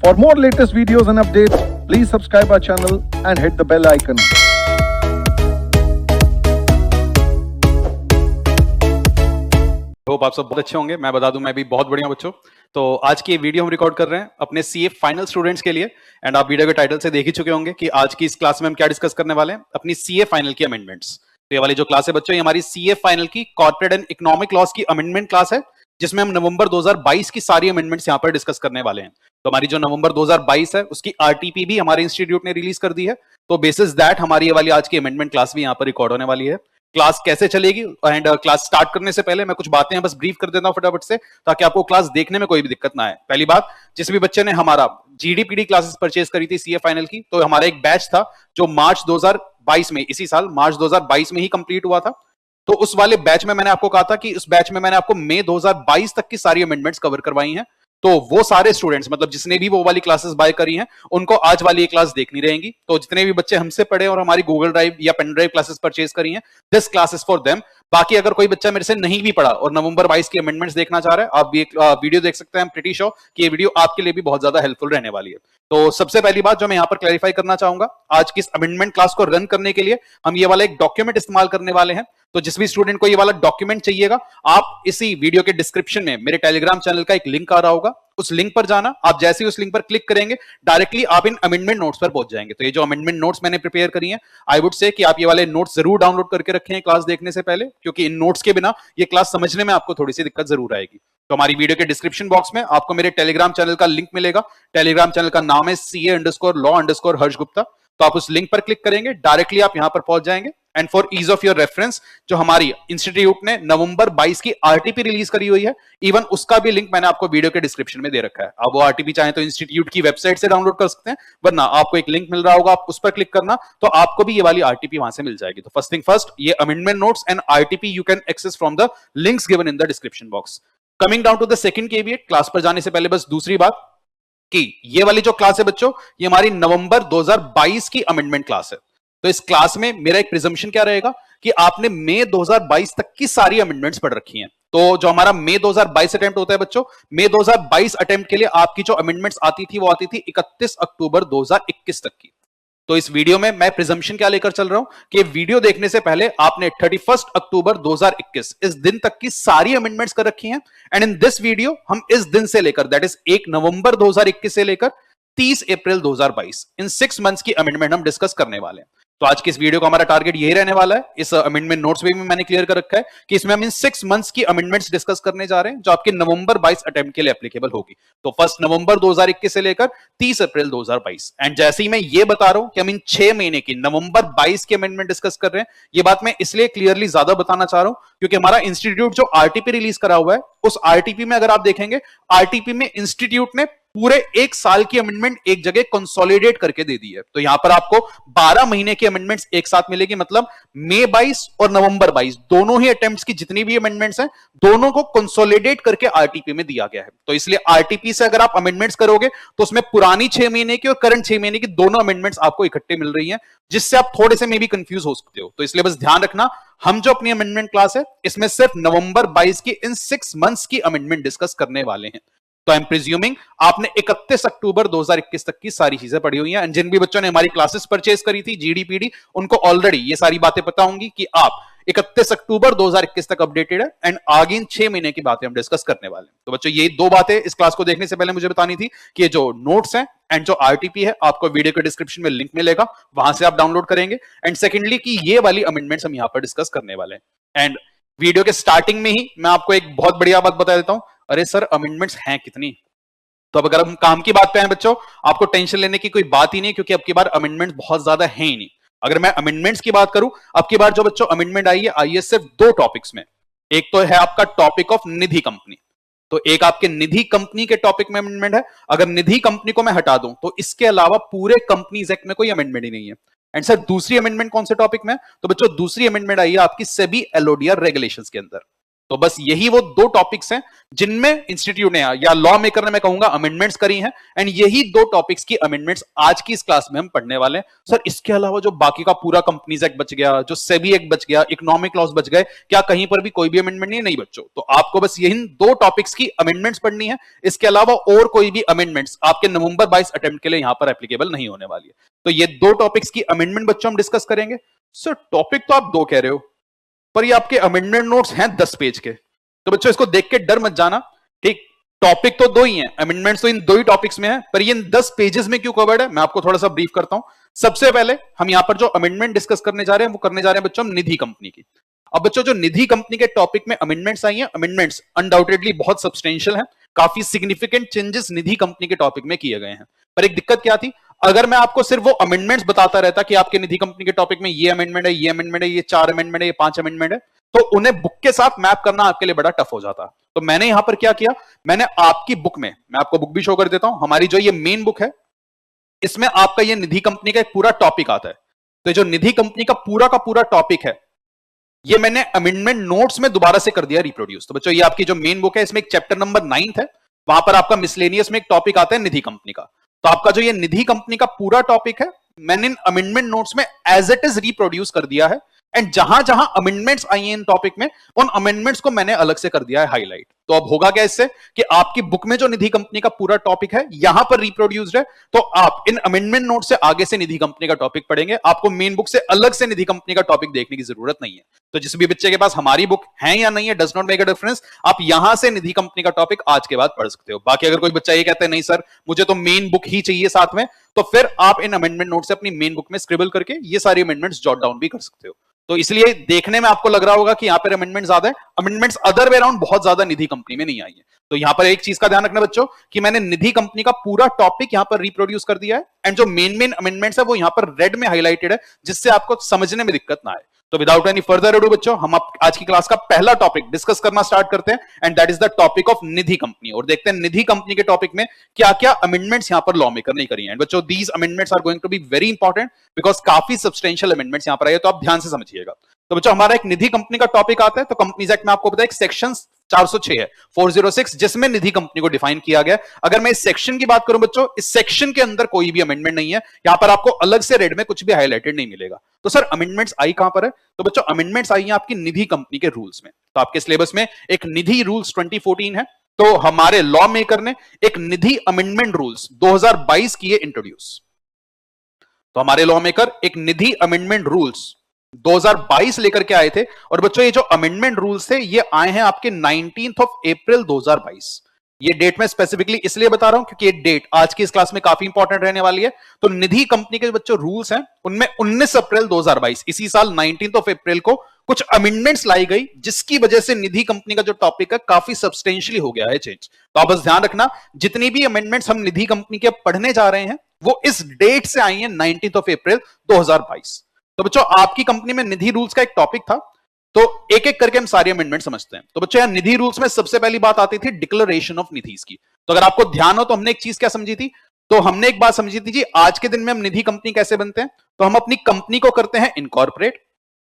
For more latest videos and updates, please subscribe our channel and hit the bell icon. Hope आप सब बहुत अच्छे होंगे। मैं बता दूं मैं भी बहुत बढ़िया हूं बच्चों। तो आज की वीडियो हम रिकॉर्ड कर रहे हैं अपने सीए फाइनल स्टूडेंट्स के लिए। एंड आप वीडियो के टाइटल से देख ही चुके होंगे कि आज की इस क्लास में हम क्या डिस्कस करने वाले हैं, अपनी सीए फाइनल की अमेंडमेंट्स। तो ये वाली जो क्लास है बच्चों, ये हमारी सीए फाइनल की कॉर्पोरेट एंड इकोनॉमिक लॉस की अमेंडमेंट क्लास है, जिसमें हम नवंबर 2022 की सारी अमेंडमेंट्स यहाँ पर डिस्कस करने वाले हैं। तो हमारी जो नवंबर 2022 है उसकी आरटीपी भी हमारे इंस्टीट्यूट ने रिलीज कर दी है। तो बेसिस दैट हमारी ये वाली आज की अमेंडमेंट क्लास भी यहाँ पर रिकॉर्ड होने वाली है। क्लास कैसे चलेगी एंड क्लास स्टार्ट करने से पहले मैं कुछ बातें बस ब्रीफ कर देता हूं फटाफट से, ताकि आपको क्लास देखने में कोई भी दिक्कत ना आए। पहली बात, जिस भी बच्चे ने हमारा जीडीपीडी क्लासेस परचेज करी थी सीए फाइनल की, तो हमारा एक बैच था जो मार्च 2022 में, इसी साल मार्च 2022 में ही कंप्लीट हुआ था। तो उस वाले बैच में मैंने आपको कहा था कि उस बैच में मैंने आपको मई 2022 तक की सारी अमेंडमेंट्स कवर करवाई हैं। तो वो सारे स्टूडेंट्स, मतलब जिसने भी वो वाली क्लासेस बाय करी हैं, उनको आज वाली ये क्लास देखनी रहेगी। तो जितने भी बच्चे हमसे पढ़े और हमारी गूगल ड्राइव या पेन ड्राइव क्लासेस परचेज करी हैं, this class is for them. बाकी अगर कोई बच्चा मेरे से नहीं भी पढ़ा और नवंबर 22 की अमेंडमेंट्स देखना चाह रहा है, आप भी एक वीडियो देख सकते हैं। आई एम प्रीटी श्योर कि ये वीडियो आपके लिए भी बहुत ज्यादा हेल्पफुल रहने वाली है। तो सबसे पहली बात जो मैं यहाँ पर क्लैरिफाई करना चाहूंगा, आज की इस अमेंडमेंट क्लास को रन करने के लिए हम ये वाला एक डॉक्यूमेंट इस्तेमाल करने वाले हैं। तो जिस भी स्टूडेंट को ये वाला डॉक्यूमेंट चाहिएगा, आप इसी वीडियो के डिस्क्रिप्शन में मेरे टेलीग्राम चैनल का एक लिंक आ रहा होगा, उस लिंक पर जाना। आप जैसे ही उस लिंक पर क्लिक करेंगे, डायरेक्टली आप इन अमेंडमेंट नोट्स पर पहुंच जाएंगे। तो ये जो अमेंडमेंट नोट्स मैंने प्रिपेयर करी हैं, आई वुड से कि आप ये वाले नोट्स जरूर डाउनलोड करके रखें क्लास देखने से पहले, क्योंकि इन नोट्स के बिना ये क्लास समझने में आपको थोड़ी सी दिक्कत जरूर आएगी। तो हमारी वीडियो के डिस्क्रिप्शन बॉक्स में आपको मेरे टेलीग्राम चैनल का लिंक मिलेगा। टेलीग्राम चैनल का नाम है CA_law_हर्ष गुप्ता। तो आप उस लिंक पर क्लिक करेंगे, डायरेक्टली आप यहां पर पहुंच जाएंगे। And for ease of your reference, जो हमारी इंस्टीट्यूट ने नवंबर 22 की आरटीपी रिलीज करी हुई है, इवन उसका भी लिंक मैंने आपको वीडियो के डिस्क्रिप्शन में दे रखा है। आप वो आरटीपी चाहें तो इंस्टीट्यूट की वेबसाइट से डाउनलोड कर सकते हैं, वरना आपको एक लिंक मिल रहा होगा, आप उस पर क्लिक करना तो आपको भी ये वाली आरटीपी वहां से मिल जाएगी। तो फर्स्ट थिंग फर्स्ट, ये amendment notes and RTP you can access from the links given in the description box. Coming down to the second caveat, class पर जाने से पहले बस दूसरी बात कि ये वाली जो क्लास है बच्चों, ये हमारी नवंबर 2022 की अमेंडमेंट क्लास है। तो इस क्लास में मेरा एक प्रिजम्पशन क्या रहेगा कि आपने मई 2022 तक की सारी अमेंडमेंट्स पढ़ रखी हैं। तो जो हमारा मई 2022 अटेम्प्ट होता है बच्चों, मई 2022 अटेम्प्ट के लिए आपकी जो अमेंडमेंट्स आती थी वो आती थी 31 अक्टूबर 2021 तक की। तो इस वीडियो में मैं प्रिजम्पशन क्या लेकर चल रहा हूं कि वीडियो देखने से पहले आपने 31 अक्टूबर 2021 इस दिन तक की सारी अमेंडमेंट्स कर रखी हैं। एंड इन दिस वीडियो हम इस दिन से लेकर, दैट इज 1 नवंबर 2021 से लेकर 30 अप्रैल 2022, इन 6 मंथ्स की अमेंडमेंट हम डिस्कस करने वाले हैं। तो आज की इस वीडियो का हमारा टारगेट यही रहने वाला है। इस अमेंडमेंट नोट्स में भी मैंने क्लियर कर रखा है कि इसमें हम इन 6 मंथ्स की अमेंडमेंट्स डिस्कस करने जा रहे हैं, जो आपके नवंबर 22 अटेम्प्ट के लिए एप्लीकेबल होगी। तो 1 नवंबर 2021 से लेकर 30 अप्रैल 2022। एंड जैसे ही मैं ये बता रहा हूं कि हम इन 6 महीने की नवंबर 22 की अमेंडमेंट डिस्कस कर रहे हैं, ये बात मैं इसलिए क्लियरली ज्यादा बताना चाह रहा हूं क्योंकि हमारा इंस्टीट्यूट जो आरटीपी रिलीज करा हुआ है, उस आरटीपी में अगर आप देखेंगे, आरटीपी में इंस्टीट्यूट ने पूरे 1 साल की अमेंडमेंट एक जगह कंसोलिडेट करके दे दी है। तो यहां पर आपको 12 महीने की अमेंडमेंट्स एक साथ मिलेगी। मतलब मई 22 और नवंबर 22 दोनों ही अटेम्प्ट्स की जितनी भी अमेंडमेंट्स हैं, दोनों को कंसोलिडेट करके आरटीपी में दिया गया है। तो इसलिए आरटीपी से अगर आप अमेंडमेंट्स करोगे तो उसमें पुरानी 6 महीने की और करंट 6 महीने की दोनों अमेंडमेंट्स आपको इकट्ठे मिल रही हैं, जिससे आप थोड़े से में भी कंफ्यूज हो सकते हो। तो इसलिए बस ध्यान रखना, हम जो अपनी अमेंडमेंट क्लास है, इसमें सिर्फ नवंबर 22 की इन 6 मंथ्स की अमेंडमेंट डिस्कस करने वाले हैं। तो आई एम प्रिज्यूमिंग आपने 31 अक्टूबर 2021 तक की सारी चीजें पढ़ी हुई हैं। एंड जिन भी बच्चों ने हमारी क्लासेस परचेज करी थी जीडीपीडी, उनको ऑलरेडी ये सारी बातें पता होंगी कि आप 31 अक्टूबर 2021 तक अपडेटेड है। एंड आगे इन 6 महीने की बातें हम डिस्कस करने वाले हैं। तो बच्चों, ये 2 बातें इस क्लास को देखने से पहले मुझे बतानी थी कि ये जो नोट्स हैं एंड जो आरटीपी है, आपको वीडियो के डिस्क्रिप्शन में लिंक मिलेगा, वहां से आप डाउनलोड करेंगे। एंड सेकेंडली कि ये वाली अमेंडमेंट्स हम यहां पर डिस्कस करने वाले हैं। एंड वीडियो के स्टार्टिंग में ही मैं आपको एक बहुत बढ़िया बात बता देता हूं, अरे सर अमेंडमेंट्स हैं कितनी? तो अब अगर हम काम की बात पे हैं बच्चों, आपको टेंशन लेने की कोई बात ही नहीं, क्योंकि अब की बार अमेंडमेंट्स बहुत ज्यादा है ही नहीं। अगर मैं अमेंडमेंट्स की बात करूं, अब की बार जो बच्चों अमेंडमेंट आई है सिर्फ 2 टॉपिक्स में। एक तो है आपका टॉपिक ऑफ निधि कंपनी, तो एक आपके निधि कंपनी के टॉपिक में अमेंडमेंट है। अगर निधि कंपनी को मैं हटा दूं तो इसके अलावा पूरे कंपनीज एक्ट में कोई अमेंडमेंट ही नहीं है। एंड सर दूसरी अमेंडमेंट कौन से टॉपिक में? तो बच्चों दूसरी अमेंडमेंट आई है आपकी सेबी एलओडीआर रेगुलेशंस के अंदर। तो बस यही वो दो टॉपिक्स हैं जिनमें इंस्टीट्यूट ने या लॉ मेकर ने मैं कहूंगा अमेंडमेंट्स करी हैं, एंड यही दो टॉपिक्स की अमेंडमेंट्स आज की इस क्लास में हम पढ़ने वाले हैं। सर इसके अलावा जो बाकी का पूरा कंपनीज एक्ट बच गया, जो सेबी एक्ट बच गया, इकोनॉमिक लॉज बच गए, क्या कहीं पर भी कोई भी अमेंडमेंट नहीं बच्चों? तो आपको बस यही दो टॉपिक्स की अमेंडमेंट्स पढ़नी है। इसके अलावा और कोई भी अमेंडमेंट्स आपके नवंबर 22 अटेम्प्ट के लिए यहां पर एप्लीकेबल नहीं होने वाली है। तो ये दो टॉपिक्स की अमेंडमेंट बच्चों हम डिस्कस करेंगे। सर टॉपिक तो आप दो कह रहे हो, पर ये आपके अमेंडमेंट नोट्स हैं 10 पेज के। तो बच्चों इसको देख के डर मत जाना, ठीक? टॉपिक तो दो ही हैं, अमेंडमेंट्स तो इन दो ही टॉपिक्स में है, पर ये इन 10 पेजेस में क्यों कवर्ड है मैं आपको थोड़ा सा ब्रीफ करता हूं। सबसे पहले हम यहां पर जो अमेंडमेंट डिस्कस करने जा रहे हैं वो करने जा रहे हैं बच्चों हम निधि कंपनी की। अब बच्चों जो निधि कंपनी के टॉपिक में अमेंडमेंट्स आई हैं, अमेंडमेंट्स अनडाउटेडली बहुत सब्सटेंशियल हैं, काफी सिग्निफिकेंट चेंजेस निधि कंपनी के टॉपिक में किए गए हैं। पर एक दिक्कत क्या थी, अगर मैं आपको सिर्फ वो अमेंडमेंट्स बताता रहता कि आपके निधि कंपनी के टॉपिक में ये अमेंडमेंट है, ये अमेंडमेंट है, ये 4 अमेंडमेंट है, ये 5 अमेंडमेंट है, तो उन्हें बुक के साथ मैप करना आपके लिए बड़ा टफ हो जाता। तो मैंने यहां पर क्या किया, मैंने आपकी बुक में, मैं आपको बुक भी शो कर देता हूं, हमारी जो ये मेन बुक है इसमें आपका ये निधि कंपनी का एक पूरा टॉपिक आता है। तो जो निधि कंपनी का पूरा टॉपिक है ये मैंने अमेंडमेंट नोट्स में दोबारा से कर दिया रिप्रोड्यूस। तो बच्चों ये आपकी जो मेन बुक है इसमें एक चैप्टर नंबर 9 है, वहां पर आपका मिसलेनियस में एक टॉपिक आता है निधि कंपनी का। तो आपका जो ये निधि कंपनी का पूरा टॉपिक है मैंने इन अमेंडमेंट नोट्स में एज इट इज रिप्रोड्यूस कर दिया है, एंड जहां जहां अमेंडमेंट्स आई हैं इन टॉपिक में उन अमेंडमेंट्स को मैंने अलग से कर दिया है हाईलाइट। तो अब होगा क्या इससे कि आपकी बुक में जो निधि कंपनी का पूरा टॉपिक है यहां पर रिप्रोड्यूस्ड है, तो आप इन अमेंडमेंट नोट से आगे से निधि कंपनी का टॉपिक पढ़ेंगे, आपको मेन बुक से अलग से निधि कंपनी का टॉपिक देखने की जरूरत नहीं है। तो जिस भी बच्चे के पास हमारी बुक है या नहीं है does not make a difference, आप यहां से निधि कंपनी का टॉपिक आज के बाद पढ़ सकते हो। बाकी अगर कोई बच्चा ये कहता है नहीं सर मुझे तो मेन बुक ही चाहिए साथ में, तो फिर आप इन अमेंडमेंट नोट से अपनी मेन बुक में स्क्रिबल करके ये सारी अमेंडमेंट्स जॉट डाउन भी कर सकते हो। तो इसलिए देखने में आपको लग रहा होगा कि यहां पर अमेंडमेंट ज्यादा है, अमेंडमेंट्स अदर वे अराउंड बहुत ज्यादा निधि कंपनी में नहीं आई है। तो यहां पर एक चीज का ध्यान रखना बच्चों कि मैंने निधि कंपनी का पूरा टॉपिक यहां पर रिप्रोड्यूस कर दिया है, एंड जो मेन अमेंडमेंट्स है वो यहां पर रेड में हाईलाइटेड है जिससे आपको समझने में दिक्कत ना आए। तो विदाउट एनी फर्दर अडू बच्चों हम आज की क्लास का पहला टॉपिक डिस्कस करना स्टार्ट करते हैं, and that is the topic of Nidhi company. और देखते हैं निधि कंपनी के टॉपिक में क्या क्या अमेंडमेंट्स यहां पर लॉ मेकर ने करी हैं। बच्चों these amendments are going to be very important because काफी सब्सटेंशियल अमेंडमेंट्स यहां पर आए, तो आप ध्यान से समझिएगा। तो बच्चों हमारा एक निधि कंपनी का टॉपिक आता है, तो कंपनीज एक्ट में आपको पता है एक सेक्शन 406 है 406 जिसमें निधि कंपनी को डिफाइन किया गया। अगर मैं इस सेक्शन की बात करूं बच्चों, इस सेक्शन के अंदर कोई भी अमेंडमेंट नहीं है, यहां पर आपको अलग से रेड में कुछ भी हाईलाइटेड नहीं मिलेगा। तो सर अमेंडमेंट्स आई कहां पर है? तो बच्चों अमेंडमेंट्स आई हैं आपकी निधि कंपनी के रूल्स में। तो आपके सिलेबस में एक निधि रूल्स 2014 है, तो हमारे लॉ मेकर ने एक निधि अमेंडमेंट रूल्स 2022 किए इंट्रोड्यूस। तो हमारे लॉ मेकर एक निधि अमेंडमेंट रूल्स 2022 लेकर के आए थे, और बच्चों ये जो अमेंडमेंट रूल्स थे ये आए हैं आपके 19 अप्रैल 2022। ये डेट मैं स्पेसिफिकली इसलिए बता रहा हूं क्योंकि ये डेट आज की इस क्लास में काफी इंपॉर्टेंट रहने वाली है। तो निधि कंपनी के बच्चों रूल्स हैं उनमें 19 अप्रैल 2022 इसी साल 19 अप्रैल को कुछ अमेंडमेंट्स लाई गई जिसकी वजह से निधि कंपनी का जो टॉपिक है काफी सब्सटेंशियली हो गया है चेंज। तो आप बस ध्यान रखना जितनी भी अमेंडमेंट्स हम निधि कंपनी के पढ़ने जा रहे हैं वो इस डेट से आई है 19 अप्रैल 2022। तो बच्चों आपकी कंपनी में निधि रूल्स का एक टॉपिक था, तो एक एक करके हम सारी अमेंडमेंट समझते हैं। तो बच्चों यार निधि रूल्स में सबसे पहली बात आती थी डिक्लेरेशन ऑफ निधिस की। तो अगर आपको ध्यान हो तो हमने एक चीज क्या समझी थी, तो हमने एक बात समझी थी जी आज के दिन में हम निधि कंपनी कैसे बनते हैं। तो हम अपनी कंपनी को करते हैं इनकॉर्पोरेट।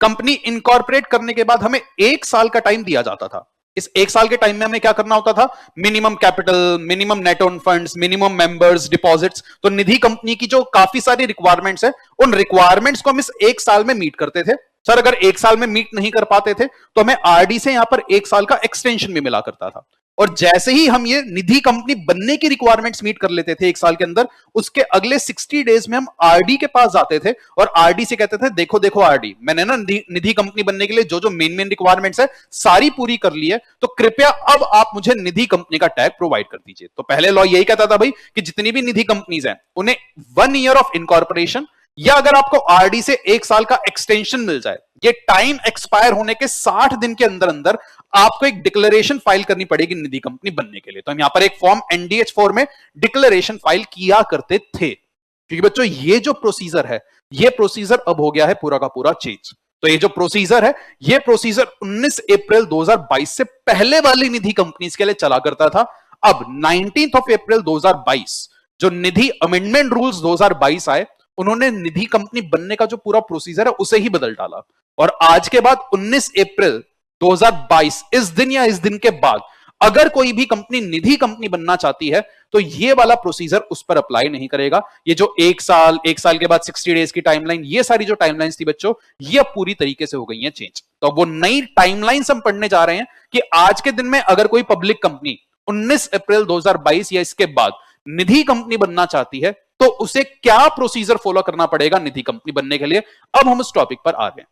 कंपनी इनकॉर्पोरेट करने के बाद हमें 1 साल का टाइम दिया जाता था। इस 1 साल के टाइम में हमें क्या करना होता था, minimum capital, minimum net own funds, minimum members, deposits. तो निधि कंपनी की जो काफी सारी रिक्वायरमेंट्स है उन रिक्वायरमेंट्स को हम इस 1 साल में मीट करते थे। सर अगर 1 साल में मीट नहीं कर पाते थे तो हमें आरडी से यहां पर 1 साल का एक्सटेंशन भी मिला करता था। और जैसे ही हम ये निधि कंपनी बनने की रिक्वायरमेंट्स मीट कर लेते थे 1 साल के अंदर, उसके अगले 60 डेज में हम आरडी के पास जाते थे और आरडी से कहते थे देखो देखो आरडी मैंने ना निधि कंपनी बनने के लिए जो जो मेन रिक्वायरमेंट्स है सारी पूरी कर ली है, तो कृपया अब आप मुझे निधि कंपनी का टैग प्रोवाइड कर दीजिए। तो पहले लॉ यही कहता था भाई कि जितनी भी निधि कंपनीज हैं उन्हें 1 ईयर ऑफ इनकॉर्पोरेशन या अगर आपको आरडी से 1 साल का एक्सटेंशन मिल जाए, ये टाइम एक्सपायर होने के 60 दिन के अंदर अंदर आपको एक डिक्लेरेशन फाइल करनी पड़ेगी निधि कंपनी बनने के लिए। तो हम यहां पर एक फॉर्म एनडीएच 4 में डिक्लेरेशन फाइल किया करते थे, क्योंकि बच्चों ये जो प्रोसीजर है ये प्रोसीजर अब हो गया है पूरा का पूरा चेंज। तो ये जो प्रोसीजर है ये प्रोसीजर 19 अप्रैल 2022 से पहले वाली निधि कंपनीज के लिए चला करता था। अब 19 अप्रैल 2022 जो निधि अमेंडमेंट रूल्स 2022 आए उन्होंने निधि कंपनी बनने का जो पूरा प्रोसीजर है उसे ही बदल डाला, और आज के बाद 19 अप्रैल 2022 इस दिन या इस दिन के बाद अगर कोई भी कंपनी निधि कंपनी बनना चाहती है तो ये वाला प्रोसीजर उस पर अप्लाई नहीं करेगा। ये जो एक साल के बाद 60 डेज की टाइमलाइन, ये सारी जो टाइमलाइंस थी बच्चों, ये अब पूरी तरीके से हो गई हैं चेंज। तो वो नई टाइमलाइंस हम पढ़ने जा रहे हैं कि आज के दिन में अगर कोई पब्लिक कंपनी 19 अप्रैल 2022 या इसके बाद निधि कंपनी बनना चाहती है तो उसे क्या प्रोसीजर फॉलो करना पड़ेगा निधि कंपनी बनने के लिए। अब हम उस टॉपिक पर आ गए।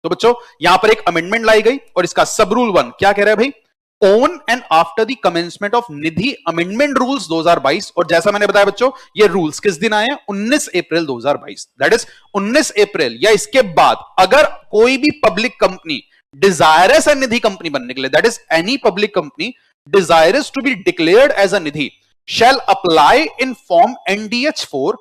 तो बच्चों यहां पर एक अमेंडमेंट लाई गई और इसका सब रूल 1 क्या कह रहा है भाई, on and after the commencement of Nidhi amendment rules 2022। और जैसा मैंने बताया बच्चों, ये रूल्स किस दिन आए हैं, 19 अप्रैल 2022। दैट इज 19 अप्रैल या इसके बाद अगर कोई भी पब्लिक कंपनी डिजायरस है निधि कंपनी बनने के लिए, that is any public company desirous to be declared as a Nidhi shall apply in form NDH4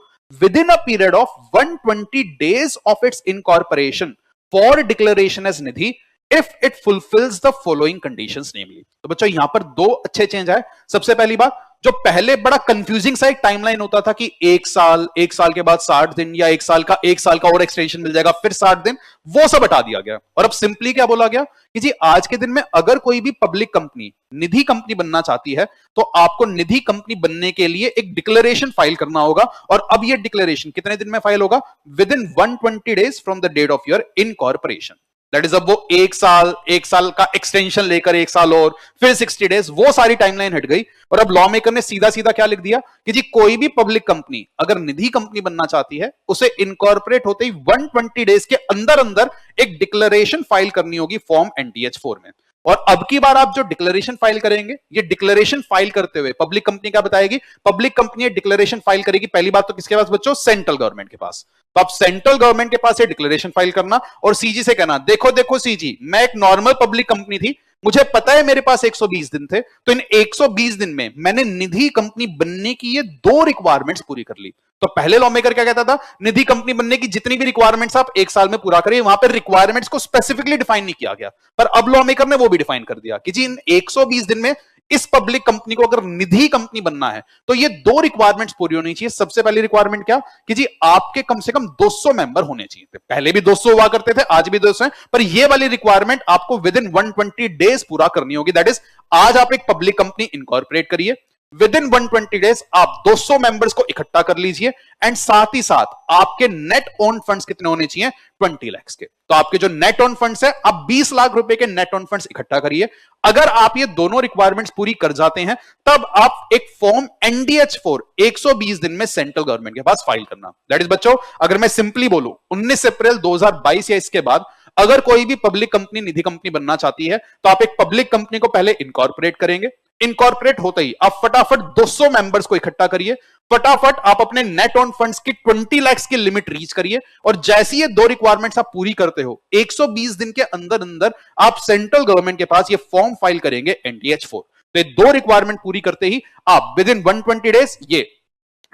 within a period of 120 days of its incorporation for declaration as nidhi if it fulfills the following conditions namely। तो बच्चों यहां पर दो अच्छे change आए। सबसे पहली बात, जो पहले बड़ा कंफ्यूजिंग सा एक टाइमलाइन होता था कि एक साल के बाद 60 दिन या एक साल का और एक्सटेंशन मिल जाएगा फिर 60 दिन, वो सब हटा दिया गया और अब सिंपली क्या बोला गया कि जी आज के दिन में अगर कोई भी पब्लिक कंपनी निधि कंपनी बनना चाहती है तो आपको निधि कंपनी बनने के लिए एक डिक्लेरेशन फाइल करना होगा। और अब ये डिक्लेरेशन कितने दिन में फाइल होगा, within 120 days from the date of your incorporation. That is अब वो एक साल का एक्सटेंशन लेकर एक साल और फिर 60 डेज, वो सारी टाइमलाइन हट गई। और अब लॉ मेकर ने सीधा सीधा क्या लिख दिया कि जी कोई भी पब्लिक कंपनी अगर निधि कंपनी बनना चाहती है उसे इनकॉर्पोरेट होते ही 120 डेज के अंदर अंदर एक डिक्लेरेशन फाइल करनी होगी फॉर्म NDH4 में। और अब की बार आप जो डिक्लेरेशन फाइल करेंगे, ये डिक्लेरेशन फाइल करते हुए पब्लिक कंपनी क्या बताएगी, पब्लिक कंपनी डिक्लेरेशन फाइल करेगी पहली बात तो किसके पास बच्चों, सेंट्रल गवर्नमेंट के पास। तो आप सेंट्रल गवर्नमेंट के पास ये डिक्लेरेशन फाइल करना और सीजी से कहना देखो सीजी, मैं एक नॉर्मल पब्लिक कंपनी थी, मुझे पता है मेरे पास 120 दिन थे, तो इन 120 दिन में मैंने निधि कंपनी बनने की ये दो रिक्वायरमेंट्स पूरी कर ली। तो पहले लॉ मेकर क्या कहता था, निधि कंपनी बनने की जितनी भी रिक्वायरमेंट्स आप एक साल में पूरा करिए, वहां पर रिक्वायरमेंट्स को स्पेसिफिकली डिफाइन नहीं किया गया। पर अब लॉ मेकर ने वो भी डिफाइन कर दिया कि जी इन 120 दिन में इस पब्लिक कंपनी को अगर निधि कंपनी बनना है तो ये दो रिक्वायरमेंट्स पूरी होनी चाहिए। सबसे पहली रिक्वायरमेंट क्या कि जी आपके कम से कम 200 मेंबर होने चाहिए। पहले भी 200 हुआ करते थे, आज भी 200 है, पर ये वाली रिक्वायरमेंट आपको विद इन 120 डेज पूरा करनी होगी। दैट इज आज आप एक पब्लिक कंपनी इनकॉर्पोरेट करिए, विद इन 120 डेज आप 200 मेंबर्स को इकट्ठा कर लीजिए एंड साथ ही साथ आपके नेट ओन फंड्स कितने होने चाहिए, 20 लाख के। तो आपके जो नेट ओन फंड्स है, आप 20 लाख रुपए के नेट ओन फंड्स इकट्ठा करिए। अगर आप ये दोनों रिक्वायरमेंट्स पूरी कर जाते हैं तब आप एक फॉर्म NDH4 120 दिन में सेंट्रल गवर्नमेंट के पास फाइल करना। दैट इज बच्चों, अगर मैं सिंपली बोलूं 19 अप्रैल 2022 या इसके बाद अगर कोई भी पब्लिक कंपनी निधि कंपनी बनना चाहती है तो आप एक पब्लिक कंपनी को पहले इनकॉर्पोरेट करेंगे। इनकॉर्पोरेट होते ही आप फटाफट 200 मेंबर्स को इकट्ठा करिए, फटाफट आप अपने नेट ऑन फंड्स की 20 लाख की लिमिट रीच करिए और जैसी ये दो रिक्वायरमेंट्स आप पूरी करते हो 120 दिन के अंदर अंदर आप सेंट्रल गवर्नमेंट के पास ये फॉर्म फाइल करेंगे NDH4। तो ये दो रिक्वायरमेंट पूरी करते ही आप विद इन 120 डेज ये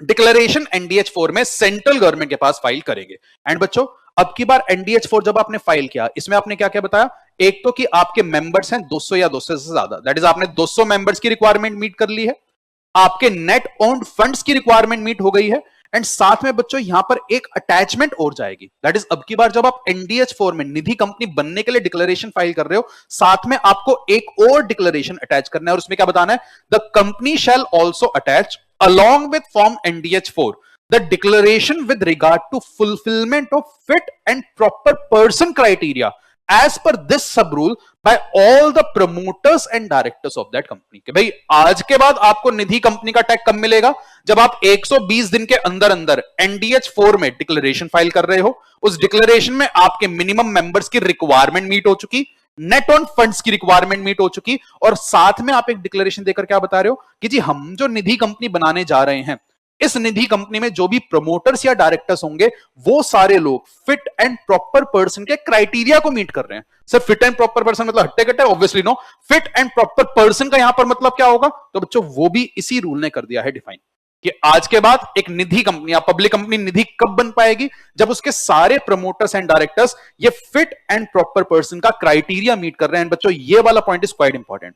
डिक्लेरेशन NDH4 में सेंट्रल गवर्नमेंट के पास फाइल करेंगे। एंड बच्चों अब की बार NDH4 जब आपने फाइल किया, इसमें आपने क्या क्या बताया, एक तो कि आपके मेंबर्स हैं 200 या 200 से ज्यादा, दैट इज आपने 200 मेंबर्स की रिक्वायरमेंट मीट कर ली है, आपके नेट ओन्ड फंड्स की रिक्वायरमेंट मीट हो गई है एंड साथ में बच्चों यहां पर एक अटैचमेंट और जाएगी। दैट इज अब की बार जब आप NDH4 में निधि कंपनी बनने के लिए डिक्लेरेशन फाइल कर रहे हो, साथ में आपको एक और डिक्लेरेशन अटैच करना है और उसमें क्या बताना है, the company shall also attach along with form NDH4 the declaration with regard to fulfillment of fit and proper person criteria as per this sub rule by all the promoters and directors of that company। कि भाई आज के बाद आपको निधि company का tag कब मिलेगा, जब आप 120 दिन के अंदर अंदर NDH4 में डिक्लेरेशन फाइल कर रहे हो, उस डिक्लेरेशन में आपके मिनिमम मेंबर्स की रिक्वायरमेंट मीट हो चुकी, नेट ऑन फंड्स की रिक्वायरमेंट मीट हो चुकी और साथ में आप एक डिक्लेरेशन देकर क्या बता रहे हो कि जी हम जो निधि कंपनी बनाने जा रहे हैं, इस निधि कंपनी में जो भी प्रमोटर्स या डायरेक्टर्स होंगे वो सारे लोग फिट एंड प्रॉपर पर्सन के क्राइटेरिया को मीट कर रहे हैं। Sir fit and proper person मतलब हट्टे कट्टे, obviously no, fit and proper person का यहां पर मतलब क्या होगा, तो बच्चों वो भी इसी रूल ने कर दिया है डिफाइन कि आज के बाद एक निधि कंपनी या पब्लिक कंपनी निधि कब बन पाएगी, जब उसके सारे प्रमोटर्स एंड डायरेक्टर्स ये फिट एंड प्रॉपर पर्सन का क्राइटेरिया मीट कर रहे हैं। बच्चों ये वाला पॉइंट इज क्वाइट इंपॉर्टेंट।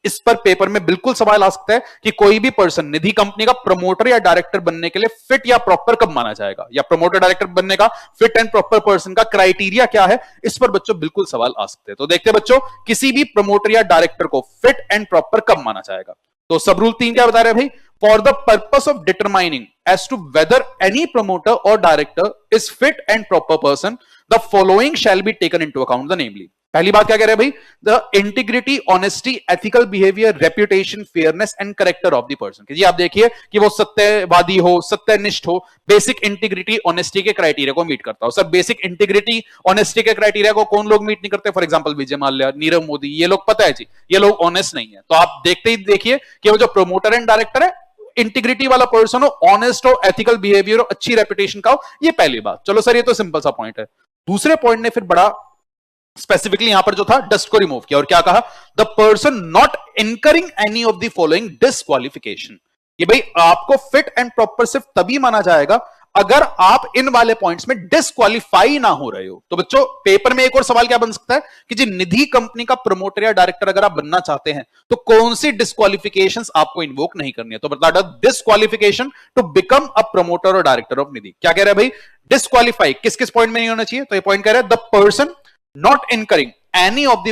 इस पर पेपर में बिल्कुल सवाल आ सकता है कि कोई भी पर्सन निधि कंपनी का प्रमोटर या डायरेक्टर बनने के लिए फिट या प्रॉपर कब माना जाएगा, या प्रमोटर डायरेक्टर बनने का फिट एंड प्रॉपर पर्सन का क्राइटेरिया क्या है, इस पर बच्चों बिल्कुल सवाल आ सकते हैं। तो देखते हैं बच्चों, किसी भी प्रमोटर या डायरेक्टर को फिट एंड प्रॉपर कब माना जाएगा। तो सब रूल 3 क्या बता रहे हैं भाई, for the purpose of determining as to whether any promoter और director is fit and proper person, the following shall be taken into account. The namely, पहली बात क्या कह रहे हैं भाई, the integrity, honesty, ethical behaviour, reputation, fairness and character of the person. जी आप देखिए कि वो सत्यवादी हो, सत्यनिष्ठ हो, बेसिक इंटीग्रिटी ऑनेस्टी के क्राइटेरिया को मीट करता हो। सर बेसिक इंटीग्रिटी ऑनेस्टी के क्राइटेरिया को कौन लोग मीट नहीं करते? फॉर एग्जांपल विजय माल्या, नीरव मोदी, ये लोग पता है जी, ये लोग ऑनेस्ट नहीं है। तो आप देखते ही देखिए कि वो जो प्रमोटर एंड डायरेक्टर है इंटीग्रिटी वाला पर्सन हो, ऑनेस्ट हो, एथिकल बिहेवियर हो, अच्छी रेपुटेशन का हो। ये पहली बात। चलो सर ये तो सिंपल सा पॉइंट है। दूसरे पॉइंट ने फिर बड़ा स्पेसिफिकली यहां पर जो था डस्ट को रिमूव किया और क्या कहा, the person not incurring any of the following disqualification. ये भाई आपको फिट एंड प्रॉपर सिर्फ तभी माना जाएगा अगर आप इन वाले पॉइंट्स में डिस्क्वालीफाई ना हो रहे हो। तो बच्चों पेपर में एक और सवाल क्या बन सकता है कि जी निधि कंपनी का प्रमोटर या डायरेक्टर अगर आप बनना चाहते हैं तो कौन सी डिस्क्वालिफिकेशंस आपको इन्वोक नहीं करनी है। तो बता दो disqualification to become a promoter और डायरेक्टर ऑफ निधि। क्या कह रहा है भाई, डिस्क्वालीफाई किस किस पॉइंट में नहीं होना चाहिए। तो ये पॉइंट कह रहा है the person not incurring any of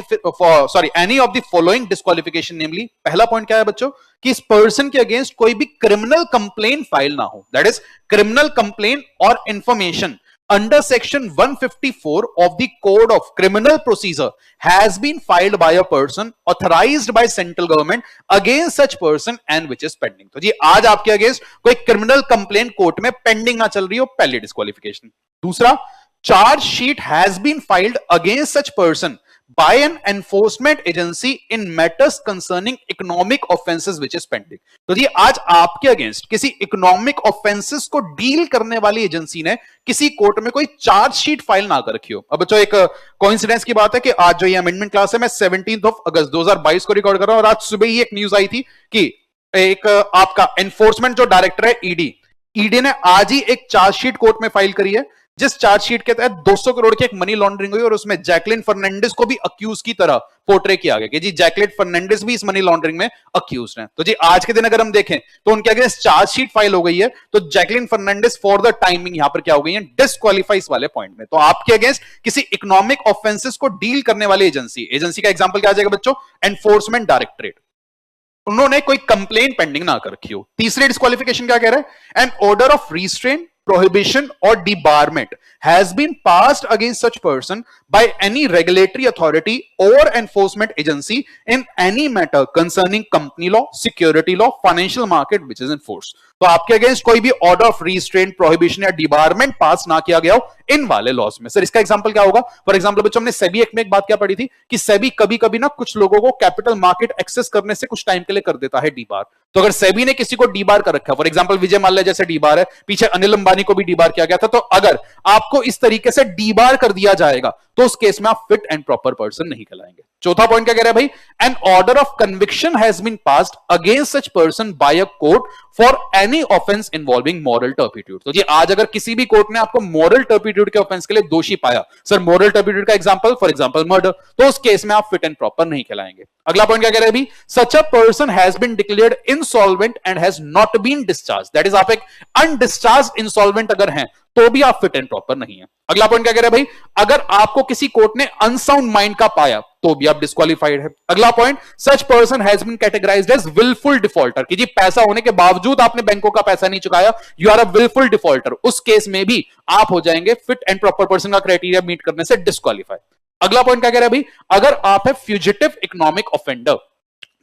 the following disqualification, namely पहला पॉइंट क्या है बच्चों कि इस पर्सन के अगेंस्ट कोई भी क्रिमिनल कंप्लेन फाइल ना हो, दैट इज क्रिमिनल कंप्लेन और information under section 154 of the code of criminal procedure has been filed by a person authorized by central government against such person and which is pending। तो जी आज आपके against कोई criminal complain court में pending ना चल रही हो, पहली डिस्क्वालिफिकेशन। दूसरा, charge sheet has been filed against such person by an enforcement agency in matters concerning economic offenses which is pending। तो जी आज आपके अगेंस्ट किसी इकोनॉमिक ऑफेंसेस को डील करने वाली एजेंसी ने किसी कोर्ट में कोई चार्ज शीट फाइल ना कर रखी हो। अब बच्चों एक कोइंसिडेंस की बात है कि आज जो ये अमेंडमेंट क्लास है मैं 17 अगस्त 2022 को रिकॉर्ड कर रहा हूं और आज सुबह ही एक न्यूज आई थी कि एक आपका एनफोर्समेंट जो डायरेक्टर है ईडी ने आज ही एक चार्ज शीट कोर्ट में फाइल करी है, जिस चार्जशीट के तहत 200 करोड़ की एक मनी लॉन्ड्रिंग हुई और उसमें जैकलिन फर्नांडिस को भी अक्यूज की तरह पोर्ट्रे किया गया कि जी जैकलिन फर्नांडिस भी इस मनी लॉन्ड्रिंग में अक्यूज हैं। तो जी आज के दिन अगर हम देखें तो उनके अगेंस्ट चार्जशीट फाइल हो गई है, तो Jacqueline Fernandez for the timing यहां पर क्या हो गई है, डिस्क्वालीफाइज वाले पॉइंट में। तो आपके अगेंस्ट किसी इकोनॉमिक ऑफेंसेस को डील करने वाली एजेंसी का एग्जाम्पल क्या आ जाएगा बच्चों, एनफोर्समेंट डायरेक्टरेट, उन्होंने कोई कंप्लेन पेंडिंग ना कर रखी हो। तीसरी डिस्क्वालिफिकेशन क्या कह रहा है, an order of restraint, prohibition or debarment has been passed against such person by any regulatory authority or enforcement agency in any matter concerning company law, security law, financial market which is in force। तो आपके against कोई भी order of restraint, prohibition या डिबारमेंट पास ना किया गया हो इन वाले लॉस में। सर इसका एग्जांपल क्या होगा, फॉर एग्जांपल बच्चों हमने सेबी एक्ट में एक बात क्या पढ़ी थी कि सेबी कभी कभी ना कुछ लोगों को कैपिटल मार्केट एक्सेस करने से कुछ टाइम के लिए कर देता है डीबार। तो अगर सेबी ने किसी को डीबार कर रखा है, फॉर एग्जांपल विजय माल्या जैसे डीबार है, पीछे अनिल अंबानी को भी डीबार किया गया था, तो अगर आपको इस तरीके से डीबार कर दिया जाएगा तो उस केस में आप फिट एंड प्रॉपर पर्सन नहीं कहलाएंगे। चौथा पॉइंट क्या कह रहा है भाई, an order of conviction has been passed against such person by a court for any offence involving moral turpitude. तो जी आज अगर किसी भी कोर्ट ने आपको मॉरल टर्पिट्यूड के ऑफेंस के लिए दोषी पाया, सर मॉरल टर्पिट्यूड का एग्जांपल फॉर एग्जांपल मर्डर, तो उस केस में आप फिट एंड प्रॉपर नहीं कहलाएंगे। अगला पॉइंट क्या कह रहे हैं भाई, such a person has been declared insolvent and has not been discharge, that is आप एक अनडिस्चार्ज इंसॉल्वेंट अगर हैं तो भी आप फिट एंड प्रॉपर नहीं है। अगला पॉइंट क्या कह रहे हैं भाई, अगर आपको किसी कोर्ट ने अनसाउंड माइंड का पाया तो भी आप डिस्क्वालीफाइड है। अगला point, such person has been categorised as wilful defaulter, कि जी पैसा होने के बावजूद आपने बैंकों का पैसा नहीं चुकाया, you are a wilful defaulter, उस केस में भी आप हो जाएंगे फिट एंड प्रॉपर पर्सन का क्राइटेरिया मीट करने से डिस्क्वालीफाई। अगला पॉइंट क्या कह रहा है भाई, अगर आप है फ्यूजिटिव इकोनॉमिक ऑफेंडर,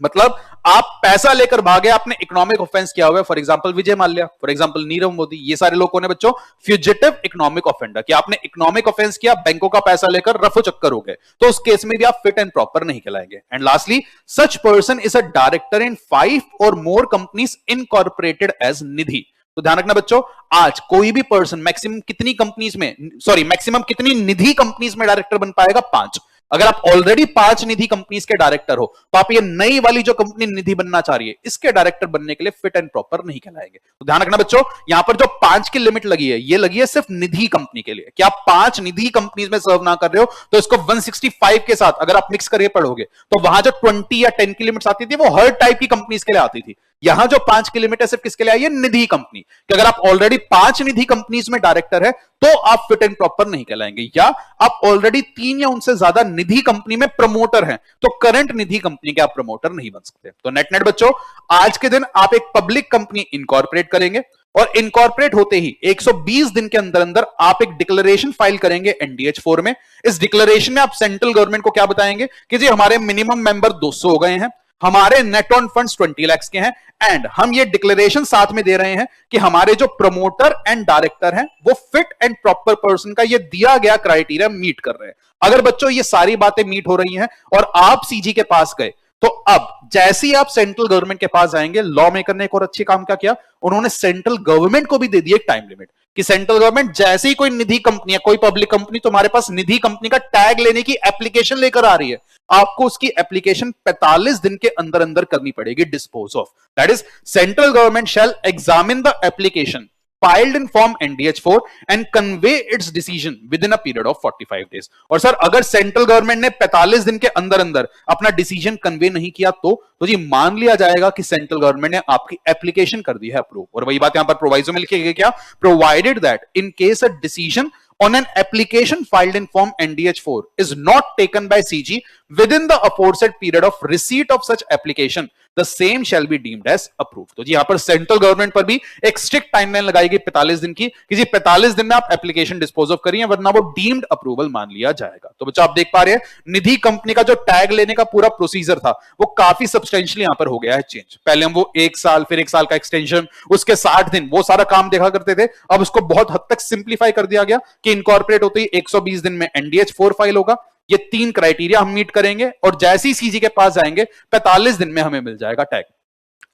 मतलब आप पैसा लेकर भागे, आपने इकोनॉमिक ऑफेंस किया हुआ है, for example Vijay Mallya, for example Nirav Modi, ये सारे लोगों ने बच्चों फ्यूजिटिव इकोनॉमिक ऑफेंडर कि आपने इकोनॉमिक ऑफेंस किया, बैंकों का पैसा लेकर रफू चक्कर हो गए, तो उस केस में भी आप फिट एंड प्रॉपर नहीं कहलाएंगे। And lastly, such person is a director in 5 और more companies incorporated as Nidhi. तो ध्यान रखना बच्चों, आज कोई भी पर्सन मैक्सिमम कितनी कंपनीज में, मैक्सिमम कितनी निधि कंपनीज में डायरेक्टर बन पाएगा, 5। अगर आप ऑलरेडी 5 निधि कंपनीज के डायरेक्टर हो तो आप ये नई वाली जो कंपनी निधि बनना चाह रही है इसके डायरेक्टर बनने के लिए फिट एंड प्रॉपर नहीं कहलाएंगे। तो ध्यान रखना बच्चों, यहां पर जो 5 की लिमिट लगी है ये लगी है सिर्फ निधि कंपनी के लिए। क्या आप 5 निधि कंपनीज में सर्व ना कर रहे हो तो इसको 165 के साथ अगर आप मिक्स करके पढ़ोगे तो वहां जो 20 या 10 की लिमिट्स आती थी वो हर टाइप की कंपनीज के लिए आती थी। यहां जो 5 की लिमिट है सिर्फ किसके लिए आई है? निधि कंपनी। कि अगर आप ऑलरेडी 5 निधि कंपनीज में डायरेक्टर है तो आप फिट एंड प्रॉपर नहीं कहलाएंगे, या आप ऑलरेडी 3 या उनसे ज्यादा निधि कंपनी में प्रमोटर हैं तो करंट निधि कंपनी के आप प्रमोटर नहीं बन सकते। तो नेट बच्चों, आज के दिन आप एक पब्लिक कंपनी इनकॉर्पोरेट करेंगे और इनकॉर्पोरेट होते ही 120 दिन के अंदर अंदर आप एक डिक्लेरेशन फाइल करेंगे NDH 4 में। इस डिक्लेरेशन में आप सेंट्रल गवर्नमेंट को क्या बताएंगे कि जी हमारे मिनिमम मेंबर 200 हो गए हैं, हमारे नेट ऑन फंड्स 20 लाख के हैं, एंड हम ये डिक्लेरेशन साथ में दे रहे हैं कि हमारे जो प्रमोटर एंड डायरेक्टर हैं वो फिट एंड प्रॉपर पर्सन का ये दिया गया क्राइटेरिया मीट कर रहे हैं। अगर बच्चों ये सारी बातें मीट हो रही हैं और आप सीजी के पास गए तो अब जैसे ही आप सेंट्रल गवर्नमेंट के पास जाएंगे, लॉ मेकर ने एक और अच्छी काम क्या किया, उन्होंने सेंट्रल गवर्नमेंट को भी दे दिया एक टाइम लिमिट कि सेंट्रल गवर्नमेंट जैसे ही कोई निधि कंपनी या कोई पब्लिक कंपनी तुम्हारे पास निधि कंपनी का टैग लेने की एप्लीकेशन लेकर आ रही है, आपको उसकी एप्लीकेशन 45 दिन के अंदर अंदर करनी पड़ेगी dispose of. That is central government shell examine the application filed in form NDH 4 and convey its decision within a period of 45 days। और सर अगर सेंट्रल गवर्नमेंट ने 45 दिन के अंदर अंदर अपना डिसीजन कन्वे नहीं किया तो जी मान लिया जाएगा कि सेंट्रल गवर्नमेंट ने आपकी एप्लीकेशन कर दी है अप्रूव। और वही बात यहां पर प्रोवाइजो में लिखी गई क्या, provided that in case a decision on an application filed in form NDH 4 is not taken by CG within the aforesaid period of receipt of such application, the same shall be deemed as approved। तो जी यहां पर central government पर भी एक strict timeline लगाई गई 45 दिन की कि जी 45 दिन में आप एप्लीकेशन डिस्पोज ऑफ करिए वरना वो डीम्ड अप्रूवल मान लिया जाएगा। तो बच्चों आप देख पा रहे हैं निधि कंपनी का जो टैग लेने का पूरा प्रोसीजर था वो काफी सब्सटेंशियली यहां पर हो गया है चेंज। पहले हम वो 1 साल फिर 1 साल का एक्सटेंशन उसके 60 दिन वो सारा काम देखा करते थे, अब उसको बहुत हद तक सिंप्लीफाई कर दिया गया कि इनकॉर्पोरेट होते ही 120 दिन में NDH 4 फाइल होगा, ये 3 क्राइटेरिया हम मीट करेंगे और जैसे ही सीजी के पास जाएंगे 45 दिन में हमें मिल जाएगा टैग।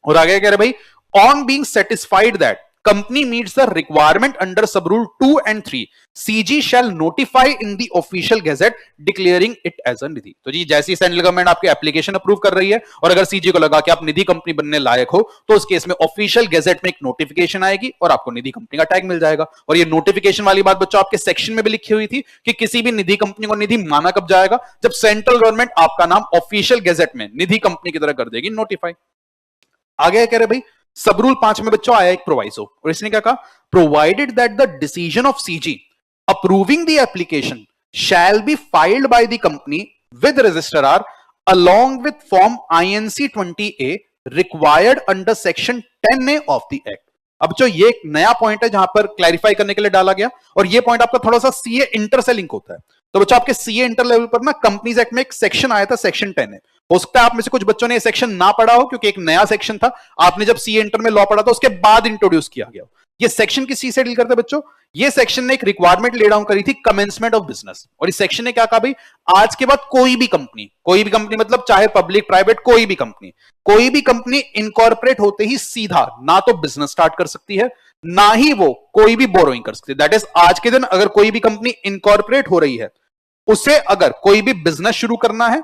और आगे कह रहे भाई, on being satisfied that company meets the requirement under sub rule 2 and 3 CG shall notify in the official gazette declaring it as a निधि। तो जी जैसी सेंट्रल गवर्नमेंट आपकी एप्लीकेशन अप्रूव कर रही है और अगर सीजी को लगा कि आप निधि कंपनी बनने लायक हो तो उस केस में ऑफिशियल गैजेट में एक नोटिफिकेशन आएगी और आपको निधि कंपनी का टैग मिल जाएगा। और ये नोटिफिकेशन वाली बात बच्चों आपके सेक्शन में भी लिखी हुई थी कि किसी भी निधि कंपनी को निधि माना कब जाएगा, जब सेंट्रल गवर्नमेंट आपका नाम ऑफिशियल गैजेट में निधि कंपनी की तरह कर देगी नोटिफाई। आगे कह रहे भाई सब रूल 5 में बच्चों आया एक प्रोवाइसो और इसने क्या कहा, provided that the decision of CG approving the application shall be filed by the company with registrar along with form INC 20A required under section 10A of the act। अब जो ये एक नया पॉइंट है जहां पर क्लैरिफाई करने के लिए डाला गया और ये पॉइंट आपका थोड़ा सा सीए इंटर से लिंक होता है। तो बच्चों आपके सीए इंटर लेवल पर ना कंपनीज एक्ट में एक सेक्शन आया था सेक्शन 10A। हो सकता है आप में से कुछ बच्चों ने ये सेक्शन ना पढ़ा हो क्योंकि एक नया सेक्शन था, आपने जब सीए इंटर में लॉ पढ़ा था उसके बाद इंट्रोड्यूस किया गया। ये सेक्शन किस चीज से डील करता है बच्चों, ये सेक्शन ने एक रिक्वायरमेंट ले डाउन करी थी कमेंसमेंट ऑफ बिजनेस। और इस सेक्शन ने क्या कहा भाई, आज के बाद कोई भी कंपनी मतलब चाहे पब्लिक प्राइवेट कोई भी कंपनी इनकॉर्पोरेट होते ही सीधा ना तो बिजनेस स्टार्ट कर सकती है ना ही वो कोई भी बोरोइंग कर सकती है। दैट इज आज के दिन अगर कोई भी कंपनी इनकॉर्पोरेट हो रही है, उसे अगर कोई भी बिजनेस शुरू करना है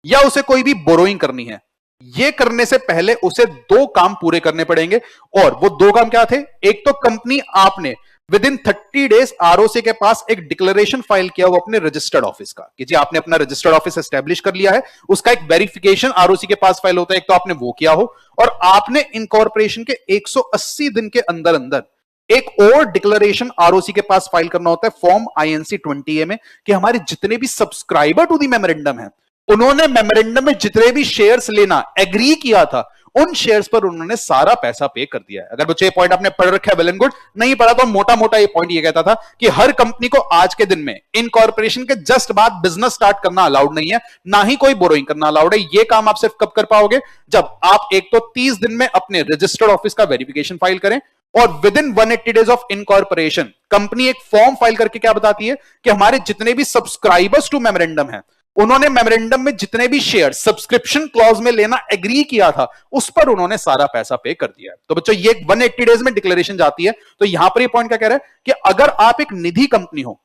या उसे कोई भी बोरोइंग करनी है, ये करने से पहले उसे 2 काम पूरे करने पड़ेंगे। और वो 2 काम क्या थे, एक तो कंपनी आपने विद इन 30 डेज आरओसी के पास एक डिक्लेरेशन फाइल किया वो अपने रजिस्टर्ड ऑफिस का कि जी आपने अपना रजिस्टर्ड ऑफिस एस्टेब्लिश कर लिया है, उसका एक वेरिफिकेशन आरओसी के पास फाइल होता है, एक तो आपने वो किया हो और आपने इनकॉर्पोरेशन के 180 दिन के अंदर अंदर एक और डिक्लेरेशन आरओसी के पास फाइल करना होता है फॉर्म INC 20A में कि हमारे जितने भी सब्सक्राइबर टू दी मेमोरेंडम है, उन्होंने मेमोरेंडम में जितने भी शेयर्स लेना एग्री किया था, उन शेयर्स पर उन्होंने सारा पैसा पे कर दिया है। अगर बच्चे ये पॉइंट आपने पढ़ रखा है वेल एंड गुड, नहीं पढ़ा तो मोटा मोटा ये पॉइंट ये कहता था कि हर कंपनी को आज के दिन में इनकॉर्पोरेशन के जस्ट बाद बिजनेस स्टार्ट करना अलाउड नहीं है, ना ही कोई बोरोइंग करना अलाउड है। ये काम आप सिर्फ कब कर पाओगे, जब आप एक तो 30 दिन में अपने रजिस्टर्ड ऑफिस का वेरिफिकेशन फाइल करें और विद इन 180 डेज ऑफ इनकॉर्पोरेशन कंपनी एक फॉर्म फाइल करके क्या बताती है कि हमारे जितने भी सब्सक्राइबर्स टू मेमोरेंडम है, उन्होंने मेमोरेंडम में जितने भी शेयर सब्सक्रिप्शन क्लॉज में लेना एग्री किया था, उस पर उन्होंने सारा पैसा पे कर दिया है। तो बच्चों ये 180 डेज में डिक्लेरेशन जाती है। तो यहां पर ये पॉइंट क्या कह रहा है कि अगर आप एक निधि कंपनी हो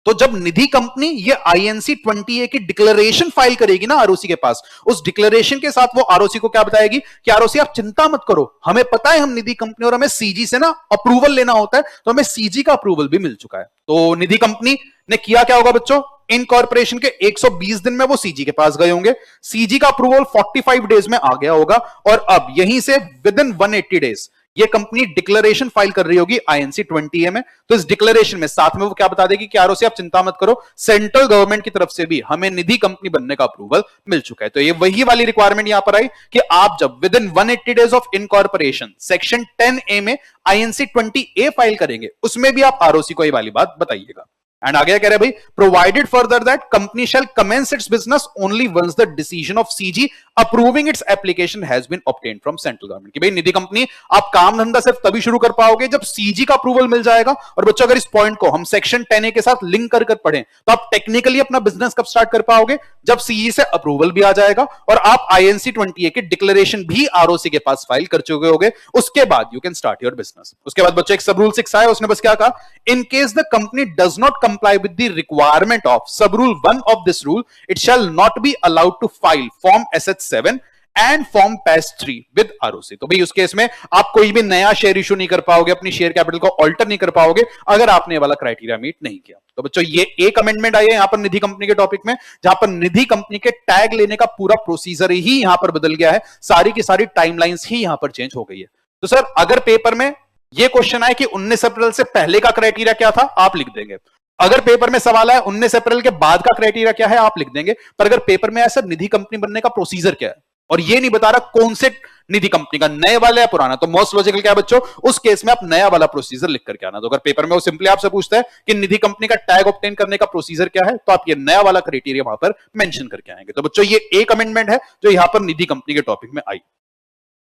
तो जब निधि कंपनी ये आईएनसी 20A की डिक्लेरेशन फाइल करेगी ना आरओसी के पास, उस डिक्लेरेशन के साथ वो आरओसी को क्या बताएगी कि आरओसी आप चिंता मत करो, हमें पता है हम निधि कंपनी और हमें सीजी से ना अप्रूवल लेना होता है, तो हमें सीजी का अप्रूवल भी मिल चुका है। तो निधि कंपनी ने किया क्या होगा बच्चों, इनकॉर्पोरेशन के 120 दिन में वो सीजी के पास गए होंगे, सीजी का अप्रूवल 45 डेज में आ गया होगा, और अब यहीं से विद इन 180 डेज ये कंपनी डिक्लेरेशन फाइल कर रही होगी आईएनसी 20A में। तो इस डिक्लेरेशन में साथ में वो क्या बता देगी कि आरओसी आप चिंता मत करो, सेंट्रल गवर्नमेंट की तरफ से भी हमें निधि कंपनी बनने का अप्रूवल मिल चुका है। तो ये वही वाली रिक्वायरमेंट यहां पर आई कि आप जब with in 180 days of incorporation section 10A में आईएनसी 20A फाइल करेंगे, उसमें भी आप आरओसी को ये वाली बात बताइएगा। एंड आगे कह रहे भाई, provided further that company shall commence its business only once the decision of CG approving its application has been obtained from central government. कि भाई निधि कंपनी आप काम धंधा सिर्फ तभी शुरू कर पाओगे जब सीजी का अप्रूवल मिल जाएगा। और बच्चों अगर इस पॉइंट को हम सेक्शन 10A के साथ लिंक कर पढ़ें तो आप टेक्निकली अपना बिजनेस कब स्टार्ट कर पाओगे, जब सीजी से अप्रूवल भी आ जाएगा और आप आईएनसी 20A की डिक्लेरेशन भी आरओसी के पास फाइल कर चुके होगे, उसके बाद you can start your business. उसके बाद बच्चों एक सब रूल 6 आया, उसने बस क्या कहा, in case the company does not comply with the requirement of sub rule 1 of this rule, it shall not be allowed to file form SH7 and form PAS3 with ROC। तो भाई उस case में आप कोई भी नया share issue नहीं कर पाओगे, अपनी शेयर कैपिटल को ऑल्टर नहीं कर पाओगे अगर आपने ये वाला क्राइटेरिया मीट नहीं किया। तो बच्चों ये एक अमेंडमेंट आई है यहां पर निधि कंपनी के टॉपिक में, जहां पर निधि कंपनी के टैग लेने का पूरा प्रोसीजर ही यहां पर बदल गया है, सारी की सारी टाइमलाइंस ही यहां पर चेंज हो गई है। तो सर अगर पेपर में ये क्वेश्चन आए कि 19 अप्रैल से पहले का क्राइटेरिया क्या था, आप लिख देंगे। अगर पेपर में सवाल है 19 अप्रैल के बाद का क्राइटेरिया क्या है, आप लिख देंगे। पर अगर पेपर में ऐसा निधि कंपनी बनने का प्रोसीजर क्या है और ये नहीं बता रहा कौन से निधि कंपनी का, नए वाला या पुराना, तो मोस्ट लॉजिकल क्या है बच्चों, उस केस में आप नया वाला प्रोसीजर लिख करके आना। तो अगर पेपर में वो सिंपली आपसे पूछता है कि निधि कंपनी का टैग ऑब्टेन करने का प्रोसीजर क्या है, तो आप ये नया वाला क्राइटेरिया वहां पर मेंशन करके आएंगे। तो बच्चों ये एक अमेंडमेंट है जो यहां पर निधि कंपनी के टॉपिक में आई।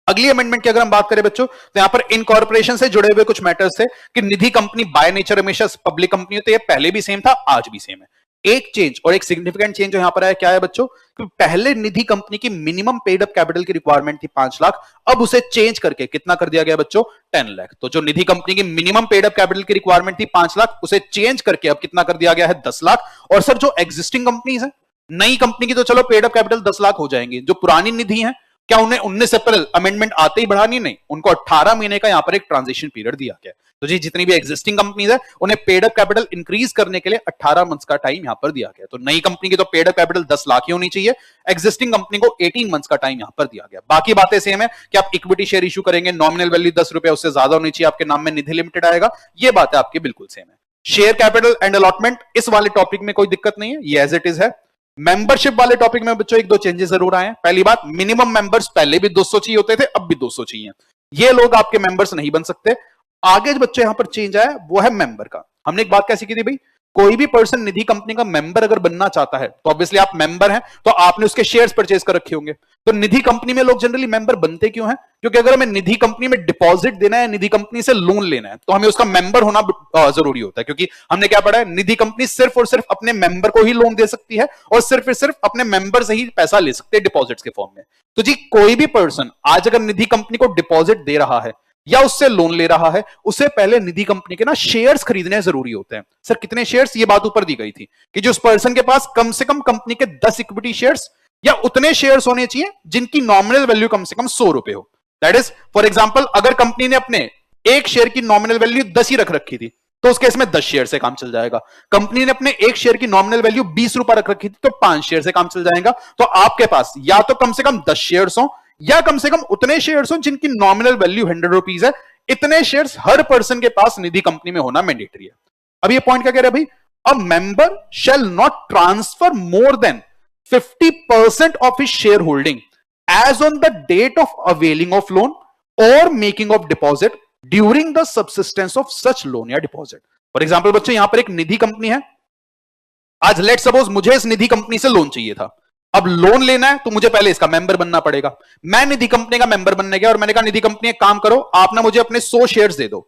अगली अमेंडमेंट की अगर हम बात करें बच्चों, तो यहां पर इनकॉर्पोरेशन से जुड़े हुए कुछ मैटर्स थे कि निधि कंपनी बाय नेचर हमेशा पब्लिक कंपनी होती है, पहले भी सेम था आज भी सेम है। एक चेंज और एक सिग्निफिकेंट चेंज जो यहां पर आया क्या है बच्चों, कि पहले निधि कंपनी की मिनिमम पेड अप कैपिटल की रिक्वायरमेंट थी 5 लाख, अब उसे चेंज करके कितना कर दिया गया बच्चों, 10 लाख। तो जो निधि कंपनी की मिनिमम पेड अप कैपिटल की रिक्वायरमेंट थी 5 लाख, उसे चेंज करके अब कितना कर दिया गया है, 10 लाख। और सर जो एग्जिस्टिंग कंपनीज है, नई कंपनी की तो चलो पेड अप कैपिटल 10 लाख हो जाएंगी, जो पुरानी निधि है क्या उन्हें 19 अप्रैल अमेंडमेंट आते ही बढ़ानी, नहीं, उनको 18 महीने का यहां पर एक ट्रांजिशन पीरियड दिया गया। तो जी जितनी भी एग्जिस्टिंग कंपनीज है उन्हें पेड अप कैपिटल इंक्रीज करने के लिए 18 मंथ्स का टाइम यहां पर दिया गया। तो नई कंपनी की तो पेड अप कैपिटल 10 लाख ही होनी चाहिए, एग्जिस्टिंग कंपनी को 18 मंथ्स का टाइम यहां पर दिया गया। बाकी बातें सेम है कि आप इक्विटी शेयर इशू करेंगे, नॉमिनल वैल्यू 10 रुपए उससे ज्यादा होनी चाहिए, आपके नाम में निधि लिमिटेड आएगा, ये बातें आपकी बिल्कुल सेम है। शेयर कैपिटल एंड अलॉटमेंट इस वाले टॉपिक में कोई दिक्कत नहीं है, ये एज इट इज है। मेंबरशिप वाले टॉपिक में बच्चों 1-2 चेंजेस जरूर आए हैं। पहली बात, मिनिमम मेंबर्स पहले भी 200 चाहिए होते थे, अब भी 200 चाहिए, ये लोग आपके मेंबर्स नहीं बन सकते। आगे जो बच्चों यहां पर चेंज आया वो है मेंबर का। हमने एक बात कैसी की थी भाई, कोई भी पर्सन निधि कंपनी का मेंबर अगर बनना चाहता है तो ऑब्वियसली आप मेंबर हैं तो आपने उसके शेयर्स परचेज कर रखे होंगे। तो निधि कंपनी में लोग जनरली मेंबर बनते क्यों हैं, क्योंकि अगर हमें निधि कंपनी में डिपॉजिट देना है, निधि कंपनी से लोन लेना है, तो हमें उसका मेंबर होना जरूरी होता है। क्योंकि हमने क्या पढ़ा है, निधि कंपनी सिर्फ और सिर्फ अपने मेंबर को ही लोन दे सकती है और सिर्फ अपने मेंबर से ही पैसा ले सकते हैं डिपॉजिट्स के फॉर्म में। तो जी कोई भी पर्सन आज अगर निधि कंपनी को डिपॉजिट दे रहा है या उससे लोन ले रहा है, उससे पहले निधि कंपनी के ना शेयर्स खरीदने जरूरी होते हैं। सर कितने शेयर्स, ये बात ऊपर दी गई थी कि जो उस पर्सन के पास कम से कम कंपनी के 10 इक्विटी शेयर्स या उतने शेयर्स होने चाहिए जिनकी नॉमिनल वैल्यू कम से कम 100 रुपए हो। दैट इज फॉर एग्जांपल अगर कंपनी ने अपने एक शेयर की नॉमिनल वैल्यू 10 ही रख रखी थी तो उस केस में 10 शेयर से काम चल जाएगा। कंपनी ने अपने एक शेयर की नॉमिनल वैल्यू 20 रुपए रख रखी थी तो 5 शेयर से काम चल जाएगा। तो आपके पास या तो कम से कम 10 शेयर्स हो या कम से कम उतने शेयर्स हो जिनकी नॉमिनल वैल्यू 100 रुपीज है। इतने शेयर्स हर पर्सन के पास निधि कंपनी में होना मैंडेटरी है। अब ये पॉइंट क्या कह रहे हैं भाई, a member shall not transfer more than 50% of his share holding as on the date of availing of loan और making of deposit during the subsistence of such loan या डिपॉजिट। फॉर एग्जाम्पल बच्चों यहां पर एक निधि company है, आज let suppose मुझे इस निधि कंपनी से लोन चाहिए था, अब लोन लेना है तो मुझे पहले इसका मेंबर बनना पड़ेगा। मैं निधि कंपनी का मेंबर बनने गया और मैंने कहा निधि कंपनी एक काम करो, आप ना मुझे अपने 100 शेयर्स दे दो।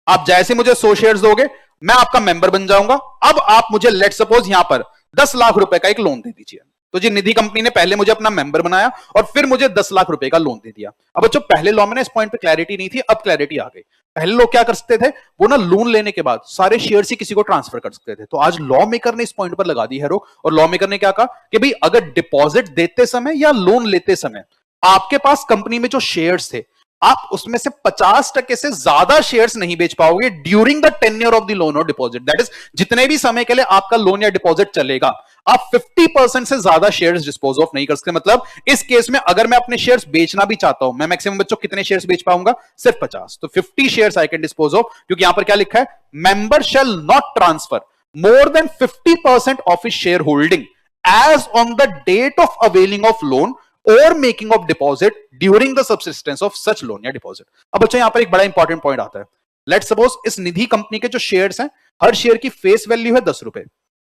आप जैसे मुझे 100 शेयर्स दोगे मैं आपका मेंबर बन जाऊंगा। अब आप मुझे लेट सपोज यहां पर 10 लाख रुपए का एक लोन दे दीजिए। तो जी निधि कंपनी ने पहले मुझे अपना मेंबर बनाया और फिर मुझे 10 लाख रुपए का लोन दे दिया। अब बच्चों पहले लॉ में ना इस पॉइंट पे क्लैरिटी नहीं थी, अब क्लैरिटी आ गई। पहले लोग क्या कर सकते थे, वो ना लोन लेने के बाद सारे शेयर्स ही किसी को ट्रांसफर कर सकते थे। तो आज लॉ मेकर ने इस पॉइंट पर लगा दी है रोक, और लॉ मेकर ने क्या कहा कि भाई अगर डिपॉजिट देते समय या लोन लेते समय आपके पास कंपनी में जो शेयर्स थे, आप उसमें से 50% से ज्यादा शेयर्स नहीं बेच पाओगे during the tenure of the loan और डिपॉजिट। दैट इज, जितने भी समय के लिए आपका लोन या डिपॉजिट चलेगा, आप 50% से ज्यादा शेयर्स डिस्पोज ऑफ नहीं कर सकते। मतलब इस केस में अगर मैं अपने शेयर्स बेचना भी चाहता हूं, मैं मैक्सिमम बच्चों कितने शेयर्स बेच पाऊंगा, सिर्फ 50। तो 50 shares I can dispose of, क्योंकि यहां पर क्या लिखा है, member shall not transfer more than 50% of his share holding as on the date of availing of loan और making of deposit during the subsistence of such loan या deposit. अब बच्चों यहां पर एक बड़ा इंपॉर्टेंट पॉइंट आता है। लेट्स सपोज इस निधि कंपनी के जो शेयर्स हैं, हर शेयर की फेस वैल्यू है 10 रुपए।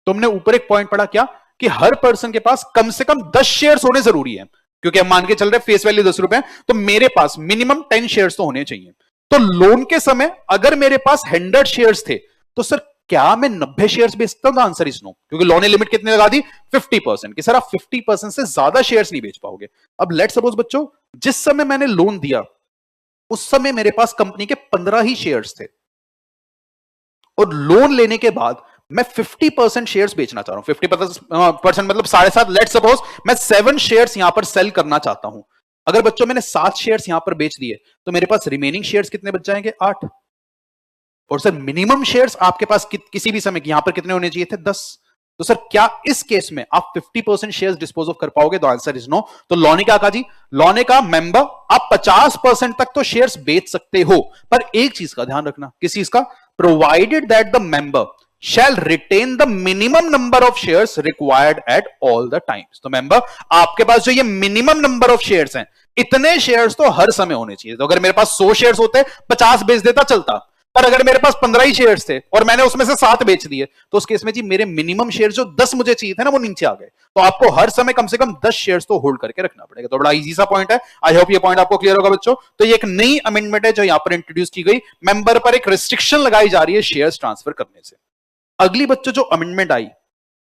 तुमने ऊपर एक पॉइंट पढ़ा क्या, कि हर पर्सन के पास कम से कम 10 शेयर्स होने जरूरी है, क्योंकि हम मान के चल रहे फेस वैल्यू 10 रुपए, तो मेरे पास मिनिमम 10 शेयर्स तो होने चाहिए। तो लोन के समय अगर मेरे पास 100 शेयर्स थे, तो सर क्या मैं 90 शेयर्स बेच सकता हूं? आंसर इज नो, क्योंकि लॉ ने लिमिट कितने लगा दी, 50%, कि सर आप 50% से ज्यादा शेयर्स नहीं बेच पाओगे। अब लेट सपोज बच्चों, जिस समय मैंने लोन दिया उस समय मेरे पास कंपनी के 15 ही शेयर्स थे, और लोन लेने के बाद मैं 50% शेयर्स बेचना चाह रहा हूं। 50% मतलब 7.5। लेट सपोज मैं 7 शेयर्स यहां पर सेल करना चाहता हूं। अगर बच्चों मैंने 7 शेयर्स यहां पर बेच दिए, तो मेरे पास रिमेनिंग शेयर्स कितने बच जाएंगे, 8। और सर मिनिमम शेयर्स आपके पास किसी भी समय यहां पर कितने होने चाहिए थे, 10। तो सर क्या इस केस में आप 50% शेयर्स डिस्पोज ऑफ कर पाओगे? तो आंसर इज नो। तो लॉ ने क्या कहा जी, लॉ ने कहा मेंबर आप 50% तक तो शेयर्स बेच सकते हो, पर एक चीज का ध्यान रखना, किस चीज का, provided that the member shall retain the minimum number of shares required at all the times। तो मेंबर आपके पास जो ये मिनिमम नंबर ऑफ शेयर्स हैं, इतने शेयर्स तो हर समय होने चाहिए। तो अगर मेरे पास 100 शेयर्स होते, 50 बेच देता चलता, पर अगर मेरे पास 15 ही शेयर्स थे और मैंने उसमें से 7 बेच दिए, तो उस केस में जी मेरे मिनिमम शेयर जो 10 मुझे चाहिए थे ना, वो नीचे आ गए। तो आपको हर समय कम से कम 10 शेयर्स तो होल्ड करके रखना पड़ेगा। तो बड़ा इजी सा पॉइंट है। आई होप ये पॉइंट आपको क्लियर होगा बच्चों। तो ये एक नई अमेंडमेंट है जो यहां पर इंट्रोड्यूस की गई, मेंबर पर एक रिस्ट्रिक्शन लगाई जा रही है शेयर्स ट्रांसफर करने से। अगली बच्चों जो अमेंडमेंट आई,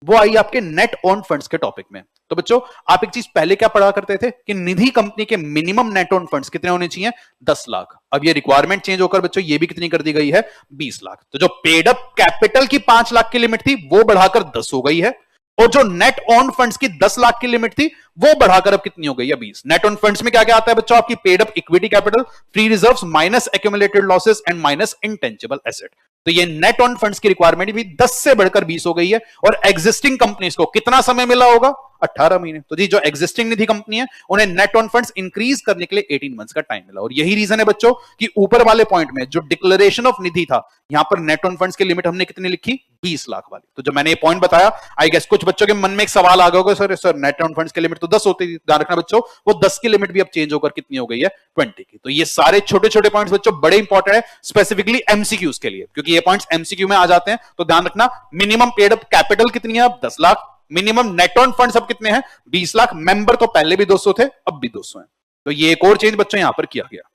वो आई आपके नेट ओन फंड्स के टॉपिक में। तो बच्चों आप एक चीज पहले क्या पढ़ा करते थे, कि निधि कंपनी के मिनिमम नेट ओन फंड्स कितने होने चाहिए, 10 लाख। अब ये रिक्वायरमेंट चेंज होकर बच्चों ये भी कितनी कर दी गई है, 20 लाख। तो जो पेड अप कैपिटल की 5 लाख की लिमिट थी, वो बढ़ाकर 10 हो गई है, और जो नेट ऑन फंड्स की 10 लाख की लिमिट थी, वो बढ़ाकर अब कितनी हो गई है, 20। नेट ऑन फंड्स में क्या क्या आता है बच्चों, आपकी paid up equity capital, free reserves minus accumulated losses and minus intangible asset. तो ये नेट ऑन फंड्स की रिक्वायरमेंट भी 10 से बढ़कर 20 हो गई है। और एग्जिस्टिंग कंपनीज को कितना समय मिला होगा, 18 महीने। तो जी जो एग्जिस्टिंग निधि कंपनी है, उन्हें नेट ऑन फंड्स इंक्रीज करने के लिए 18 मंथ्स का टाइम मिला। और यही रीजन है बच्चों कि ऊपर वाले पॉइंट में जो डिक्लेरेशन ऑफ निधि था, यहां पर नेट ऑन फंड्स की लिमिट हमने कितनी लिखी, 20 लाख वाली। तो जो मैंने ये पॉइंट बताया, आई गेस कुछ बच्चों के मन में एक सवाल आ गया होगा, सर नेट ऑन फंड्स की लिमिट तो 10 होती थी। ध्यान रखना बच्चों, वो 10 की लिमिट भी अब चेंज होकर कितनी हो गई है, 20 की। तो ये सारे छोटे छोटे पॉइंट्स बच्चों बड़े इंपॉर्टेंट है, स्पेसिफिकली एमसीक्यूज के लिए, क्योंकि ये पॉइंट्स एमसीक्यू में आ जाते हैं। तो ध्यान रखना, मिनिमम पेड अप कैपिटल कितनी है, अब 10 lakh. Minimum net on funds अब कितने हैं, 20 लाख। मेंबर तो पहले भी 200 थे, अब भी 200 हैं। तो ये एक और चेंज बच्चों यहां पर किया गया।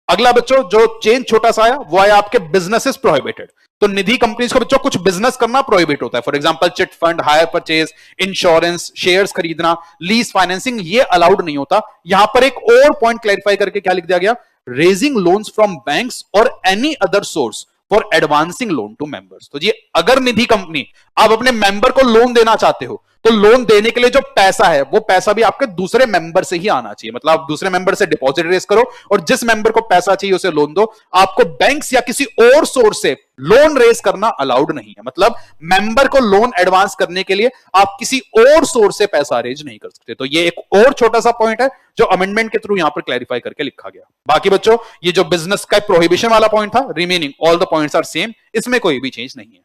अगला बच्चों जो चेंज छोटा सा आया, वो आया आपके बिजनेसेस प्रोहिबिटेड। तो निधि कंपनीज को बच्चों कुछ बिजनेस करना प्रोहिबिट होता है। For example chit fund, hire purchase, insurance, shares खरीदना, लीज फाइनेंसिंग, ये अलाउड नहीं होता। यहां पर एक और पॉइंट क्लैरिफाई करके क्या लिख दिया गया, रेजिंग लोन्स फ्रॉम बैंक्स और any other source for advancing loan to members. तो जी अगर निधि कंपनी आप अपने मेंबर को लोन देना चाहते हो, तो लोन देने के लिए जो पैसा है, वो पैसा भी आपके दूसरे मेंबर से ही आना चाहिए। मतलब आप दूसरे मेंबर से डिपॉजिट रेज करो, और जिस मेंबर को पैसा चाहिए उसे लोन दो। आपको बैंक्स या किसी और सोर्स से लोन रेज करना अलाउड नहीं है। मतलब मेंबर को लोन एडवांस करने के लिए आप किसी और सोर्स से पैसा अरेंज नहीं कर सकते। तो ये एक और छोटा सा पॉइंट है जो अमेंडमेंट के थ्रू यहां पर क्लैरिफाई करके लिखा गया। बाकी बच्चों ये जो बिजनेस का प्रोहिबिशन वाला पॉइंट था, remaining all the points are same, इसमें कोई भी चेंज नहीं है।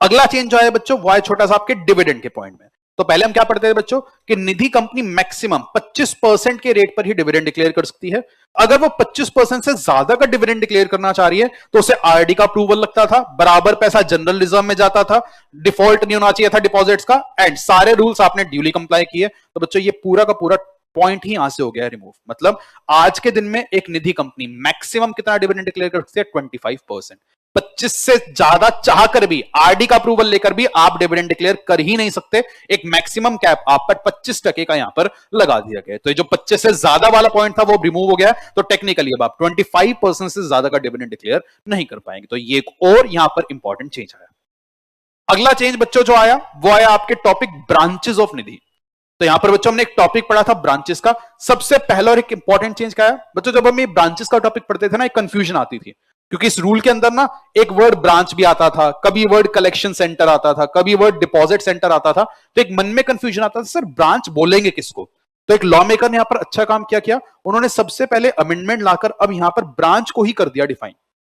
अगला चेंज जो है बच्चों, वो है छोटा सा आपके डिविडेंड के पॉइंट में। तो पहले हम क्या पढ़ते थे बच्चों, कि निधि कंपनी मैक्सिमम 25% के रेट पर ही डिविडेंड डिक्लेयर कर सकती है। अगर वो 25% से ज्यादा का डिविडेंड डिक्लेयर करना चाह रही है, तो उसे आरडी का अप्रूवल लगता था, बराबर पैसा जनरल रिजर्व में जाता था, डिफॉल्ट नहीं होना चाहिए था डिपॉजिट्स का, एंड सारे रूल्स आपने ड्यूली कंप्लाई किए। तो बच्चों ये पूरा का पूरा पॉइंट ही यहां से हो गया रिमूव। मतलब आज के दिन में एक निधि कंपनी मैक्सिमम कितना डिविडेंड डिक्लेयर कर सकती है, 25%। 25 से ज्यादा चाह कर भी, आरडी का अप्रूवल लेकर भी आप डिविडेंड डिक्लेयर कर ही नहीं सकते। एक मैक्सिमम कैप आप पर 25% का यहां पर लगा दिया गया। तो ये जो 25 से ज्यादा वाला पॉइंट था वो रिमूव हो गया, तो टेक्निकली अब आप 25% से ज्यादा का डिविडेंड डिक्लेयर नहीं कर पाएंगे। तो ये एक और यहां पर इंपॉर्टेंट चेंज आया। अगला चेंज बच्चों जो आया वो आया आपके टॉपिक ब्रांचेस ऑफ निधि। तो यहां पर बच्चों हमने एक टॉपिक पढ़ा था ब्रांचेस का। सबसे पहला और एक इंपॉर्टेंट चेंज क्या है बच्चों, जब हम ये ब्रांचेस का टॉपिक पढ़ते थे ना, एक कंफ्यूजन आती थी, क्योंकि इस रूल के अंदर ना एक वर्ड ब्रांच भी आता था, कभी वर्ड कलेक्शन सेंटर आता था, कभी वर्ड डिपॉजिट सेंटर आता था। तो एक मन में कंफ्यूजन आता था, सर ब्रांच बोलेंगे किसको। तो एक लॉ मेकर ने यहां पर अच्छा काम किया, उन्होंने सबसे पहले अमेंडमेंट लाकर अब यहां पर ब्रांच को ही कर दिया डिफाइन।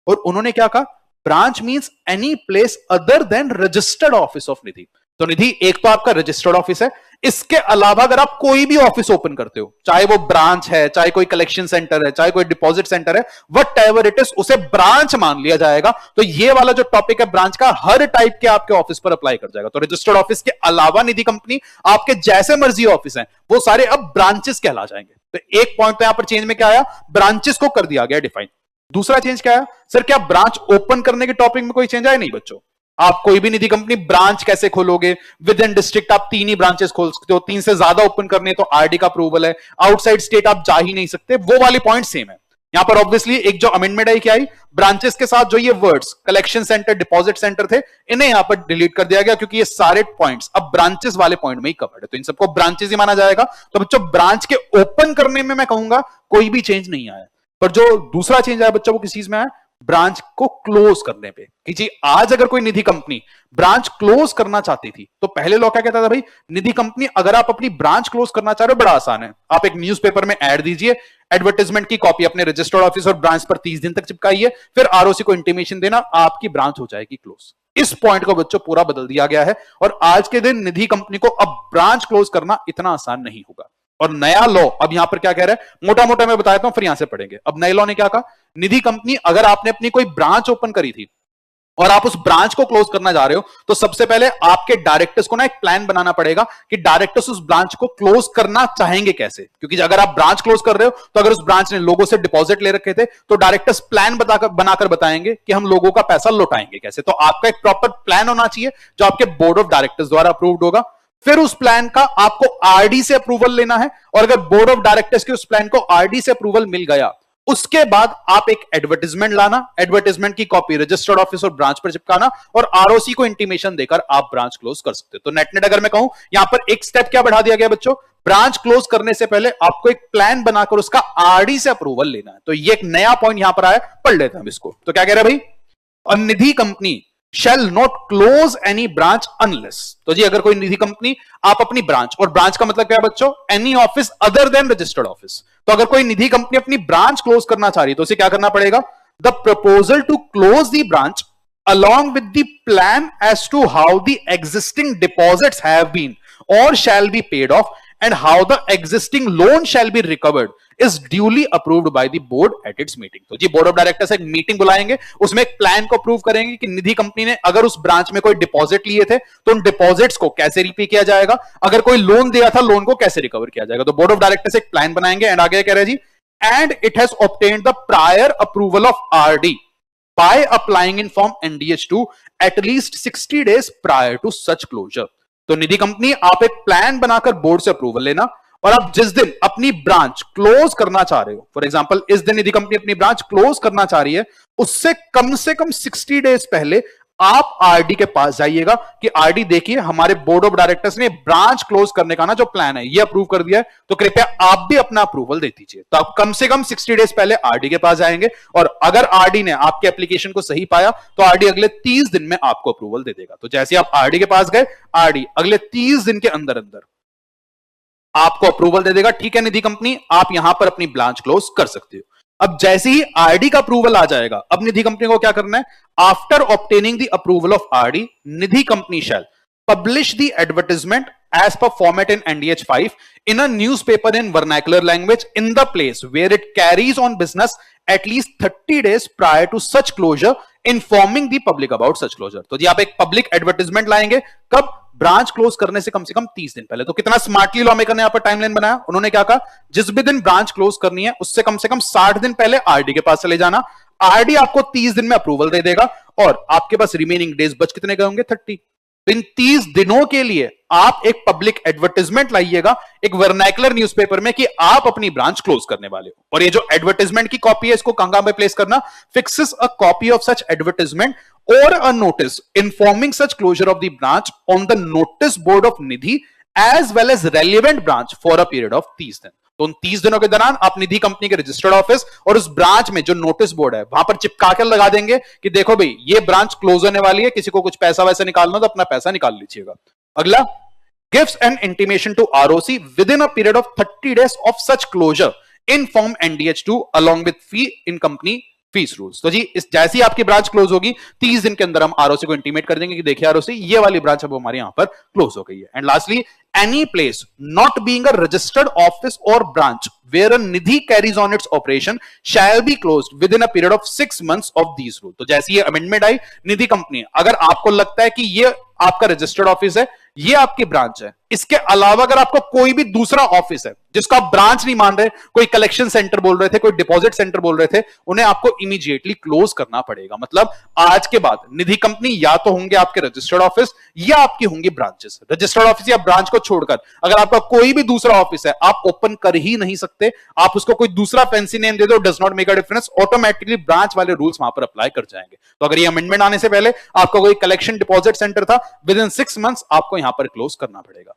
और उन्होंने क्या कहा, branch means any place other than registered office of Nidhi. तो निधि एक तो आपका रजिस्टर्ड ऑफिस है, इसके अलावा अगर आप कोई भी ऑफिस ओपन करते हो, चाहे वो ब्रांच है, चाहे कोई कलेक्शन सेंटर है, चाहे कोई डिपॉजिट सेंटर है, वट एवर इट इज, उसे ब्रांच मान लिया जाएगा। तो ये वाला जो टॉपिक है ब्रांच का, हर टाइप के आपके ऑफिस पर अप्लाई कर जाएगा। तो रजिस्टर्ड ऑफिस के अलावा निधि कंपनी, आपके जैसे मर्जी ऑफिस हैं, वो सारे अब ब्रांचेस कहला जाएंगे। तो एक पॉइंट तो यहां पर चेंज में क्या आया, ब्रांचेस को कर दिया गया डिफाइन। दूसरा चेंज क्या है, सर क्या ब्रांच ओपन करने के टॉपिक में कोई चेंज आया? नहीं बच्चों, आप कोई भी निधि कंपनी ब्रांच कैसे खोलोगे? विद इन डिस्ट्रिक्ट आप 3 ही ब्रांचेस खोल सकते हो, 3 से ज्यादा ओपन करने तो आरडी का अप्रूवल है, आउटसाइड स्टेट आप जा ही नहीं सकते। वो वाली पॉइंट सेम है यहां पर। ऑब्वियसली एक जो अमेंडमेंट आई क्या आई, ब्रांचेस के साथ जो ये words collection centre, deposit centre थे, इन्हें यहां पर डिलीट कर दिया गया, क्योंकि ये सारे पॉइंट्स अब ब्रांचेस वाले पॉइंट में ही कवर्ड है, तो इन सबको ब्रांचेस ही माना जाएगा। तो बच्चों ब्रांच के ओपन करने में मैं कहूंगा कोई भी चेंज नहीं आया। पर जो दूसरा चेंज आया बच्चों, वो किस चीज में आया, ब्रांच को क्लोज करने पे। कि जी आज अगर कोई निधि कंपनी ब्रांच क्लोज करना चाहती थी, तो पहले लॉ क्या कहता था, भाई निधि कंपनी अगर आप अपनी ब्रांच क्लोज करना चाह रहे हो, बड़ा आसान है, आप एक न्यूज़पेपर में ऐड दीजिए, एडवर्टाइजमेंट की कॉपी अपने रजिस्टर्ड ऑफिस और ब्रांच पर 30 दिन तक चिपकाइए, फिर आरओसी को इंटीमेशन देना, आपकी ब्रांच हो जाएगी क्लोज। इस पॉइंट को बच्चों पूरा बदल दिया गया है, और आज के दिन निधि कंपनी को अब ब्रांच क्लोज करना इतना आसान नहीं होगा। और नया लॉ अब यहां पर क्या कह रहा है, मोटा मोटा मैं बताता हूं, फिर यहां से पढ़ेंगे। अब नए लॉ ने क्या कहा, निधि कंपनी अगर आपने अपनी कोई ब्रांच ओपन करी थी और आप उस ब्रांच को क्लोज करना जा रहे हो, तो सबसे पहले आपके डायरेक्टर्स को ना एक प्लान बनाना पड़ेगा कि डायरेक्टर्स उस ब्रांच को क्लोज करना चाहेंगे कैसे। क्योंकि अगर आप ब्रांच क्लोज कर रहे हो, तो अगर उस ब्रांच ने लोगों से डिपॉजिट ले रखे थे, तो डायरेक्टर्स प्लान बनाकर बताएंगे कि हम लोगों का पैसा लौटाएंगे कैसे। तो आपका एक प्रॉपर प्लान होना चाहिए जो आपके बोर्ड ऑफ डायरेक्टर्स द्वारा अप्रूव्ड होगा। फिर उस प्लान का आपको आरडी से अप्रूवल लेना है, और अगर बोर्ड ऑफ डायरेक्टर्स के उस प्लान को आरडी से अप्रूवल मिल गया, उसके बाद आप एक एडवर्टाइजमेंट लाना, एडवर्टाइजमेंट की कॉपी रजिस्टर्ड ऑफिस और ब्रांच पर चिपकाना, और आरओसी को इंटीमेशन देकर आप ब्रांच क्लोज कर सकते हो। तो नेट अगर मैं कहूं, यहां पर एक स्टेप क्या बढ़ा दिया गया बच्चों, ब्रांच क्लोज करने से पहले आपको एक प्लान बनाकर उसका आरडी से अप्रूवल लेना है। तो ये एक नया पॉइंट यहां पर आया, पढ़ लेते हैं हम इसको। तो क्या कह रहे हैं भाई, निधि company shall not close any branch unless, तो जी अगर कोई निधि कंपनी आप अपनी ब्रांच, और ब्रांच का मतलब क्या है बच्चों, any office other than registered office. तो अगर कोई निधि कंपनी अपनी ब्रांच क्लोज करना चाह रही है, तो उसे क्या करना पड़ेगा, the proposal to close the branch along with the plan as to how the existing deposits have been or shall be paid off and how the existing loan shall be recovered is duly approved by the board at its meeting। तो जी board of directors एक meeting बुलाएंगे, उसमें एक plan को approve करेंगे कि निधि company ने अगर उस ब्रांच में कोई डिपॉजिट लिए थे, तो उन डिपॉजिट्स को कैसे रिपे किया जाएगा, अगर कोई लोन दिया था, लोन को कैसे रिकवर किया जाएगा। तो बोर्ड ऑफ डायरेक्टर्स एक प्लान बनाएंगे, एंड आगे कह रहे हैं जी, and it has obtained the prior approval of RD by applying in form NDH2 at least 60 days prior to such closure। तो निधि कंपनी आप एक प्लान बनाकर बोर्ड से अप्रूवल लेना, और आप जिस दिन अपनी ब्रांच क्लोज करना चाह रहे हो, फॉर एग्जांपल इस दिन निधि कंपनी अपनी ब्रांच क्लोज करना चाह रही है, उससे कम से कम 60 डेज पहले आप आरडी के पास जाइएगा कि आरडी देखिए हमारे बोर्ड ऑफ डायरेक्टर्स ने ब्रांच क्लोज करने का ना जो प्लान है ये अप्रूव कर दिया है, तो कृपया आप भी अपना अप्रूवल दे दीजिए। तो आप कम से कम 60 डेज पहले आरडी के पास जाएंगे, और अगर आरडी ने आपके एप्लीकेशन को सही पाया, तो आरडी अगले 30 दिन में आपको अप्रूवल दे देगा। तो जैसे आप आरडी के पास गए, आरडी अगले 30 दिन के अंदर अंदर आपको अप्रूवल दे देगा, ठीक है निधि कंपनी आप यहां पर अपनी ब्रांच क्लोज कर सकते हो। अब जैसे ही आरडी का अप्रूवल आ जाएगा, अब निधि कंपनी को क्या करना है, after obtaining the approval of RD, Nidhi company shall publish the advertisement as per format in NDH5 in a newspaper in vernacular language in the place where it carries on business at least 30 days prior to such closure, informing the public about such closure। तो जी आप एक public advertisement लाएंगे, कब, branch close करने से कम 30 दिन पहले। तो कितना स्मार्टली लॉ मेकर ने यहां पर टाइमलाइन बनाया, उन्होंने क्या कहा, जिस भी दिन ब्रांच क्लोज करनी है उससे कम 60 दिन पहले आरडी के पास चले जाना, आरडी आपको 30 दिन में अप्रूवल दे देगा और आपके पास रिमेनिंग डेज बच कितने गए होंगे? 30। इन 30 दिनों के लिए आप एक पब्लिक एडवर्टाइजमेंट लाइएगा एक वर्नैकुलर न्यूज़पेपर में कि आप अपनी ब्रांच क्लोज करने वाले हो। और ये जो एडवर्टाइजमेंट की कॉपी है इसको कहां पे प्लेस करना? Fixes a copy of such advertisement or a notice informing such closure of the branch on the notice board of Nidhi as well as relevant branch for a period of 30 दिन। तो उन 30 दिनों के दौरान आप निधि company के registered office और उस ब्रांच में जो नोटिस बोर्ड है वहां पर चिपका कर लगा देंगे कि देखो भाई ये ब्रांच क्लोज होने वाली है, किसी को कुछ पैसा वैसा निकालना तो अपना पैसा निकाल लीजिएगा। अगला, gives an intimation to ROC within a period of 30 days of such closure in form NDH2 along with fee in company fees rules. तो जी इस जैसी आपकी ब्रांच क्लोज होगी 30 दिन के अंदर हम आरओसी को इंटीमेट कर देंगे कि देखिए आरओसी ये वाली ब्रांच अब हमारे यहां पर क्लोज हो गई है। And lastly, any place not being a registered office और branch where a Nidhi carries on its operation shall be closed with in a period of 6 months of these rule. तो जैसी ये अमेंडमेंट आई निधि कंपनी, अगर आपको लगता है कि ये आपका रजिस्टर्ड ऑफिस है, ये आपकी ब्रांच है, इसके अलावा अगर आपको कोई भी दूसरा ऑफिस है जिसका आप ब्रांच नहीं मान रहे, कोई कलेक्शन सेंटर बोल रहे थे, कोई डिपॉजिट सेंटर बोल रहे थे, उन्हें आपको इमीडिएटली क्लोज करना पड़ेगा। मतलब आज के बाद निधि कंपनी या तो होंगे आपके रजिस्टर्ड ऑफिस या आपकी होंगी ब्रांचेस। रजिस्टर्ड ऑफिस या ब्रांच को छोड़कर अगर आपका कोई भी दूसरा ऑफिस है आप ओपन कर ही नहीं सकते। आप उसको कोई दूसरा फैंसी नेम दे दो, does not make a difference, automatically branch वाले रूल्स वहां पर अप्लाई कर जाएंगे। तो अगर ये अमेंडमेंट आने से पहले आपका कोई कलेक्शन डिपॉजिट सेंटर था, विद इन 6 months आपको यहां पर क्लोज करना पड़ेगा।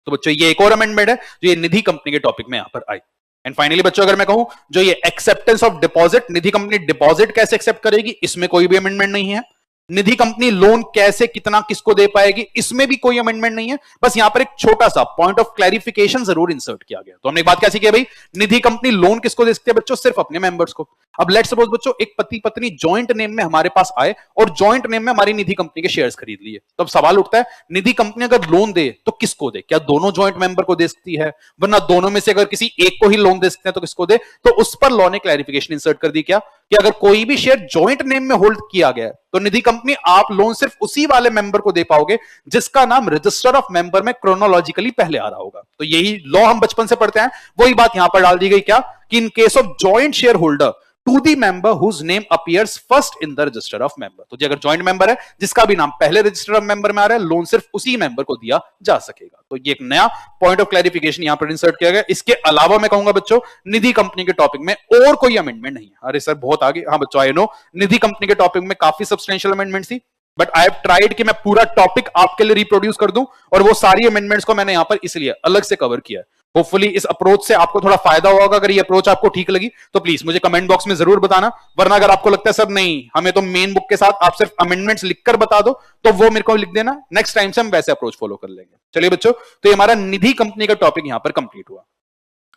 तो बच्चों ये एक और अमेंडमेंट है जो ये निधि कंपनी के टॉपिक में यहां पर आई। एंड फाइनली बच्चों अगर मैं कहूं जो ये acceptance of deposit, Nidhi company deposit कैसे एक्सेप्ट करेगी, इसमें कोई भी अमेंडमेंट नहीं है। निधि कंपनी लोन कैसे कितना किसको दे पाएगी, इसमें भी कोई अमेंडमेंट नहीं है। बस यहां पर एक छोटा सा पॉइंट ऑफ क्लैरिफिकेशन जरूर इंसर्ट किया गया। तो हमने एक बात क्या सीखी है भाई, निधि कंपनी लोन किसको दे सकती है बच्चों? सिर्फ अपने मेंबर्स को। अब लेट्स सपोज बच्चों एक पति पत्नी जॉइंट नेम में हमारे पास आए और जॉइंट नेम में हमारी निधि कंपनी के शेयर्स खरीद लिए, तो अब सवाल उठता है निधि कंपनी अगर लोन दे तो किसको दे? क्या दोनों जॉइंट मेंबर को दे सकती है? वरना दोनों में से अगर किसी एक को ही लोन दे सकते हैं तो किसको दे? तो उस पर लॉ ने क्लैरिफिकेशन इंसर्ट कर दी क्या कि अगर कोई भी शेयर जॉइंट नेम में होल्ड किया गया है तो निधि कंपनी आप लोन सिर्फ उसी वाले मेंबर को दे पाओगे जिसका नाम रजिस्टर ऑफ मेंबर में क्रोनोलॉजिकली पहले आ रहा होगा। तो यही लॉ हम बचपन से पढ़ते हैं, वही बात यहां पर डाल दी गई क्या कि in case of joint shareholder to the member whose name appears first in the register of member. तो अगर जॉइंट मेंबर है जिसका भी नाम पहले रजिस्टर ऑफ मेंबर में आ रहा है, लोन सिर्फ उसी मेंबर को दिया जा सकेगा। तो ये एक नया पॉइंट ऑफ क्लैरिफिकेशन यहां पर इंसर्ट किया गया। इसके अलावा मैं कहूंगा बच्चों निधि कंपनी के टॉपिक में और कोई अमेंडमेंट नहीं है। अरे सर बहुत आगे, हाँ बच्चों आई नो निधि कंपनी के टॉपिक में काफी सब्सटेंशियल अमेंडमेंट थी, बट आई हैव ट्राइड कि मैं पूरा टॉपिक आपके लिए रिप्रोड्यूस कर दूं और वो सारी अमेंडमेंट्स को मैंने यहां पर इसलिए अलग से कवर किया है। होपफुली इस अप्रोच से आपको थोड़ा फायदा होगा। अगर ये अप्रोच आपको ठीक लगी तो प्लीज मुझे कमेंट बॉक्स में जरूर बताना, वरना अगर आपको लगता है सर नहीं हमें तो मेन बुक के साथ आप सिर्फ अमेंडमेंट्स लिखकर बता दो तो वो मेरे को लिख देना, नेक्स्ट टाइम से हम वैसे अप्रोच फॉलो कर लेंगे। चलिए बच्चों, तो ये हमारा निधि कंपनी का टॉपिक यहां पर कंप्लीट हुआ।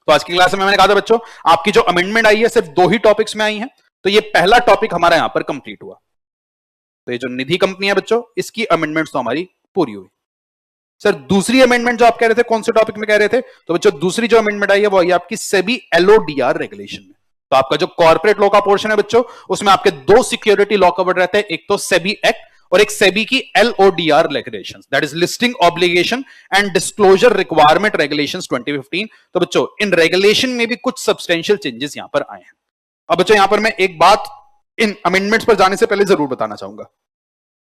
तो आज की क्लास में मैंने कहा था बच्चों आपकी जो अमेंडमेंट आई है सिर्फ 2 ही टॉपिक्स में आई है, तो ये पहला टॉपिक हमारा यहां पर कंप्लीट हुआ। तो ये जो निधि कंपनी है बच्चों इसकी अमेंडमेंट्स तो हमारी पूरी हुई। सर दूसरी अमेंडमेंट जो आप कह रहे थे कौन से टॉपिक में कह रहे थे? तो बच्चों दूसरी जो अमेंडमेंट आई है वो आई आपकी सेबी एलओडीआर रेगुलेशन में। तो आपका जो कॉर्पोरेट लॉ का पोर्शन है बच्चों उसमें आपके 2 सिक्योरिटी लॉ कवर्ड रहते हैं, एक तो सेबी एक्ट और एक सेबी की LODR regulations, that is listing obligation and disclosure requirement regulations 2015। तो बच्चों इन रेगुलेशन में भी कुछ सब्सटेंशियल चेंजेस यहां पर आए हैं। अब बच्चों यहां पर मैं एक बात इन अमेंडमेंट्स पर जाने से पहले जरूर बताना चाहूंगा।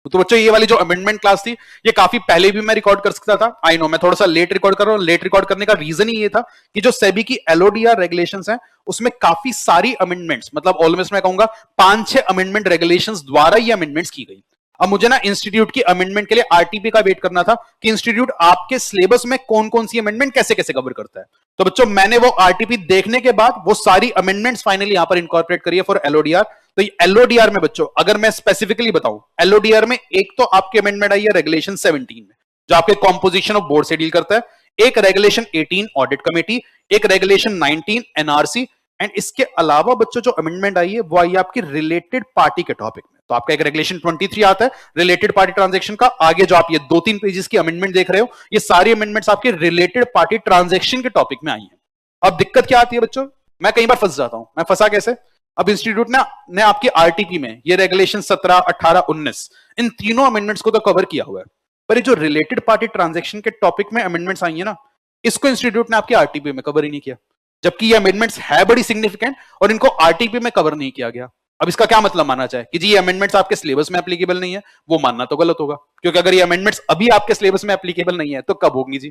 तो बच्चों ये वाली जो अमेंडमेंट क्लास थी ये काफी पहले भी मैं रिकॉर्ड कर सकता था। आई नो मैं थोड़ा सा लेट रिकॉर्ड कर रहा हूं। लेट रिकॉर्ड करने का रीजन ही ये था कि जो सेबी की एलओडीआर रेगुलेशंस हैं उसमें काफी सारी अमेंडमेंट्स, मतलब ऑलमोस्ट मैं कहूंगा 5-6 अमेंडमेंट रेगुलेशंस द्वारा ये अमेंडमेंट्स की गई। अब मुझे ना इंस्टीट्यूट की अमेंडमेंट के लिए आरटीपी का वेट करना था कि इंस्टीट्यूट आपके सिलेबस में कौन कौन सी अमेंडमेंट कैसे कैसे कवर करता है। तो बच्चों मैंने वो आरटीपी देखने के बाद वो सारी अमेंडमेंट्स फाइनली यहां पर इनकॉर्पोरेट करी है फॉर एलओडीआर। तो एलओडीआर में बच्चों अगर मैं स्पेसिफिकली बताऊं, एलओडीआर में एक तो आपकी अमेंडमेंट आई है रेगुलेशन 17 में जो आपके कॉम्पोजिशन ऑफ बोर्ड से डील करता है, एक रेगुलेशन 18 ऑडिट कमेटी, एक रेगुलेशन 19 एनआरसी, एंड इसके अलावा बच्चों जो अमेंडमेंट आई है वो आई है आपकी रिलेटेड पार्टी के टॉपिक में। तो आपका एक रेगुलेशन 23 आता है रिलेटेड पार्टी ट्रांजैक्शन का। आगे जो आप ये 2-3 पेजेस की अमेंडमेंट देख रहे हो ये सारी अमेंडमेंट्स आपके रिलेटेड पार्टी ट्रांजैक्शन के टॉपिक में आई है। अब दिक्कत क्या आती है बच्चों, मैं कई बार फंस जाता हूं। मैं फंसा कैसे? अब इंस्टीट्यूट ने आपकी आरटीपी में ये रेगुलेशन 17, 18, 19 इन तीनों अमेंडमेंट्स को तो कवर किया हुआ है, पर ये जो रिलेटेड पार्टी ट्रांजैक्शन के टॉपिक में अमेंडमेंट्स आई है ना, इसको इंस्टीट्यूट ने आपकी आरटीपी में कवर ही नहीं किया, जबकि ये अमेंडमेंट्स है बड़ी सिग्निफिकेंट और इनको आरटीपी में कवर नहीं किया गया। अब इसका क्या मतलब मानना चाहे कि जी ये अमेंडमेंट्स आपके सिलेबस में एप्लीकेबल नहीं है, वो मानना तो गलत होगा, क्योंकि अगर ये अमेंडमेंट्स अभी आपके सिलेबस में एप्लीकेबल नहीं है तो कब होगी जी?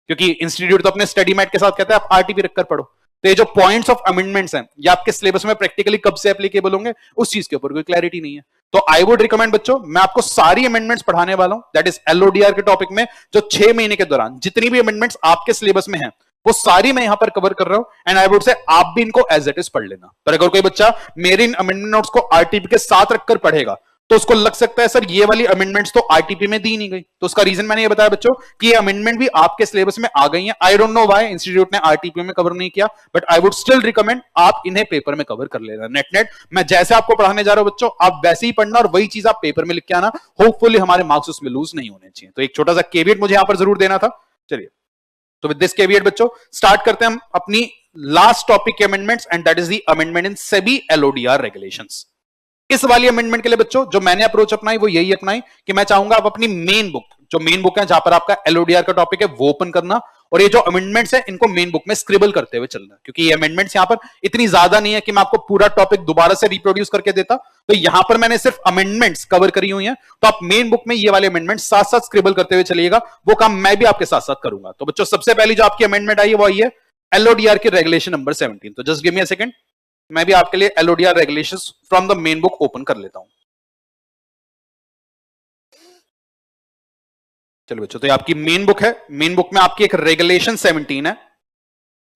क्योंकि इंस्टीट्यूट तो अपने स्टडी मैट के साथ कहता है आप आरटीपी रखकर पढ़ो। तो ये जो पॉइंट्स ऑफ अमेंडमेंट्स हैं ये आपके सिलेबस में प्रैक्टिकली कब से एप्लीकेबल होंगे उस चीज के ऊपर कोई क्लैरिटी नहीं है। तो आई वुड रिकमेंड बच्चों, मैं आपको सारी अमेंडमेंट्स पढ़ाने वाला हूं, दैट इज एलओडीआर के टॉपिक में, जो 6 महीने के दौरान जितनी भी अमेंडमेंट्स आपके सिलेबस में हैं वो सारी मैं यहां पर कवर कर रहा हूं। एंड आई वुड से आप भी इनको एज इट इज पढ़ लेना। पर अगर कोई बच्चा मेरे इन अमेंडमेंट नोट्स को आरटीपी के साथ रखकर पढ़ेगा तो उसको लग सकता है सर ये वाली अमेंडमेंट्स तो आरटीपी में दी नहीं गई। तो उसका रीजन मैंने ये बताया बच्चों कि ये अमेंडमेंट भी आपके सिलेबस में आ गई है। I don't know why institute ने आरटीपी में कवर नहीं किया, but I would still recommend आप इन्हें पेपर में कवर कर लेना। नेट मैं जैसे आपको पढ़ाने जा रहा हूं बच्चों, आप वैसे ही पढ़ना और वही चीज आप पेपर में लिख के आना। होपफुली हमारे मार्क्स उसमें लूज नहीं होने चाहिए। तो एक छोटा सा केवियट मुझे यहां पर जरूर देना था। चलिए, तो विद दिस केवियट बच्चों स्टार्ट करते हैं हम अपनी लास्ट टॉपिक के amendments, and that is the amendment in SEBI LODR regulations. इस वाली अमेंडमेंट के लिए बच्चों जो मैंने अप्रोच अपनाई वो यही अपनाई कि मैं चाहूंगा आप अपनी मेन बुक, जो मेन बुक है जहां पर आपका एलओडीआर का टॉपिक है, वो ओपन करना और ये जो अमेंडमेंट्स है इनको मेन बुक में स्क्रिबल करते हुए चलना, क्योंकि ये अमेंडमेंट्स यहां पर इतनी ज्यादा नहीं है कि मैं आपको पूरा टॉपिक दोबारा से रिप्रोड्यूस करके देता। तो यहां पर मैंने सिर्फ अमेंडमेंट्स कवर करी हुई हैं, तो आप मेन बुक में ये वाले अमेंडमेंट साथ साथ स्क्रिबल करते हुए चलिएगा। वो काम मैं भी आपके साथ साथ करूंगा। तो बच्चों सबसे पहली जो आपकी अमेंडमेंट आई है वो आई है एलओडीआर की रेगुलेशन नंबर 17। तो just give me a second, मैं भी आपके लिए LODR regulations from the main book open कर लेता हूं। चलो बच्चों, तो ये आपकी मेन बुक है। मेन बुक में आपकी एक रेगुलेशन 17 है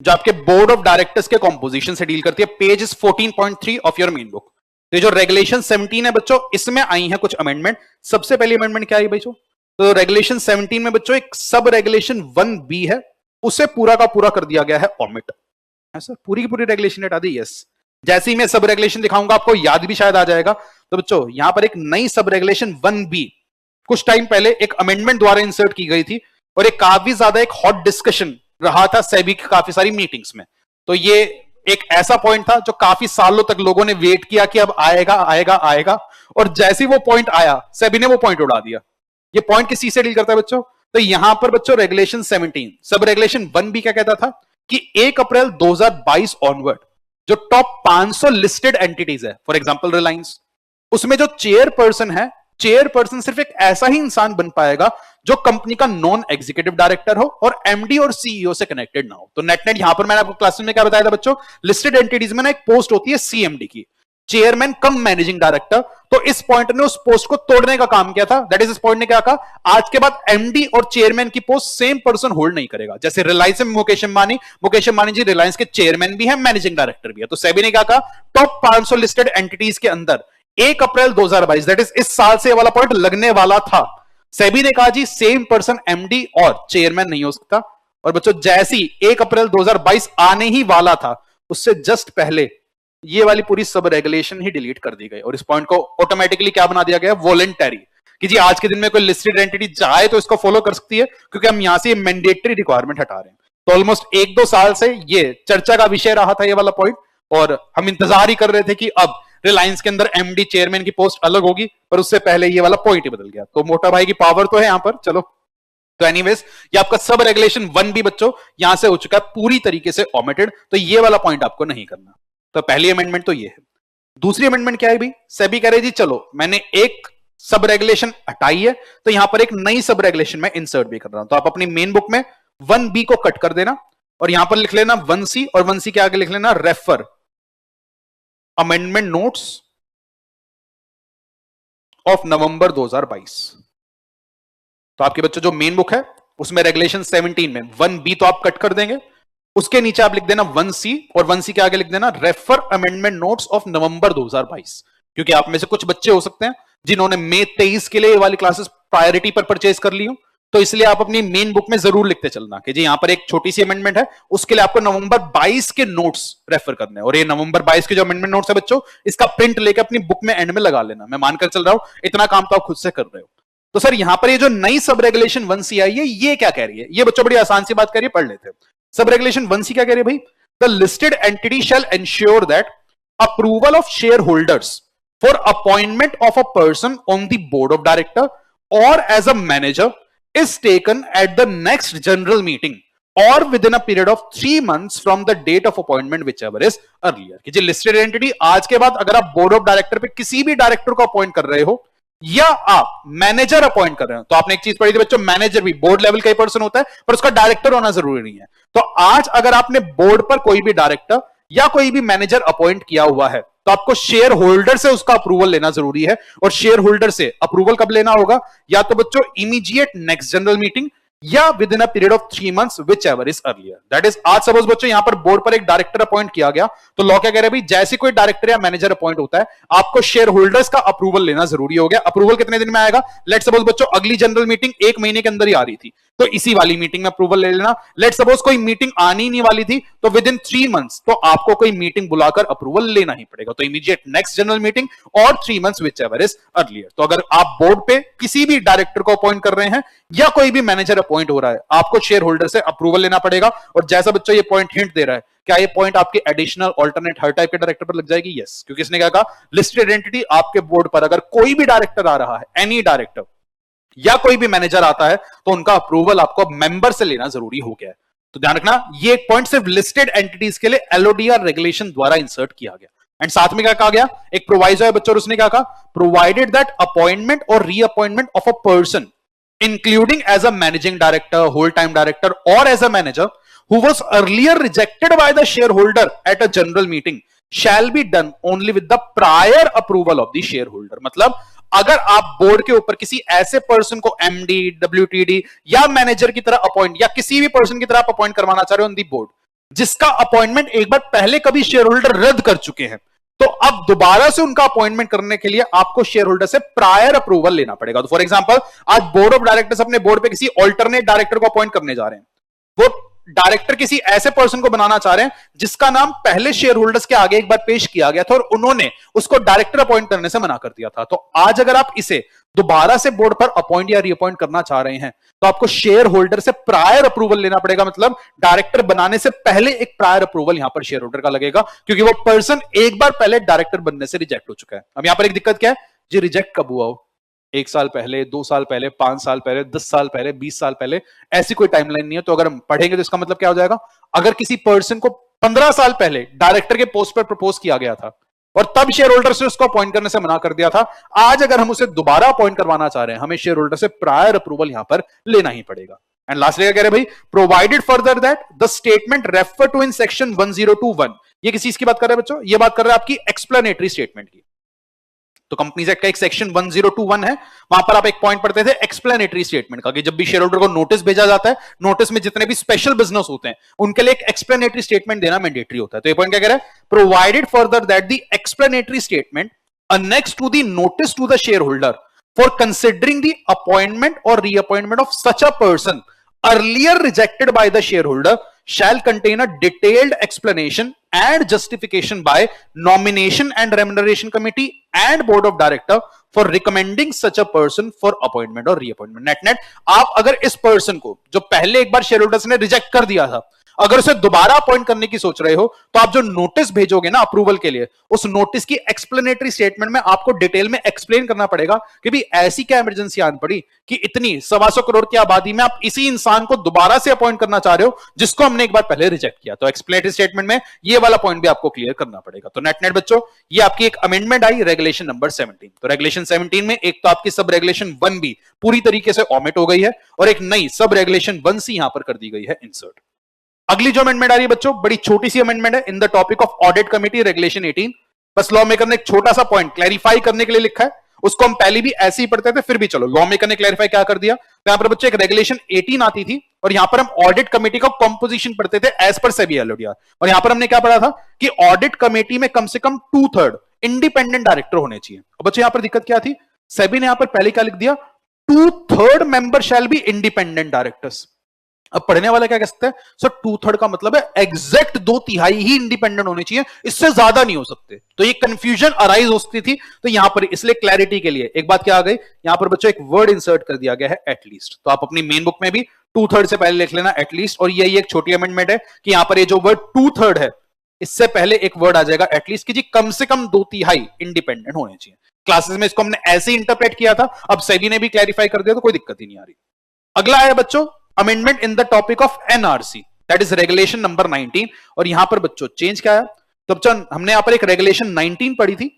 जो आपके बोर्ड ऑफ डायरेक्टर्स के कॉम्पोजिशन से डील करती है। Page is 14.3 of your main book. तो ये जो रेगुलेशन 17 है बच्चों, इसमें आई है कुछ अमेंडमेंट। सबसे पहली अमेंडमेंट क्या आई बच्चों? तो रेगुलेशन 17 में बच्चों एक सब रेगुलेशन 1B है, उसे पूरा का पूरा कर दिया गया है ऑमिट। सर पूरी की पूरी रेगुलेशन हटा दी? यस। जैसे ही मैं सब रेगुलेशन दिखाऊंगा आपको याद भी शायद आ जाएगा। तो बच्चों यहां पर एक नई सब रेगुलेशन 1B कुछ टाइम पहले एक अमेंडमेंट द्वारा इंसर्ट की गई थी और एक काफी ज्यादा एक हॉट डिस्कशन रहा था सेबी की काफी सारी मीटिंग्स में। तो ये एक ऐसा पॉइंट था जो काफी सालों तक लोगों ने वेट किया कि अब आएगा आएगा आएगा, और जैसे ही वो पॉइंट आया सेबी ने वो पॉइंट उड़ा दिया। ये पॉइंट किस चीज से डील करता है बच्चों? तो यहां पर बच्चों रेगुलेशन 17 सब रेगुलेशन 1B क्या कहता था कि 1 अप्रैल 2022 ऑनवर्ड जो टॉप 500 लिस्टेड एंटिटीज है, फॉर एग्जांपल रिलायंस, उसमें जो चेयरपर्सन है, चेयरपर्सन सिर्फ एक ऐसा ही इंसान बन पाएगा जो कंपनी का नॉन एग्जीक्यूटिव डायरेक्टर हो और एमडी और सीईओ से कनेक्टेड ना हो। तो नेट यहां पर मैंने आपको क्लास में क्या बताया था बच्चों? लिस्टेड एंटिटीज में ना एक पोस्ट होती है सीएमडी की, चेयरमैन कम मैनेजिंग डायरेक्टर। तो इस पॉइंट ने उस पोस्ट को तोड़ने का काम किया था। दैट इज इस पॉइंट ने क्या कहा, आज के बाद एमडी और चेयरमैन की पोस्ट सेम पर्सन होल्ड नहीं करेगा। जैसे रिलायंस में मुकेश अंबानी जी रिलायंस के चेयरमैन भी है, मैनेजिंग डायरेक्टर भी है। तो सेबी ने क्या कहा, टॉप 500 लिस्टेड एंटिटीज के अंदर 1 अप्रैल 2022 दैट इज इस साल से वाला पॉइंट लगने वाला था। सेबी ने कहा जी सेम पर्सन एमडी और चेयरमैन नहीं हो सकता। और बच्चों जैसे ही 1 अप्रैल 2022 आने ही वाला था उससे जस्ट पहले ये वाली पूरी सब रेगुलेशन ही डिलीट कर दी गई और इस पॉइंट को ऑटोमेटिकली क्या बना दिया गया, वॉलंटरी, कि जी आज के दिन में कोई लिस्टेड एंटिटी चाहे तो इसको फॉलो कर सकती है, क्योंकि हम यहां से मैंडेटरी रिक्वायरमेंट हटा रहे हैं। तो ऑलमोस्ट 1-2 साल से ये चर्चा का विषय रहा था ये वाला पॉइंट, और हम इंतजार ही कर रहे थे कि अब रिलायंस के अंदर एमडी चेयरमैन की पोस्ट अलग होगी, पर उससे पहले ये वाला पॉइंट ही बदल गया। तो मोटा भाई की पावर तो है यहां पर। चलो, तो एनीवेज ये आपका सब रेगुलेशन 1B बच्चों यहां से हो चुका है पूरी तरीके से ओमिटेड। तो ये वाला पॉइंट आपको नहीं करना। तो पहली अमेंडमेंट तो ये है। दूसरी अमेंडमेंट क्या है भाई? सेबी कह रही जी चलो मैंने एक सब रेगुलेशन हटाई है तो यहां पर एक नई सब रेगुलेशन में इंसर्ट भी कर रहा हूं। तो आप अपनी मेन बुक में 1B को कट कर देना और यहां पर लिख लेना 1C, और 1C के आगे लिख लेना refer amendment notes of November 2022। तो आपके बच्चों जो मेन बुक है उसमें रेगुलेशन 17 में 1B तो आप कट कर देंगे, उसके नीचे आप लिख देना 1C और 1C के आगे लिख देना refer amendment notes of November 2022। क्योंकि आप में से कुछ बच्चे हो सकते हैं जिन्होंने मई 23 के लिए ये वाली क्लासेस प्रायोरिटी पर परचेज कर ली हो, तो इसलिए आप अपनी मेन बुक में जरूर लिखते चलना कि जी यहां पर एक छोटी सी अमेंडमेंट है, उसके लिए आपको नवंबर 22 के नोट्स रेफर करने हैं। और ये नवंबर 22 के जो अमेंडमेंट नोट्स है बच्चों, इसका प्रिंट लेकर अपनी बुक में एंड में लगा लेना। मैं मानकर चल रहा हूं इतना काम तो आप खुद से कर रहे हो। तो सर यहां पर ये जो नई सब रेगुलेशन 1C आई है ये क्या कह रही है? ये बच्चों बड़ी आसान सी बात कह रही है, पढ़ लेते हैं। सब रेगुलेशन 1C क्या कह रही है भाई? The listed entity shall ensure that approval of share holders for appointment of a person on the board of director और as a manager is taken at the next general meeting और विद इन a period ऑफ 3 months from the date of appointment whichever is earlier. कि जी listed entity आज के बाद अगर आप बोर्ड ऑफ डायरेक्टर पे किसी भी डायरेक्टर को अपॉइंट कर रहे हो या आप मैनेजर अपॉइंट कर रहे हो, तो आपने एक चीज पढ़ी थी बच्चों, मैनेजर भी बोर्ड लेवल का ही पर्सन होता है पर उसका डायरेक्टर होना जरूरी नहीं है। तो आज अगर आपने बोर्ड पर कोई भी डायरेक्टर या कोई भी मैनेजर अपॉइंट किया हुआ है तो आपको शेयर होल्डर से उसका अप्रूवल लेना जरूरी है। और शेयर होल्डर से अप्रूवल कब लेना होगा? या तो बच्चों इमीडिएट नेक्स्ट जनरल मीटिंग या विद इन अ पीरियड ऑफ 3 months which ever is earlier. That is आज सपोज बच्चों यहां पर बोर्ड पर एक डायरेक्टर अपॉइंट किया गया तो लॉ क्या कह रहा है भाई, जैसे कोई डायरेक्टर या मैनेजर अपॉइंट होता है आपको शेयर होल्डर्स का अप्रूवल लेना जरूरी हो गया। अप्रूवल कितने दिन में आएगा? लेट सपोज बच्चों अगली जनरल मीटिंग 1 महीने के अंदर ही आ रही थी तो इसी वाली मीटिंग में अप्रूवल ले लेना। लेट सपोज कोई मीटिंग आनी नहीं वाली थी तो विद इन 3 months तो आपको कोई मीटिंग बुलाकर अप्रूवल लेना ही पड़ेगा। तो इमीडिएट नेक्स्ट जनरल मीटिंग और 3 months which ever is earlier. तो अगर आप बोर्ड पे किसी भी डायरेक्टर को अपॉइंट कर रहे हैं या कोई भी मैनेजर अपॉइंट हो रहा है आपको शेयर होल्डर से अप्रूवल लेना पड़ेगा। और जैसा बच्चों ये पॉइंट हिंट दे रहा है, क्या ये पॉइंट आपके एडिशनल ऑल्टरनेट हर टाइप के डायरेक्टर पर लग जाएगी? यस, क्योंकि इसने क्या कहा, लिस्टेड एंटिटी आपके बोर्ड पर अगर कोई भी डायरेक्टर आ रहा है, एनी डायरेक्टर या कोई भी मैनेजर आता है तो उनका अप्रूवल आपको मेंबर से लेना जरूरी हो गया है। तो ध्यान रखना ये एक पॉइंट सिर्फ लिस्टेड एंटिटीज के लिए एलओडीआर रेगुलेशन द्वारा इंसर्ट किया गया। एंड साथ में क्या कहा गया, एक प्रोवाइजो है बच्चों, उसने क्या कहा, प्रोवाइडेड दैट अपॉइंटमेंट और reappointment of a person including as a managing director, whole time director or as a manager who was earlier rejected by the shareholder at a general meeting shall be done only with the prior approval of the shareholder। मतलब अगर आप board के ऊपर किसी ऐसे person को MD, WTD या manager की तरह अपॉइंट या किसी भी पर्सन की तरह आप अपॉइंट करवाना चाह रहे हो ऑन दी बोर्ड जिसका अपॉइंटमेंट एक बार पहले कभी शेयर होल्डर रद्द कर चुके हैं, तो अब दोबारा से उनका अपॉइंटमेंट करने के लिए आपको शेयर होल्डर से प्रायर अप्रूवल लेना पड़ेगा। तो फॉर एग्जांपल आज बोर्ड ऑफ डायरेक्टर्स अपने बोर्ड पे किसी ऑल्टरनेट डायरेक्टर को अपॉइंट करने जा रहे हैं, वो डायरेक्टर किसी ऐसे पर्सन को बनाना चाह रहे हैं जिसका नाम पहले शेयर होल्डर्स के आगे एक बार पेश किया गया था और उन्होंने उसको डायरेक्टर अपॉइंट करने से मना कर दिया था। तो आज अगर आप इसे दोबारा से बोर्ड पर अपॉइंट या रीअपॉइंट करना चाह रहे हैं तो आपको शेयर होल्डर से प्रायर अप्रूवल लेना पड़ेगा। मतलब डायरेक्टर बनाने से पहले एक प्रायर अप्रूवल यहां पर शेयर होल्डर का लगेगा क्योंकि वो पर्सन एक बार पहले डायरेक्टर बनने से रिजेक्ट हो चुका है। अब यहां पर एक दिक्कत क्या है जी, रिजेक्ट कब हुआ हो? 1 साल पहले, 2 साल पहले, 5 साल पहले, 10 साल पहले, 20 साल पहले, ऐसी कोई टाइमलाइन नहीं है। तो अगर हम पढ़ेंगे तो इसका मतलब क्या हो जाएगा, अगर किसी पर्सन को 15 साल पहले डायरेक्टर के पोस्ट पर प्रपोज किया गया था और तब शेयर होल्डर से उसको अपॉइंट करने से मना कर दिया था, आज अगर हम उसे दोबारा अपॉइंट करवाना चाह रहे हैं हमें शेयर होल्डर से प्रायर अप्रूवल यहां पर लेना ही पड़ेगा। एंड लास्टली क्या कह रहे हैं भाई, provided further that the statement refer to in section 1021। ये किस चीज की बात कर रहे हैं बच्चों? ये बात कर रहे हैं आपकी एक्सप्लेनेटरी स्टेटमेंट की। तो कंपनीज एक्ट का एक सेक्शन 1021 है, वहां पर आप एक पॉइंट पढ़ते थे एक्सप्लेनेटरी स्टेटमेंट का कि जब भी शेयर होल्डर को नोटिस भेजा जाता है, नोटिस में जितने भी स्पेशल बिजनेस होते हैं उनके लिए एक एक्सप्लेनेटरी स्टेटमेंट देना मैंडेटरी होता है। तो ये पॉइंट क्या कह रहा है, provided further that the explanatory statement annexed to the notice to the share holder for considering the appointment और reappointment of such a person earlier rejected by the shareholder shall contain a detailed explanation and justification by nomination and remuneration committee and board of director for recommending such a person for appointment or reappointment। net आप अगर इस person को जो पहले एक बार share holders ने reject कर दिया था अगर उसे दोबारा अपॉइंट करने की सोच रहे हो तो आप जो नोटिस भेजोगे ना अप्रूवल के लिए, उस नोटिस की एक्सप्लेनेटरी स्टेटमेंट में आपको डिटेल में एक्सप्लेन करना पड़ेगा कि भी ऐसी क्या इमरजेंसी आन पड़ी कि इतनी 125 करोड़ की आबादी में आप इसी इंसान को दोबारा से अपॉइंट करना चाह रहे हो जिसको हमने एक बार पहले रिजेक्ट किया। तो एक्सप्लेनेटरी स्टेटमेंट में ये वाला पॉइंट भी आपको क्लियर करना पड़ेगा। तो नेट बच्चों ये आपकी एक अमेंडमेंट आई रेगुलेशन नंबर 17। तो रेगुलेशन 17 में एक तो आपकी सब रेगुलेशन 1B पूरी तरीके से ऑमिट हो गई है और एक नई सब रेगुलेशन 1C यहां पर कर दी गई है इंसर्ट। अगली जो अमेंडमेंट आ रही है बच्चों बड़ी छोटी सी अमेंडमेंट है in the topic of audit committee regulation 18। बस लॉ मेकर ने एक छोटा सा पॉइंट क्लैरिफाई करने के लिए लिखा है, उसको हम पहले भी ऐसे ही पढ़ते थे फिर भी चलो लॉ मेकर ने क्लैरिफाई क्या कर दिया। तो यहां पर बच्चे एक रेगुलेशन 18 आती थी और यहां पर हम ऑडिट कमेटी का कंपोजिशन पढ़ते थे एज पर सेबी एलओडीआर, और यहां पर हमने क्या पढ़ा था कि ऑडिट कमेटी में कम से कम 2/3 इंडिपेंडेंट डायरेक्टर होने चाहिए। अब बच्चे यहां पर दिक्कत क्या थी, सेबी ने यहां पर पहले क्या लिख दिया, 2/3 member shall be independent directors. अब पढ़ने वाला क्या कह सकते हैं, सर 2/3 का मतलब है एग्जैक्ट 2/3 ही इंडिपेंडेंट होने चाहिए, इससे ज्यादा नहीं हो सकते। तो ये कंफ्यूजन अराइज हो सकती थी। तो यहां पर इसलिए क्लैरिटी के लिए एक बात क्या आ गई, यहां पर बच्चों एक वर्ड इंसर्ट कर दिया गया है एटलीस्ट। तो आप अपनी मेन बुक में भी 2/3 से पहले लिख लेना एटलीस्ट, और यही एक छोटी अमेंडमेंट है कि यहां पर ये जो वर्ड 2/3 है इससे पहले एक वर्ड आ जाएगा एटलीस्ट कि जी कम से कम 2/3 इंडिपेंडेंट होने चाहिए। क्लासेस में इसको हमने ऐसे ही इंटरप्रेट किया था, अब सेबी ने भी क्लैरिफाई कर दिया तो कोई दिक्कत ही नहीं आ रही। अगला है बच्चों amendment in the topic of NRC. That is regulation number 19। और यहां पर बच्चों चेंज क्या है, तो बच्चों हमने यहां पर एक रेगुलेशन 19 पढ़ी थी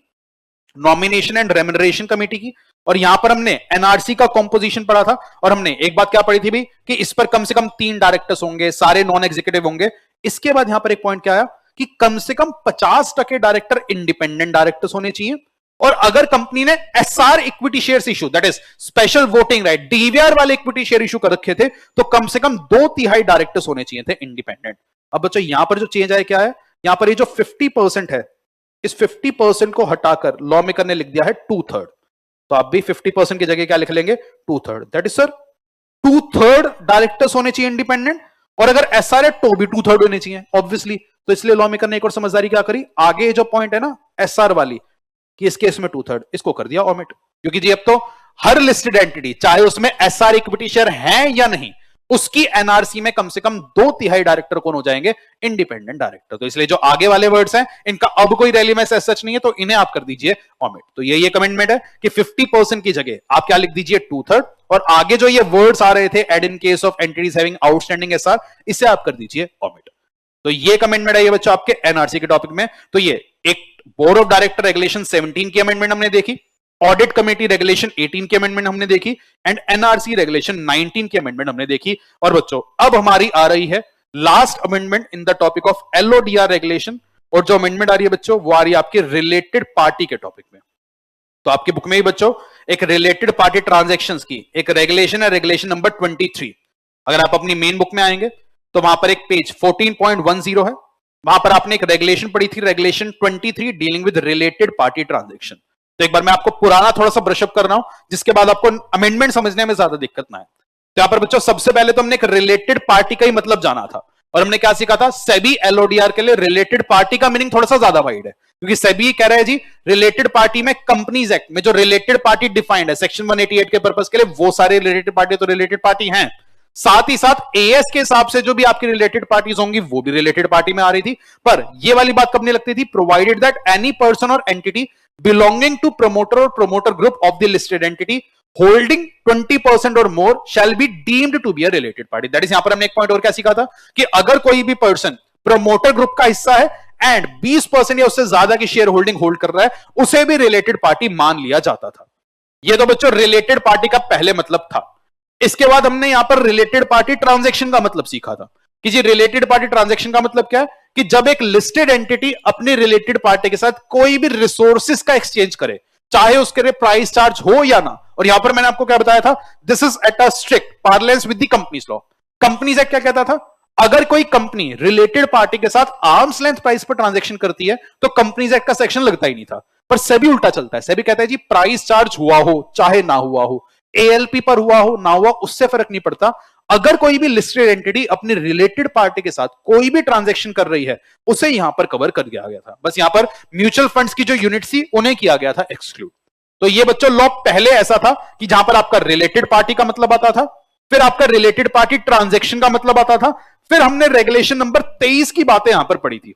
नॉमिनेशन एंड रेम्युनरेशन कमेटी की, और यहां पर हमने एनआरसी का कॉम्पोजिशन पढ़ा था, और हमने एक बात क्या पढ़ी थी भी कि इस पर कम से कम 3 डायरेक्टर्स होंगे, सारे नॉन एग्जीक्यूटिव होंगे। इसके बाद यहां पर एक पॉइंट क्या आया कि कम से कम 50% डायरेक्टर इंडिपेंडेंट डायरेक्टर्स होने चाहिए, और अगर कंपनी ने SR equity shares issue, that is special voting right, DVR वाले इक्विटी शेयर इशू कर रखे थे, तो कम से कम 2/3 डायरेक्टर्स होने चाहिए थे इंडिपेंडेंट। अब बच्चों यहां पर जो चेंज आया क्या है, यहां पर ये जो 50% है, इस 50% को हटाकर लॉ मेकर ने लिख दिया है 2/3। तो आप भी 50% की जगह क्या लिख लेंगे, 2/3। दैट इज सर 2/3 डायरेक्टर्स होने चाहिए इंडिपेंडेंट, और अगर एसआर है तो भी 2/3 होने चाहिए ऑब्वियसली। तो इसलिए लॉ मेकर ने एक और समझदारी क्या करी, आगे जो पॉइंट है ना एसआर वाली कि इस केस में 2/3, इसको कर दिया ओमिट, क्योंकि जी अब तो हर लिस्टेड एंटिटी चाहे उसमें एसआर इक्विटी शेयर है या नहीं, उसकी एनआरसी में कम से कम 2/3 डायरेक्टर कौन हो जाएंगे, इंडिपेंडेंट डायरेक्टर। तो इसलिए जो आगे वाले वर्ड्स हैं इनका अब कोई रेलेवेंस एज सच नहीं है, तो इन्हें आप कर दीजिए ओमिट। तो ये कमेंटमेंट है कि 50% की जगह आप क्या लिख दीजिए 2/3, और आगे जो ये वर्ड्स आ रहे थे add in case of entities having outstanding SR, इसे आप कर दीजिए ओमिट। तो ये कमेंटमेंट है ये बच्चों आपके एनआरसी के टॉपिक में। तो ये एक बोर्ड ऑफ डायरेक्टर रेगुलेशन 17 की अमेंडमेंट हमने देखी, ऑडिट कमेटी रेगुलेशन 18 की अमेंडमेंट हमने देखी, एंड एनआरसी रेगुलेशन 19 की अमेंडमेंट हमने देखी। और बच्चों अब हमारी आ रही है last amendment in the topic of LODR regulation, और जो अमेंडमेंट आ रही है बच्चों वो आ रही है आपके रिलेटेड पार्टी के टॉपिक में। तो आपकी बुक में ही बच्चों एक रिलेटेड पार्टी ट्रांजैक्शंस की एक रेगुलेशन है, रेगुलेशन नंबर 23। अगर आप अपनी मेन बुक में आएंगे तो वहां पर एक पेज 14.10 है, वहां पर आपने एक रेगुलेशन पढ़ी थी, regulation 23 dealing with related party transaction. तो एक बार मैं आपको पुराना थोड़ा सा ब्रशअप कर रहा हूं, जिसके बाद आपको अमेंडमेंट समझने में ज्यादा दिक्कत ना आए। तो यहां पर बच्चों सबसे पहले तो हमने एक रिलेटेड पार्टी का ही मतलब जाना था, और हमने क्या सीखा था, सेबी एलओडीआर के लिए रिलेटेड पार्टी का मीनिंग थोड़ा सा ज्यादा वाइड है, क्योंकि सेबी कह रहा है जी रिलेटेड पार्टी में कंपनीज एक्ट में जो रिलेटेड पार्टी डिफाइंड है सेक्शन 188 के पर्पस के लिए, वो सारे रिलेटेड पार्टी तो रिलेटेड पार्टी हैं। साथ ही साथ एएस के हिसाब से जो भी आपकी रिलेटेड पार्टीज होंगी वो भी रिलेटेड पार्टी में आ रही थी। पर ये वाली बात कब नहीं लगती थी, प्रोवाइडेड दैट एनी पर्सन और एंटिटी बिलोंगिंग टू प्रमोटर और promoter group of the listed entity holding 20% और more shall be deemed to be a related party. That is यहां पर हमने एक पॉइंट और क्या सीखा था कि अगर कोई भी पर्सन प्रमोटर ग्रुप का हिस्सा है एंड 20% या उससे ज्यादा की शेयर होल्डिंग होल्ड कर रहा है, उसे भी रिलेटेड पार्टी मान लिया जाता था। ये तो बच्चों रिलेटेड पार्टी का पहले मतलब था। इसके बाद हमने यहां पर रिलेटेड पार्टी ट्रांजैक्शन का मतलब सीखा था कि जी रिलेटेड पार्टी ट्रांजैक्शन का मतलब क्या है कि जब एक लिस्टेड एंटिटी अपनी रिलेटेड पार्टी के साथ कोई भी रिसोर्सेज का एक्सचेंज करे, चाहे उसके लिए प्राइस चार्ज हो या ना। और यहां पर मैंने आपको क्या बताया था, this is at a strict parlance with the companies law. Companies act क्या कहता था, अगर कोई कंपनी रिलेटेड पार्टी के साथ आर्म्स लेंथ प्राइस पर ट्रांजैक्शन करती है तो कंपनीज एक्ट का सेक्शन लगता ही नहीं था। पर सेबी उल्टा चलता है, सेबी कहता है जी प्राइस चार्ज हुआ हो चाहे ना हुआ हो, एएलपी पर हुआ हो ना हुआ, उससे फर्क नहीं पड़ता। अगर कोई भी लिस्टेड एंटिटी अपनी रिलेटेड पार्टी के साथ कोई भी ट्रांजैक्शन कर रही है, उसे यहां पर कवर कर दिया गया था। बस यहां पर म्यूचुअल फंड्स की जो यूनिट थी उन्हें किया गया था एक्सक्लूड। तो ये बच्चों लॉ पहले ऐसा था कि जहां पर आपका रिलेटेड पार्टी का मतलब आता था, फिर आपका रिलेटेड पार्टी ट्रांजैक्शन का मतलब आता था, फिर हमने रेगुलेशन नंबर 23 की बातें यहां पर पढ़ी थी।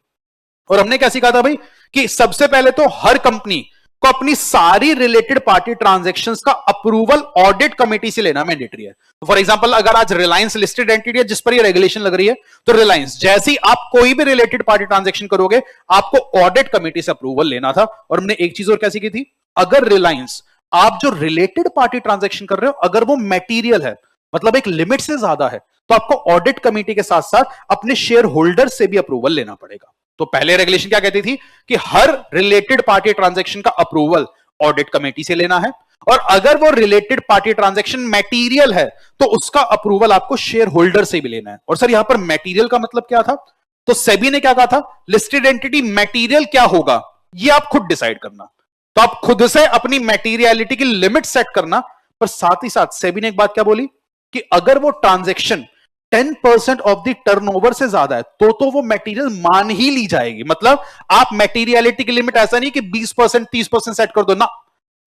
और हमने क्या सीखा था भाई कि सबसे पहले तो हर कंपनी को अपनी सारी रिलेटेड पार्टी ट्रांजैक्शंस का अप्रूवल ऑडिट कमेटी से लेना मैंडेटरी है। तो फॉर एग्जांपल अगर आज रिलायंस लिस्टेड एंटिटी है जिस पर ये रेगुलेशन लग रही है, तो रिलायंस जैसे ही आप कोई भी रिलेटेड पार्टी ट्रांजैक्शन करोगे आपको ऑडिट कमेटी से अप्रूवल लेना था। और हमने एक चीज और क्या सीखी थी, अगर रिलायंस आप जो रिलेटेड पार्टी ट्रांजैक्शन कर रहे हो अगर वो मैटीरियल है, मतलब एक लिमिट से ज्यादा है, तो आपको ऑडिट कमेटी के साथ साथ अपने शेयर होल्डर से भी अप्रूवल लेना पड़ेगा। तो पहले रेगुलेशन क्या कहती थी कि हर रिलेटेड पार्टी ट्रांजैक्शन का अप्रूवल ऑडिट कमेटी से लेना है, और अगर वो रिलेटेड पार्टी ट्रांजैक्शन मैटीरियल है तो उसका अप्रूवल आपको शेयर होल्डर से भी लेना है। और सर यहां पर मैटीरियल का मतलब क्या था, तो सेबी ने क्या कहा था, लिस्टेड एंटिटी मैटीरियल क्या होगा ये आप खुद डिसाइड करना। तो आप खुद से अपनी मैटीरियलिटी की लिमिट सेट करना। पर साथ ही साथ सेबी ने एक बात क्या बोली कि अगर वो ट्रांजैक्शन 10% ऑफ द टर्नओवर से ज्यादा है तो वो मटेरियल मान ही ली जाएगी। मतलब आप मटेरियलिटी की लिमिट ऐसा नहीं कि 20% 30% सेट कर दो ना।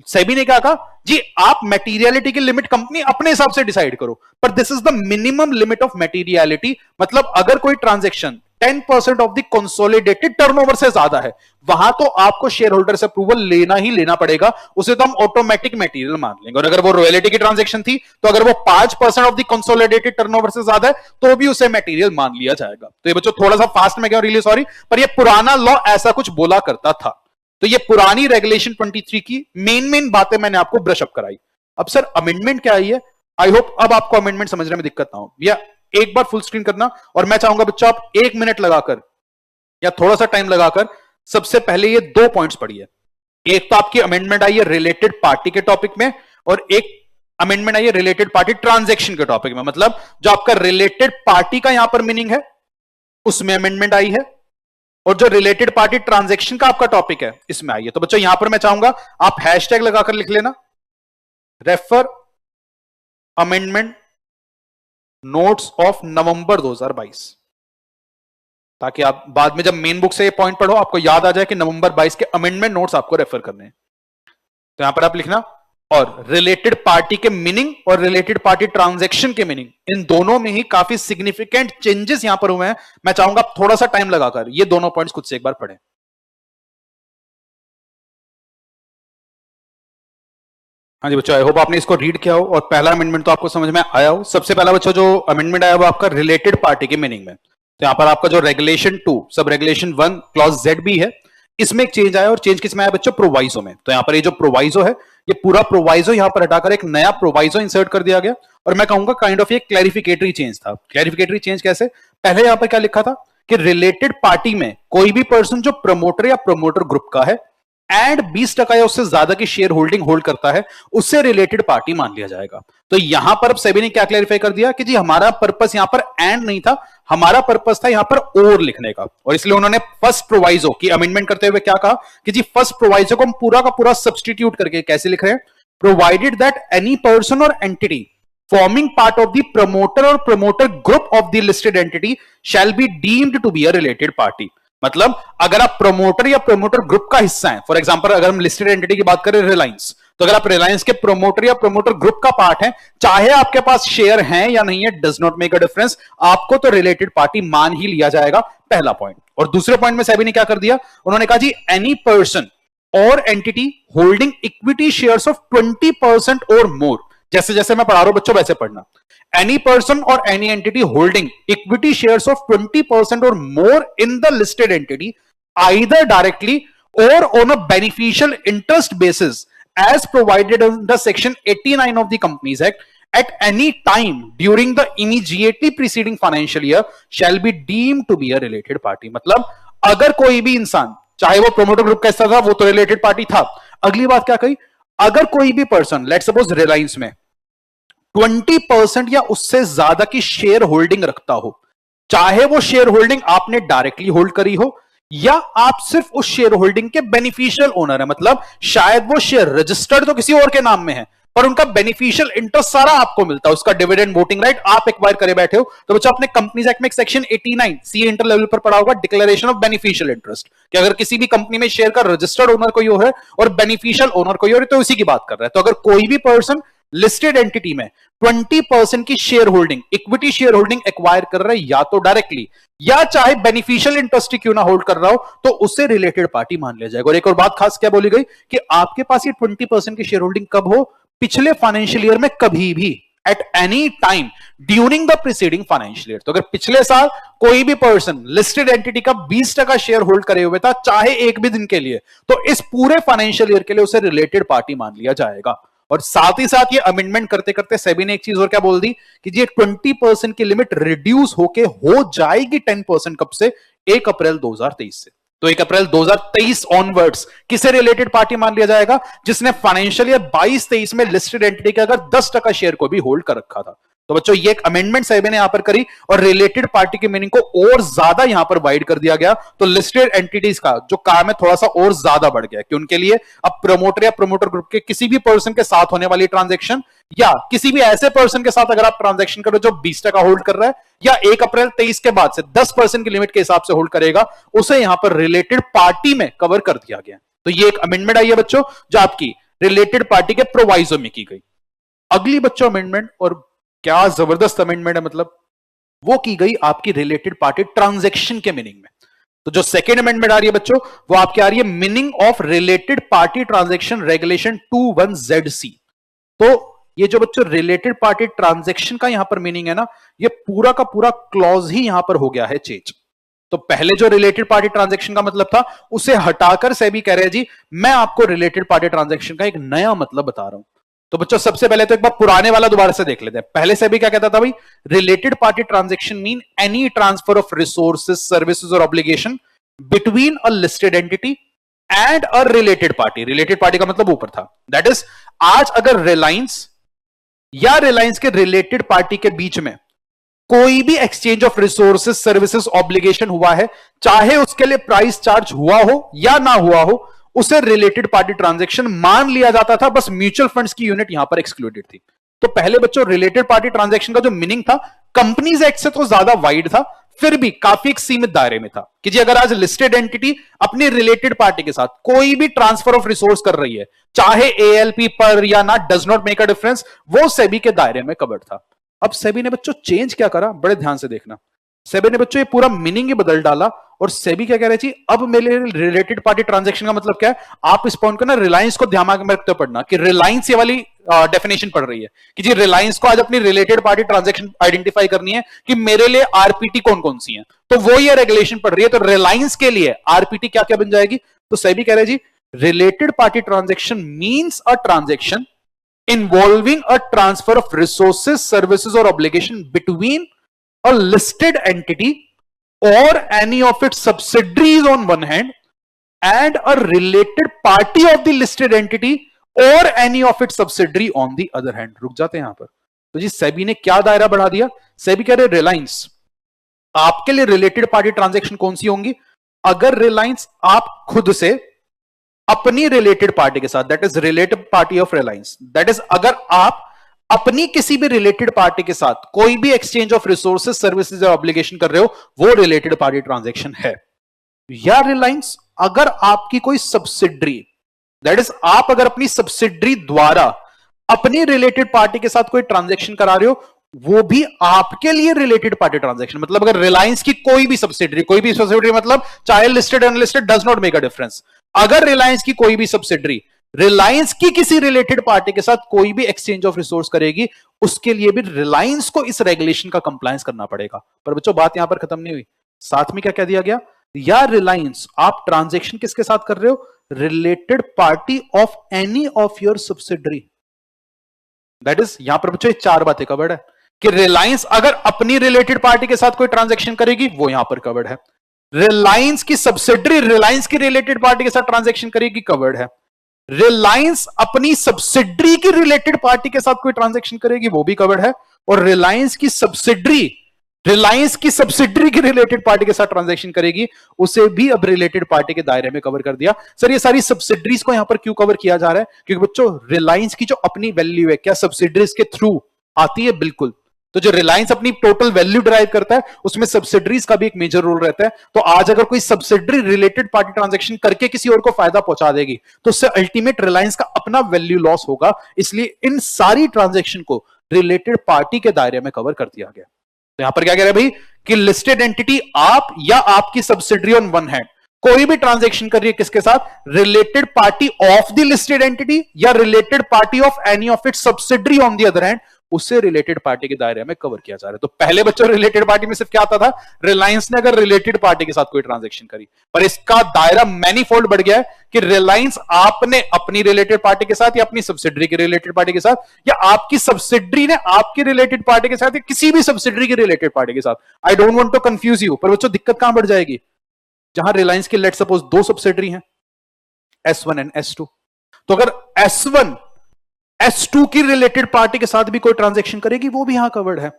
सेबी ने क्या कहा जी आप मटेरियलिटी की लिमिट कंपनी अपने हिसाब से डिसाइड करो, पर this is the minimum limit of materiality. मतलब अगर कोई transaction 10% of the consolidated turnover से ज्यादा है, वहां तो आपको शेयर होल्डर से अप्रूवल लेना ही लेना पड़ेगा, उसे तो हम ऑटोमेटिक मटेरियल मान लेंगे। और अगर वो रॉयल्टी की ट्रांजैक्शन थी तो अगर वो 5% ऑफ द कंसोलिडेटेड टर्नओवर से ज्यादा है तो भी उसे मटेरियल मान लिया जाएगा। तो ये बच्चों थोड़ा सा फास्ट में गया, रियली सॉरी, पर ये पुराना लॉ ऐसा कुछ बोला करता था। तो ये पुरानी रेगुलेशन 23 की मेन बातें मैंने आपको ब्रश अप कराई। अब सर अमेंडमेंट क्या आई है, आई होप अब आपको अमेंडमेंट समझने में दिक्कत ना हो। या एक बार फुल स्क्रीन करना, और मैं चाहूंगा बच्चों आप 1 मिनट लगाकर या थोड़ा सा टाइम लगाकर सबसे पहले ये 2 पॉइंट्स पढ़िए। एक तो आपकी अमेंडमेंट आई है रिलेटेड पार्टी के टॉपिक में, और एक अमेंडमेंट आई है रिलेटेड पार्टी ट्रांजैक्शन के टॉपिक में। मतलब जो आपका रिलेटेड पार्टी का यहां पर मीनिंग है उसमें अमेंडमेंट आई है, और जो रिलेटेड पार्टी ट्रांजैक्शन का आपका टॉपिक है इसमें आई है। तो बच्चों यहां पर मैं चाहूंगा आप हैशटैग लगाकर लिख लेना, refer amendment notes of November 2022, ताकि आप बाद में जब मेन बुक से ये पॉइंट पढ़ो आपको याद आ जाए कि नवंबर 22 के अमेंडमेंट नोट्स आपको रेफर करने हैं। तो यहां पर आप लिखना, और रिलेटेड पार्टी के मीनिंग और रिलेटेड पार्टी ट्रांजैक्शन के मीनिंग, इन दोनों में ही काफी सिग्निफिकेंट चेंजेस यहां पर हुए हैं। मैं चाहूंगा आप थोड़ा सा टाइम लगाकर ये दोनों पॉइंट्स खुद से एक बार पढ़ें। हाँ जी बच्चों, आई होप आपने इसको रीड किया हो और पहला अमेंडमेंट तो आपको समझ में आया हो। सबसे पहला बच्चों जो अमेंडमेंट आया वो आपका रिलेटेड पार्टी के मीनिंग में। तो यहां पर आपका जो regulation 2 sub regulation 1 clause Z भी है, इसमें एक चेंज आया, और चेंज किसमें आया बच्चों, प्रोवाइजो में। तो यहां पर ये जो प्रोवाइजो है ये पूरा प्रोवाइजो यहां पर हटाकर एक नया प्रोवाइजो इंसर्ट कर दिया गया, और मैं कहूंगा काइंड ऑफ ये क्लैरिफिकेटरी चेंज था। क्लैरिफिकेटरी चेंज कैसे, पहले यहां पर क्या लिखा था कि रिलेटेड पार्टी में कोई भी पर्सन जो प्रमोटर या प्रमोटर ग्रुप का है एंड 20% या उससे ज्यादा की शेयर होल्डिंग होल्ड करता है उससे रिलेटेड पार्टी मान लिया जाएगा। तो यहां पर अब सेबी ने क्या क्लैरिफाई कर दिया कि जी हमारा पर्पस यहां पर एंड नहीं था, हमारा पर्पस था यहां पर और लिखने का, और इसलिए उन्होंने फर्स्ट प्रोवाइजो की अमेंडमेंट करते हुए क्या कहा कि जी फर्स्ट प्रोवाइजो को हम पूरा का पूरा सब्सटीट्यूट करके कैसे लिख रहे हैं, प्रोवाइडेड दैट एनी पर्सन और entity forming part of the promoter or promoter group of the listed entity shall be deemed to be a related party। मतलब अगर आप प्रमोटर या प्रमोटर ग्रुप का हिस्सा हैं, फॉर एग्जांपल अगर हम लिस्टेड एंटिटी की बात करें रिलायंस, तो अगर आप रिलायंस के प्रमोटर या प्रमोटर ग्रुप का पार्ट है, चाहे आपके पास शेयर हैं या नहीं है, does not make a difference, आपको तो रिलेटेड पार्टी मान ही लिया जाएगा, पहला पॉइंट। और दूसरे पॉइंट में सेबी ने क्या कर दिया, उन्होंने कहा जी एनी पर्सन और entity holding equity shares of 20% और मोर, जैसे जैसे मैं पढ़ा रहा हूं बच्चों वैसे पढ़ना, एनी पर्सन और any entity holding equity shares of 20% और more in the listed entity either directly और on a beneficial interest basis as provided under section 89 of the companies act at any time during the immediately preceding financial year shall be deemed to be a related party। मतलब अगर कोई भी इंसान, चाहे वो promoter group का हिस्सा था, वो तो रिलेटेड पार्टी था। अगली बात क्या कही, अगर कोई भी पर्सन लेट्स सपोज रिलायंस में 20% या उससे ज्यादा की शेयर होल्डिंग रखता हो, चाहे वो शेयर होल्डिंग आपने डायरेक्टली होल्ड करी हो या आप सिर्फ उस शेयर होल्डिंग के बेनिफिशियल ओनर है, मतलब शायद वो शेयर रजिस्टर्ड तो किसी और के नाम में है पर उनका बेनिफिशियल इंटरेस्ट सारा आपको मिलता है, उसका डिविडेंड वोटिंग राइट आप एक्वायर करे बैठे हो। तो बच्चों आपने कंपनीज एक्ट में एक सेक्शन 89 सी इंटर लेवल पर पढ़ा होगा, डिक्लेरेशन ऑफ बेनिफिशियल इंटरेस्ट, कि अगर किसी भी कंपनी में शेयर का रजिस्टर्ड ओनर कोई और है और बेनिफिशियल ओनर कोई और है तो उसी की बात कर रहा है। तो अगर कोई भी पर्सन लिस्टेड एंटिटी में 20% की share holding, equity share holding acquire कर रहा है या तो डायरेक्टली या चाहे बेनिफिशियल इंटरेस्ट क्यों ना होल्ड कर रहा हो, तो उससे रिलेटेड पार्टी मान लिया जाएगा। और एक और बात खास क्या बोली गई कि आपके पास ये 20% की शेयर होल्डिंग कब हो, पिछले फाइनेंशियल ईयर में कभी भी, at any time during the preceding financial year. तो अगर पिछले साल कोई भी पर्सन लिस्टेड एंटिटी का 20% शेयर होल्ड करे हुए था चाहे एक भी दिन के लिए, तो इस पूरे फाइनेंशियल ईयर के लिए उसे रिलेटेड पार्टी मान लिया जाएगा। और साथ ही साथ ये अमेंडमेंट करते करते सेबी ने एक चीज और क्या बोल दी कि ये 20% की लिमिट रिड्यूस होके हो जाएगी 10% कब से, 1 अप्रैल 2023 से। तो 1 अप्रैल 2023 ऑनवर्ड्स किसे रिलेटेड पार्टी मान लिया जाएगा, जिसने फाइनेंशियल ईयर 22-23 में लिस्टेड एंटिटी का अगर 10% शेयर को भी होल्ड कर रखा था। तो बच्चों ये एक अमेंडमेंट सेबी ने यहां पर करी और रिलेटेड पार्टी की मीनिंग को और ज्यादा यहां पर वाइड कर दिया गया। तो लिस्टेड एंटिटीज का जो काम है थोड़ा सा और ज्यादा बढ़ गया कि उनके लिए अब प्रमोटर या प्रमोटर ग्रुप के किसी भी पर्सन के साथ होने वाली ट्रांजैक्शन या किसी भी ऐसे पर्सन के साथ अगर आप ट्रांजैक्शन करो जो 20% होल्ड कर रहा है या 1 अप्रैल 23 के बाद से 10% की लिमिट के हिसाब से होल्ड करेगा, उसे यहां पर रिलेटेड पार्टी में कवर कर दिया गया। तो ये एक अमेंडमेंट आई है बच्चों जो आपकी रिलेटेड पार्टी के प्रोवाइजो में की गई। अगली बच्चों अमेंडमेंट, और क्या जबरदस्त अमेंडमेंट है, मतलब वो की गई आपकी रिलेटेड पार्टी ट्रांजैक्शन के मीनिंग में। तो जो सेकेंड अमेंडमेंट आ रही है बच्चों, वो आपकी आ रही है meaning of related party transaction regulation 21ZC। तो ये जो बच्चों रिलेटेड पार्टी ट्रांजैक्शन का यहां पर मीनिंग है ना, ये पूरा का पूरा क्लॉज ही यहां पर हो गया है चेंज। तो पहले जो रिलेटेड पार्टी ट्रांजैक्शन का मतलब था, उसे हटाकर सेबी कह रहे हैं जी मैं आपको रिलेटेड पार्टी ट्रांजैक्शन का एक नया मतलब बता रहा हूं। तो बच्चों सबसे पहले तो एक बार पुराने वाला दोबारा से देख लेते हैं। पहले सेबी क्या कहता था भाई, related party transaction mean any transfer of resources, services और obligation between a listed entity and a related party. Related party का मतलब ऊपर था, दैट इज आज अगर रिलायंस या रिलायंस के रिलेटेड पार्टी के बीच में कोई भी exchange of resources, services, obligation हुआ है, चाहे उसके लिए प्राइस चार्ज हुआ हो या ना हुआ हो, उसे रिलेटेड पार्टी ट्रांजैक्शन मान लिया जाता था। बस म्यूचुअल फंड्स की यूनिट यहां पर एक्सक्लूडेड थी। तो पहले बच्चों रिलेटेड पार्टी ट्रांजैक्शन का जो मीनिंग था कंपनीज एक्ट से तो ज्यादा वाइड था, फिर भी काफी एक सीमित दायरे में था कि जी अगर आज लिस्टेड एंटिटी अपनी रिलेटेड पार्टी के साथ कोई भी ट्रांसफर ऑफ रिसोर्स कर रही है, चाहे एएलपी पर या ना, does not make a difference, वो सेबी के दायरे में कवर्ड था। अब सेबी ने बच्चों चेंज क्या करा, बड़े ध्यान से देखना। सेबी ने बच्चों ये पूरा मीनिंग ही बदल डाला और सेबी क्या कह रही थी, अब मेरे रिलेटेड पार्टी ट्रांजैक्शन का मतलब क्या है। आप इस पॉइंट को ना रिलायंस को ध्यान में रखते पढ़ना कि रिलायंस ये वाली डेफिनेशन पढ़ रही है कि जी रिलायंस को आज अपनी रिलेटेड पार्टी ट्रांजैक्शन आइडेंटिफाई करनी है कि मेरे लिए आरपीटी कौन कौन सी है, तो वो ये रेगुलेशन पढ़ रही है। तो रिलायंस के लिए आरपीटी क्या क्या बन जाएगी, तो सेबी कह रहे जी related party transaction means a transaction involving a transfer of resources, services or obligation between a listed entity or any of its subsidiaries on one hand and a related party of the listed entity or any of its subsidiary on the other hand। रुक जाते हैं यहां पर। तो जी सेबी ने क्या दायरा बढ़ा दिया, सेबी कह रहे रिलायंस आपके लिए रिलेटेड पार्टी ट्रांजैक्शन कौन सी होंगी, अगर रिलायंस आप खुद से अपनी रिलेटेड पार्टी के साथ, that is related party of Reliance, that is अगर आप अपनी किसी भी रिलेटेड पार्टी के साथ कोई भी एक्सचेंज ऑफ रिसोर्सेज, सर्विसेज या ऑब्लिगेशन कर रहे हो, वो रिलेटेड पार्टी ट्रांजैक्शन है। या रिलायंस अगर आपकी कोई सब्सिडरी, दैट इज आप अगर अपनी सब्सिडरी द्वारा अपनी रिलेटेड पार्टी के साथ कोई ट्रांजैक्शन करा रहे हो, वो भी आपके लिए रिलेटेड पार्टी ट्रांजैक्शन। मतलब अगर रिलायंस की कोई भी सब्सिडरी मतलब चाहे listed unlisted does not make a difference, अगर रिलायंस की कोई भी सब्सिडरी रिलायंस की किसी रिलेटेड पार्टी के साथ कोई भी एक्सचेंज ऑफ रिसोर्स करेगी, उसके लिए भी रिलायंस को इस रेगुलेशन का कंप्लायंस करना पड़ेगा। पर बच्चों बात यहां पर खत्म नहीं हुई, साथ में क्या कह दिया गया, या रिलायंस आप ट्रांजैक्शन किसके साथ कर रहे हो, related party of any of your subsidiary. That is यहां पर बच्चों चार बातें कवर्ड है कि रिलायंस अगर अपनी रिलेटेड पार्टी के साथ कोई ट्रांजैक्शन करेगी, वो यहां पर कवर्ड है। रिलायंस की सब्सिडरी रिलायंस की रिलेटेड पार्टी के साथ ट्रांजैक्शन करेगी, कवर्ड है। रिलायंस अपनी सब्सिडरी की रिलेटेड पार्टी के साथ कोई ट्रांजैक्शन करेगी, वो भी कवर्ड है। और रिलायंस की सब्सिडरी की रिलेटेड पार्टी के साथ ट्रांजैक्शन करेगी, उसे भी अब रिलेटेड पार्टी के दायरे में कवर कर दिया। सर ये सारी सब्सिडरीज को यहां पर क्यों कवर किया जा रहा है, क्योंकि बच्चों रिलायंस की जो अपनी वैल्यू है क्या सब्सिडरीज के थ्रू आती है, बिल्कुल। तो जो रिलायंस अपनी टोटल वैल्यू ड्राइव करता है, उसमें सब्सिडरीज का भी एक मेजर रोल रहता है। तो आज अगर कोई सब्सिडरी रिलेटेड पार्टी ट्रांजैक्शन करके किसी और को फायदा पहुंचा देगी, तो उससे अल्टीमेट रिलायंस का अपना वैल्यू लॉस होगा। इसलिए इन सारी ट्रांजैक्शन को रिलेटेड पार्टी के दायरे में कवर कर दिया गया। तो यहां पर क्या कह रहे हैं भाई कि लिस्टेड एंटिटी आप या आपकी सब्सिडरी ऑन वन हैंड कोई भी ट्रांजैक्शन कर रही है किसके साथ, related party of the listed entity या related party of any of its subsidiary on the other hand, उससे रिलेटेड पार्टी के दायरे में कवर किया जा रहा है। तो पहले बच्चों रिलेटेड पार्टी में सिर्फ क्या आता था, रिलायंस ने अगर रिलेटेड पार्टी के साथ कोई ट्रांजैक्शन करी, पर इसका दायरा मैनीफोल्ड बढ़ गया है कि रिलायंस आपने अपनी रिलेटेड पार्टी के साथ या अपनी सब्सिडरी के रिलेटेड पार्टी के साथ या आपकी सब्सिडरी ने आपकी रिलेटेड पार्टी के साथ या किसी भी सब्सिडरी की रिलेटेड पार्टी के साथ, I don't want to confuse you, पर बच्चों दिक्कत कहां बढ़ जाएगी, जहां रिलायंस की लेट सपोज दो सब्सिडरी हैं S1 एंड S2, तो अगर S1 S2 की रिलेटेड पार्टी के साथ भी कोई ट्रांजैक्शन करेगी, वो भी यहां कवर्ड है।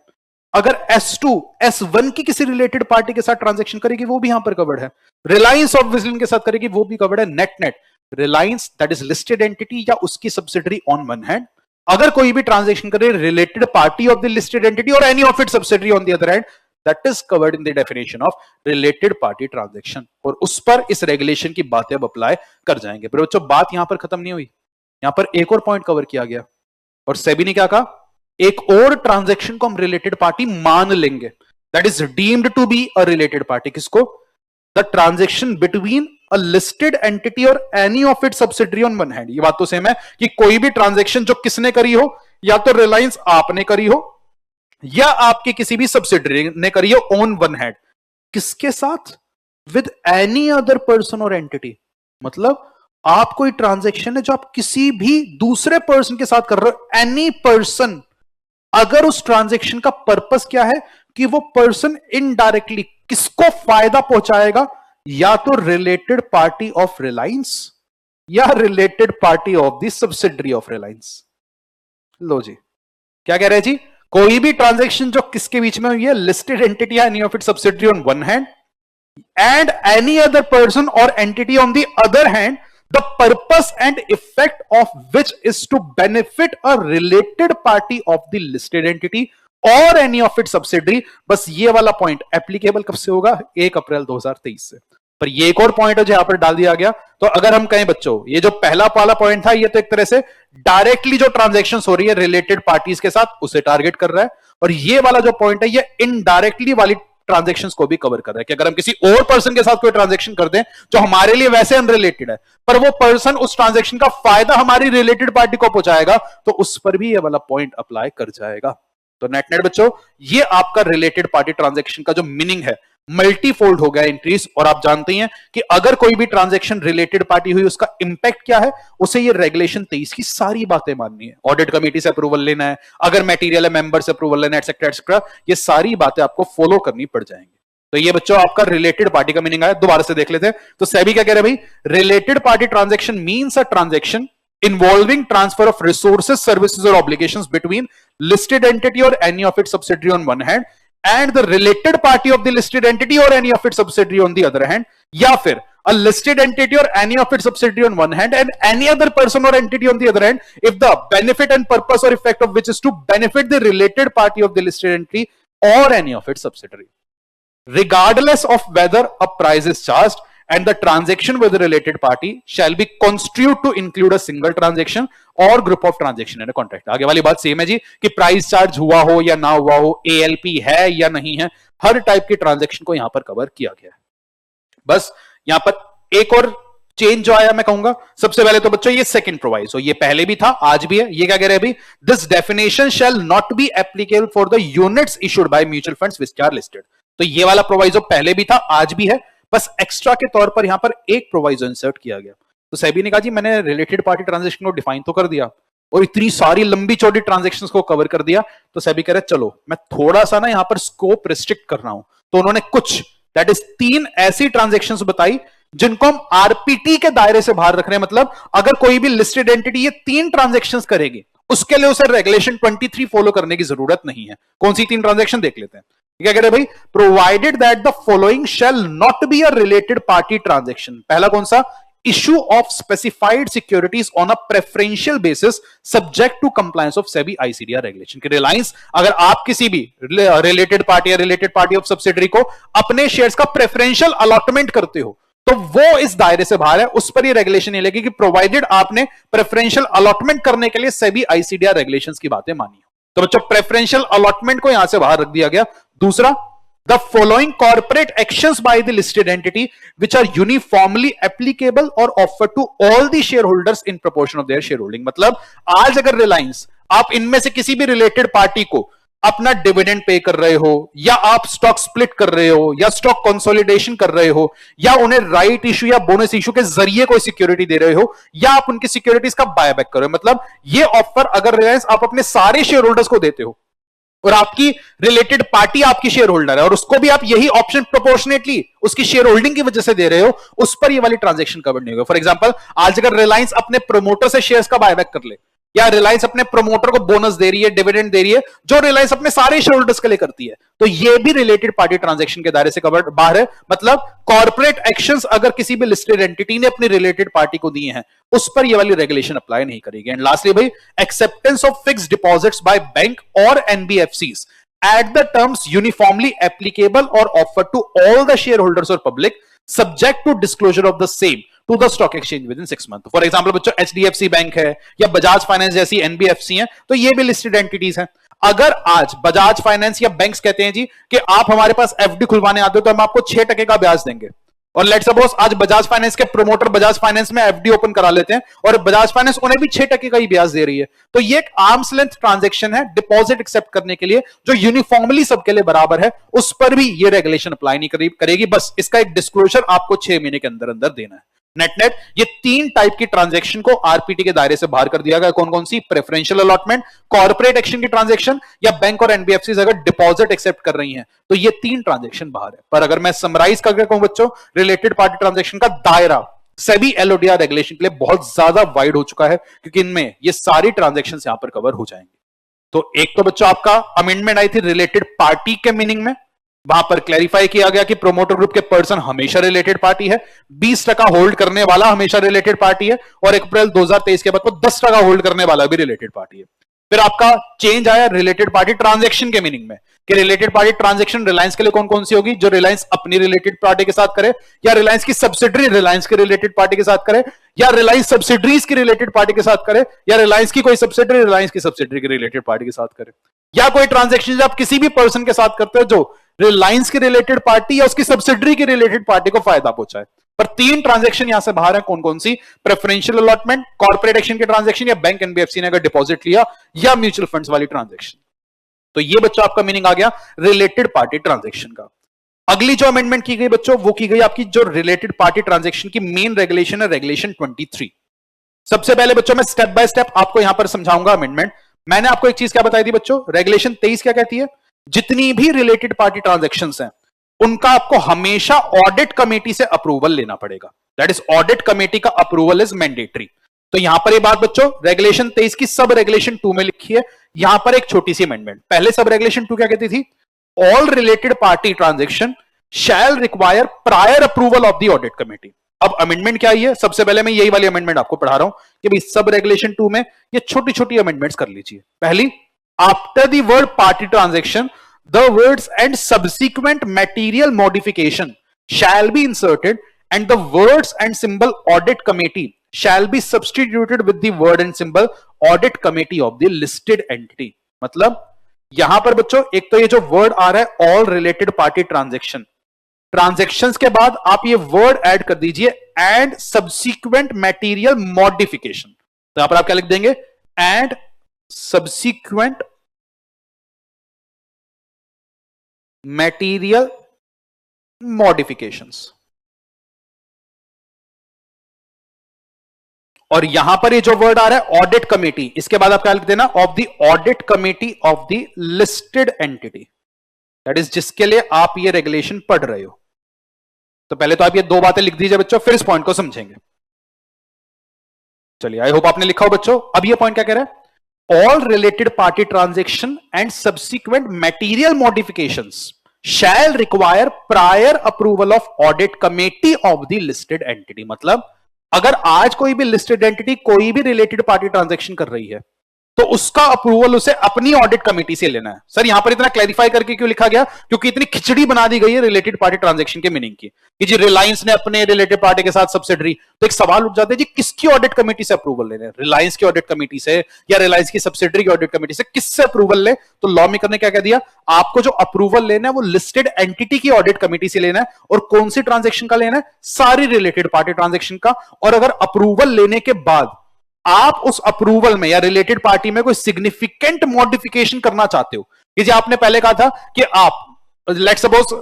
अगर S2 S1 की किसी रिलेटेड पार्टी के साथ ट्रांजैक्शन करेगी, वो भी यहां पर कवर्ड है। रिलायंस ऑब्वियसली के साथ करेगी, वो भी कवर्ड है। Net net Reliance that is listed entity या उसकी सब्सिडरी ऑन वन हैंड अगर कोई भी ट्रांजैक्शन करे related party of the listed entity और any of its subsidiary on the other hand, that is covered in the definition of related party transaction. और उस पर इस रेगुलेशन की बातें अब अप्लाई कर जाएंगे। पर बच्चों बात यहां पर खत्म नहीं हुई, यहां पर एक और पॉइंट कवर किया गया और सेबी ने क्या कहा, एक और ट्रांजैक्शन को हम रिलेटेड पार्टी मान लेंगे। That is deemed to be a related party. किसको? The transaction between a listed entity और any of it subsidiary on one hand. ये बात तो सेम है कि कोई भी ट्रांजेक्शन जो किसने करी हो, या तो रिलायंस आपने करी हो या आपके किसी भी सब्सिडरी ने करी हो ऑन वन हैंड। किसके साथ? विद एनी अदर पर्सन और एंटिटी। मतलब आप कोई ट्रांजेक्शन है जो आप किसी भी दूसरे पर्सन के साथ कर रहे हो, एनी पर्सन, अगर उस ट्रांजेक्शन का पर्पस क्या है कि वो पर्सन इनडायरेक्टली किसको फायदा पहुंचाएगा, या तो रिलेटेड पार्टी ऑफ रिलायंस या related party of the subsidiary of Reliance. लो जी, क्या कह रहे हैं जी? कोई भी ट्रांजैक्शन जो किसके बीच में हुई है, लिस्टेड एंटिटी या any of it subsidiary on one hand and any other person और entity on the other hand, the purpose and effect of which is to benefit a related party of the listed entity or any of its subsidiary। बस ये वाला point applicable कब से होगा? 1 अप्रैल 2023 से। पर ये एक और पॉइंट है जो यहां पर डाल दिया गया। तो अगर हम कहें बच्चों, ये जो पहला वाला पॉइंट था, ये तो एक तरह से डायरेक्टली जो ट्रांजैक्शंस हो रही है रिलेटेड पार्टीज के साथ, उसे टारगेट कर रहा है, और ये वाला जो पॉइंट है ये इनडायरेक्टली वाली ट्रांजैक्शंस को भी कवर कर रहा है कि अगर हम किसी और पर्सन के साथ कोई ट्रांजैक्शन कर दें जो हमारे लिए वैसे अनरिलेटेड है, पर वो पर्सन उस ट्रांजैक्शन का फायदा हमारी रिलेटेड पार्टी को पहुंचाएगा, तो उस पर भी ये वाला पॉइंट अप्लाई कर जाएगा। तो नेट नेट बच्चों, ये आपका रिलेटेड पार्टी ट्रांजैक्शन का जो मीनिंग है मल्टीफोल्ड हो गया इंक्रीज। और आप जानते हैं कि अगर कोई भी ट्रांजैक्शन रिलेटेड पार्टी हुई, उसका इंपैक्ट क्या है, उसे ये रेगुलेशन 23 की सारी बातें माननी है। ऑडिट कमेटी से अप्रूवल लेना है, अगर मटेरियल है मेंबर से अप्रूवल लेना है, एटसेट्रा एटसेट्रा, ये सारी बातें आपको फॉलो करनी पड़ जाएंगी। तो ये बच्चों आपका रिलेटेड पार्टी का मीनिंग आया। दोबारा से देख लेते हैं। तो सेबी क्या कह रहे हैं भाई? Related party transaction means a transaction involving transfer of resources, services or obligations between listed entity or any of its subsidiary on one hand and the related party of the listed entity or any of its subsidiary on the other hand, या फिर a listed entity or any of its subsidiary on one hand and any other person or entity on the other hand, if the benefit and purpose or effect of which is to benefit the related party of the listed entity or any of its subsidiary, regardless of whether a price is charged, and the transaction with the related party shall be construed to include a single transaction or group of transaction in a contract। आगे वाली बात same है जी कि price charge हुआ हो या ना हुआ हो, ALP है या नहीं है, हर टाइप की ट्रांजैक्शन को यहां पर कवर किया गया है। बस यहां पर एक और चेंज जो आया मैं कहूंगा, सबसे पहले तो बच्चों ये सेकंड प्रोवाइसो, ये पहले भी था आज भी है। ये क्या कह रहे हैं अभी? This definition shall not be applicable for the units issued by mutual funds which are listed. तो ये वाला प्रोवाइसो पहले भी था, आज भी है, बस एक्स्ट्रा के तौर पर यहां पर एक प्रोवाइजो इंसर्ट किया गया। तो सेबी ने कहा जी मैंने रिलेटेड पार्टी ट्रांजैक्शन को डिफाइन तो कर दिया और इतनी सारी लंबी चौड़ी ट्रांजैक्शंस को कवर कर दिया, तो सेबी कह रहे चलो मैं थोड़ा सा ना यहां पर स्कोप रिस्ट्रिक्ट कर रहा हूं। तो उन्होंने कुछ, दैट इज 3 ऐसी ट्रांजैक्शंस बताई जिनको हम आरपीटी के दायरे से बाहर रख रहे हैं। मतलब अगर कोई भी लिस्टेड एंटिटी ये 3 ट्रांजैक्शंस करेगी, उसके लिए उसे रेगुलेशन 23 फॉलो करने की जरूरत नहीं है। कौन सी 3 ट्रांजैक्शन देख लेते हैं। क्या कह रहे भाई? Provided that the following shall not be a related party transaction. पहला कौन सा? Issue of specified securities on a preferential basis subject to compliance of SEBI ICDR regulation. कि रिलायंस, अगर आप किसी भी रिलेटेड पार्टी या रिलेटेड पार्टी ऑफ सब्सिडरी को अपने शेयर्स का प्रेफरेंशियल अलॉटमेंट करते हो, तो वो इस दायरे से बाहर है। उस पर ये रेगुलेशन ये लगी कि प्रोवाइडेड आपने प्रेफरेंशियल अलॉटमेंट करने के लिए सेबी आईसीडीआर रेगुलेशंस की बातें मानी। तो बच्चों प्रेफरेंशियल अलॉटमेंट को यहां से बाहर रख दिया गया। दूसरा, the following corporate actions by the listed entity which are uniformly applicable और offer to all the share holders in proportion of their share holding. मतलब आज अगर रिलायंस, आप इनमें से किसी भी रिलेटेड पार्टी को अपना डिविडेंड पे कर रहे हो, या आप स्टॉक स्प्लिट कर रहे हो, या स्टॉक कंसोलिडेशन कर रहे हो, या उन्हें राइट इशू या बोनस इशू के जरिए कोई सिक्योरिटी दे रहे हो, या आप उनकी सिक्योरिटीज का बायबैक कर रहे हो, मतलब ये ऑफर अगर रिलायंस आप अपने सारे शेयर होल्डर्स को देते हो और आपकी रिलेटेड पार्टी आपकी शेयर होल्डर है और उसको भी आप यही ऑप्शन प्रोपोर्शनेटली उसकी शेयर होल्डिंग की वजह से दे रहे हो, उस पर ये वाली ट्रांजैक्शन कवर नहीं होगा। फॉर एग्जांपल, आज अगर रिलायंस अपने प्रमोटर से शेयर्स का बायबैक कर ले, या रिलायंस अपने प्रमोटर को बोनस दे रही है, डिविडेंड दे रही है, जो रिलायंस अपने सारे शेयर होल्डर्स के लिए करती है, तो ये भी रिलेटेड पार्टी ट्रांजैक्शन के दायरे से कवर बाहर है। मतलब कॉर्पोरेट एक्शंस अगर किसी भी लिस्टेड एंटिटी ने अपनी रिलेटेड पार्टी को दिए हैं, उस पर ये वाली रेगुलेशन अप्लाई नहीं करेगी। एंड लास्टली भाई, acceptance of fixed deposits by bank और NBFCs at the terms uniformly applicable or offered to all the shareholders or public subject to disclosure of the same to the stock exchange within 6 months। For example बच्चों HDFC bank है या Bajaj finance जैसी NBFC है, तो ये भी listed entities हैं। अगर आज बजाज फाइनेंस या बैंक्स कहते हैं जी कि आप हमारे पास एफडी खुलवाने आते हो तो हम आपको 6% का ब्याज देंगे, और लेट सपोज आज बजाज फाइनेंस के प्रोमोटर बजाज फाइनेंस में एफडी ओपन करा लेते हैं और बजाज फाइनेंस उन्हें भी 6% का ही ब्याज दे रही है, तो ये एक आर्म्स लेंथ ट्रांजैक्शन है डिपॉजिट एक्सेप्ट करने के लिए जो यूनिफॉर्मली सबके लिए बराबर है, उस पर भी ये रेगुलेशन अप्लाई नहीं करेगी। बस इसका एक डिस्क्लोजर आपको 6 महीने के अंदर अंदर देना है। नेट नेट ये 3 टाइप की ट्रांजैक्शन को आरपीटी के दायरे से बाहर कर दिया गया। कौन कौन सी? प्रेफरेंशियल अलॉटमेंट, कॉर्पोरेट एक्शन की ट्रांजैक्शन, या बैंक और एनबीएफसी अगर डिपॉजिट एक्सेप्ट कर रही हैं तो ये 3 ट्रांजैक्शन बाहर है। पर अगर मैं समराइज करके कहूं बच्चों, रिलेटेड पार्टी ट्रांजैक्शन का दायरा सेबी एलओडीआर रेगुलेशन के लिए बहुत ज्यादा वाइड हो चुका है, क्योंकि इनमें ये सारी ट्रांजैक्शन यहां पर कवर हो जाएंगे। तो एक तो बच्चों आपका अमेंडमेंट आई थी रिलेटेड पार्टी के मीनिंग में, वहां पर क्लैरिफाई किया गया कि प्रोमोटर ग्रुप के पर्सन हमेशा रिलेटेड पार्टी है, 20% होल्ड करने वाला हमेशा रिलेटेड पार्टी है, और अप्रैल 2023 के बाद वो 10% होल्ड करने वाला भी रिलेटेड पार्टी है। फिर आपका चेंज आया रिलेटेड पार्टी ट्रांजैक्शन के मीनिंग में कि रिलेटेड पार्टी ट्रांजैक्शन रिलायंस के लिए कौन कौन सी होगी? जो रिलायंस अपनी रिलेटेड पार्टी के साथ करे, या रिलायंस की सब्सिडरी रिलायंस के रिलेटेड पार्टी के साथ करे, या रिलायंस सब्सिडरीज की रिलेटेड पार्टी के साथ करे, या रिलायंस की कोई सब्सिडरी रिलायंस की सब्सिडरी की रिलेटेड पार्टी के साथ करे, या कोई ट्रांजैक्शन आप किसी भी पर्सन के साथ करते हो जो रिलायंस की रिलेटेड पार्टी या उसकी सब्सिडरी की रिलेटेड पार्टी को फायदा पहुंचाए। पर 3 ट्रांजैक्शन यहां से बाहर है। कौन कौन सी? प्रेफरेंशियल अलॉटमेंट, कॉर्पोरेट एक्शन के ट्रांजैक्शन, या बैंक एनबीएफसी ने अगर डिपॉजिट लिया, या म्यूचुअल फंड्स वाली ट्रांजैक्शन। तो ये बच्चों आपका मीनिंग आ गया रिलेटेड पार्टी ट्रांजैक्शन का। अगली जो अमेंडमेंट की गई बच्चों वो की गई आपकी जो रिलेटेड पार्टी ट्रांजैक्शन की मेन रेगुलेशन है, रेगुलेशन 23। सबसे पहले बच्चों मैं स्टेप बाय स्टेप आपको यहां पर समझाऊंगा अमेंडमेंट। मैंने आपको एक चीज क्या बताई थी बच्चों, रेगुलेशन 23 क्या कहती है? जितनी भी रिलेटेड पार्टी ट्रांजैक्शंस हैं उनका आपको हमेशा ऑडिट कमेटी से अप्रूवल लेना पड़ेगा। दैट इज ऑडिट कमेटी का अप्रूवल इज मैंडेटरी। तो यहां पर ये बात बच्चों रेगुलेशन 23 की सब रेगुलेशन 2 में लिखी है। यहां पर एक छोटी सी अमेंडमेंट, पहले सब रेगुलेशन 2 क्या कहती थी? All related party transaction shell require prior approval of the audit committee. अब अमेंडमेंट क्या है? सबसे पहले मैं यही वाली अमेंडमेंट आपको पढ़ा रहा हूं कि भाई सब रेगुलेशन 2 में ये छोटी छोटी अमेंडमेंट्स कर लीजिए। पहली, after the word party transaction the words and subsequent material modification shall be inserted and the words and symbol audit committee shall be substituted with the word and symbol audit committee of the listed entity। मतलब यहां पर बच्चों एक तो ये जो word आ रहा है all related party transaction, transactions के बाद आप ये वर्ड ऐड कर दीजिए एंड सब्सिक्वेंट मटेरियल मॉडिफिकेशन। तो यहां पर आप क्या लिख देंगे? And subsequent material modifications. और यहां पर ये जो वर्ड आ रहा है ऑडिट कमेटी, इसके बाद आप क्या लिख देना? Of the audit committee of the listed entity. That is जिसके लिए आप ये रेगुलेशन पढ़ रहे हो। तो पहले तो आप ये 2 बातें लिख दीजिए बच्चों, फिर इस पॉइंट को समझेंगे। चलिए, आई होप आपने लिखा हो बच्चों। अब ये पॉइंट क्या कह रहा है? all related party transaction and subsequent material modifications shall require prior approval of audit committee of the listed entity। मतलब अगर आज कोई भी listed entity कोई भी related party transaction कर रही है तो उसका अप्रूवल उसे अपनी ऑडिट कमेटी से लेना है। सर यहां पर इतना क्लैरिफाई करके क्यों लिखा गया? क्योंकि इतनी खिचड़ी बना दी गई है रिलेटेड पार्टी ट्रांजैक्शन के मीनिंग की कि जी रिलायंस ने अपने रिलेटेड पार्टी के साथ सब्सिडरी, तो एक सवाल उठ जाता है जी किसकी ऑडिट कमेटी से अप्रूवल लेने? रिलायंस की ऑडिट कमेटी से या रिलायंस की सब्सिडरी की ऑडिट कमेटी से? किससे अप्रूवल ले? तो लॉ मेकर ने क्या कह दिया? आपको जो अप्रूवल लेना है वो लिस्टेड एंटिटी की ऑडिट कमेटी से लेना है। और कौन सी ट्रांजैक्शन का लेना है? सारी रिलेटेड पार्टी ट्रांजैक्शन का। और अगर अप्रूवल लेने के बाद आप उस अप्रूवल में या रिलेटेड पार्टी में कोई सिग्निफिकेंट मॉडिफिकेशन करना चाहते हो, कि जी आपने पहले कहा था कि आप let suppose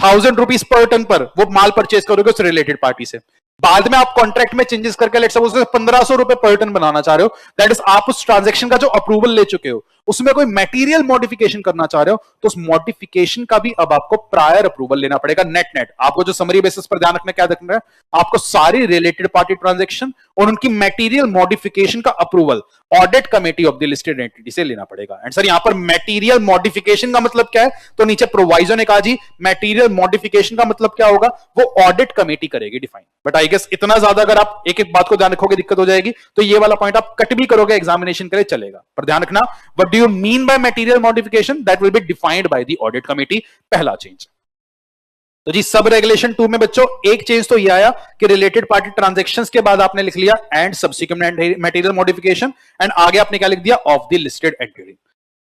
1000 rupees per ton पर वो माल परचेज करोगे उस रिलेटेड पार्टी से, बाद में आप कॉन्ट्रैक्ट में चेंजेस करके लेट सपोज 1500 रुपए पर टन बनाना चाह रहे हो, दैट इज आप उस ट्रांजैक्शन का जो अप्रूवल ले चुके हो उसमें कोई मटेरियल मॉडिफिकेशन करना चाह रहे हो तो उस मॉडिफिकेशन का भी अब आपको प्रायर अप्रूवल लेना पड़ेगा। नेट नेट आपको जो समरी बेसिस पर ध्यान रखना क्या रखना है? आपको सारी रिलेटेड पार्टी ट्रांजैक्शन और उनकी मटेरियल मॉडिफिकेशन का approval audit committee of the listed entity से लेना पड़ेगा। एंड सर यहां पर मटेरियल मॉडिफिकेशन का मतलब क्या है? तो नीचे प्रोवाइजो ने कहा जी मटेरियल मॉडिफिकेशन का मतलब क्या होगा? वो ऑडिट कमेटी करेगी डिफाइन। बट आई गेस इतना ज्यादा अगर आप एक एक बात को ध्यान रखोगे दिक्कत हो जाएगी, तो ये वाला पॉइंट आप कट भी करोगे एग्जामिनेशन के लिए चलेगा। पर ध्यान रखना what do you mean by material modification, that will be defined by the audit committee. पहला चेंज। तो जी सब रेगुलेशन 2 में बच्चों एक चेंज तो ये आया कि रिलेटेड पार्टी ट्रांजैक्शंस के बाद आपने लिख लिया and subsequent material modification, and आगे आपने क्या लिख दिया? Of the listed entity.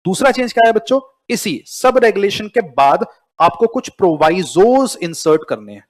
दूसरा चेंज क्या है बच्चों, इसी सब रेगुलेशन के बाद आपको कुछ प्रोवाइजोज इंसर्ट करने हैं।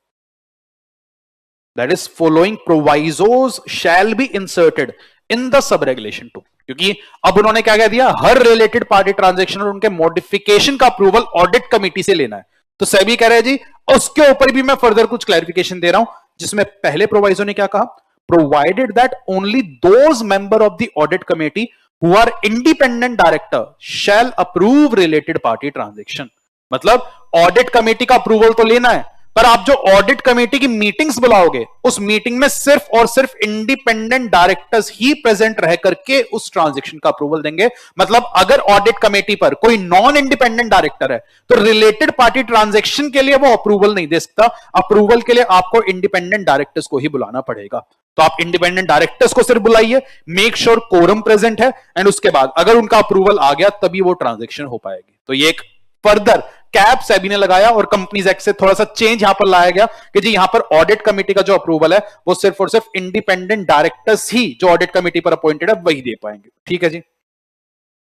That is following provisos shall be inserted in the sub regulation 2, क्योंकि अब उन्होंने क्या कह दिया, हर रिलेटेड पार्टी ट्रांजैक्शन और उनके मॉडिफिकेशन का अप्रूवल ऑडिट कमेटी से लेना है। तो सेबी कह रहे हैं जी, उसके ऊपर भी मैं फर्दर कुछ क्लैरिफिकेशन दे रहा हूं, जिसमें पहले प्रोवाइजो ने क्या कहा, provided that only those member of the audit committee who are independent director shall approve related party transaction. मतलब ऑडिट कमेटी का अप्रूवल तो लेना है, पर आप जो ऑडिट कमेटी की मीटिंग्स बुलाओगे, उस मीटिंग में सिर्फ और सिर्फ इंडिपेंडेंट डायरेक्टर्स ही प्रेजेंट रह करके उस ट्रांजैक्शन का अप्रूवल देंगे। मतलब अगर ऑडिट कमेटी पर कोई नॉन इंडिपेंडेंट डायरेक्टर है तो रिलेटेड पार्टी ट्रांजैक्शन के लिए वो अप्रूवल नहीं दे सकता। अप्रूवल के लिए आपको इंडिपेंडेंट डायरेक्टर्स को ही बुलाना पड़ेगा। तो आप इंडिपेंडेंट डायरेक्टर्स को सिर्फ बुलाइए, मेक श्योर कोरम प्रेजेंट है, एंड उसके बाद अगर उनका अप्रूवल आ गया तभी वो ट्रांजैक्शन हो पाएगी। तो ये एक फर्दर कैप सेबी ने लगाया और कंपनीज एक्ट से थोड़ा सा चेंज यहां पर लाया गया कि जी यहां पर ऑडिट कमेटी का जो अप्रूवल है वो सिर्फ और सिर्फ इंडिपेंडेंट डायरेक्टर्स ही जो ऑडिट कमेटी पर अपॉइंटेड है वही दे पाएंगे। ठीक है जी।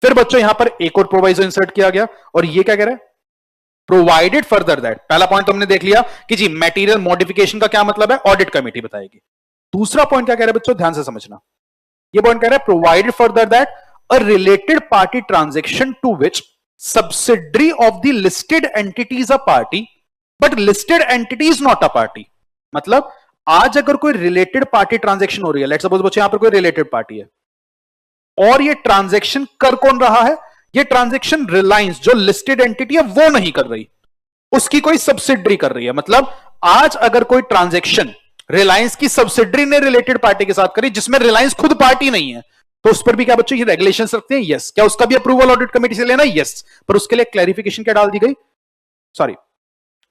फिर बच्चों यहां पर एक और प्रोवाइजो इंसर्ट किया गया और ये क्या कह रहा है, प्रोवाइडेड फर्दर दैट। पहला पॉइंट हमने देख लिया कि जी मटेरियल मॉडिफिकेशन का क्या मतलब है, ऑडिट कमेटी बताएगी। दूसरा पॉइंट क्या कह रहा है बच्चों, ध्यान से समझना। ये पॉइंट कह रहा है provided further that a related party transaction to which subsidiary of the listed entity is a party but listed entity is not a party। मतलब आज अगर कोई रिलेटेड पार्टी ट्रांजैक्शन हो रही है, लेट्स सपोज बच्चे यहां पर कोई रिलेटेड पार्टी है और ये ट्रांजैक्शन कर कौन रहा है, ये ट्रांजैक्शन रिलायंस जो लिस्टेड एंटिटी है वो नहीं कर रही, उसकी कोई सब्सिडरी कर रही है। मतलब आज अगर कोई ट्रांजैक्शन रिलायंस की सब्सिडरी ने रिलेटेड पार्टी के साथ करी जिसमें रिलायंस खुद पार्टी नहीं है, तो उस पर भी क्या बच्चों ये रेगुलेशंस रखते हैं, यस। क्या उसका भी अप्रूवल ऑडिट कमेटी से लेना है, यस। पर उसके लिए क्लैरिफिकेशन क्या डाल दी गई, सॉरी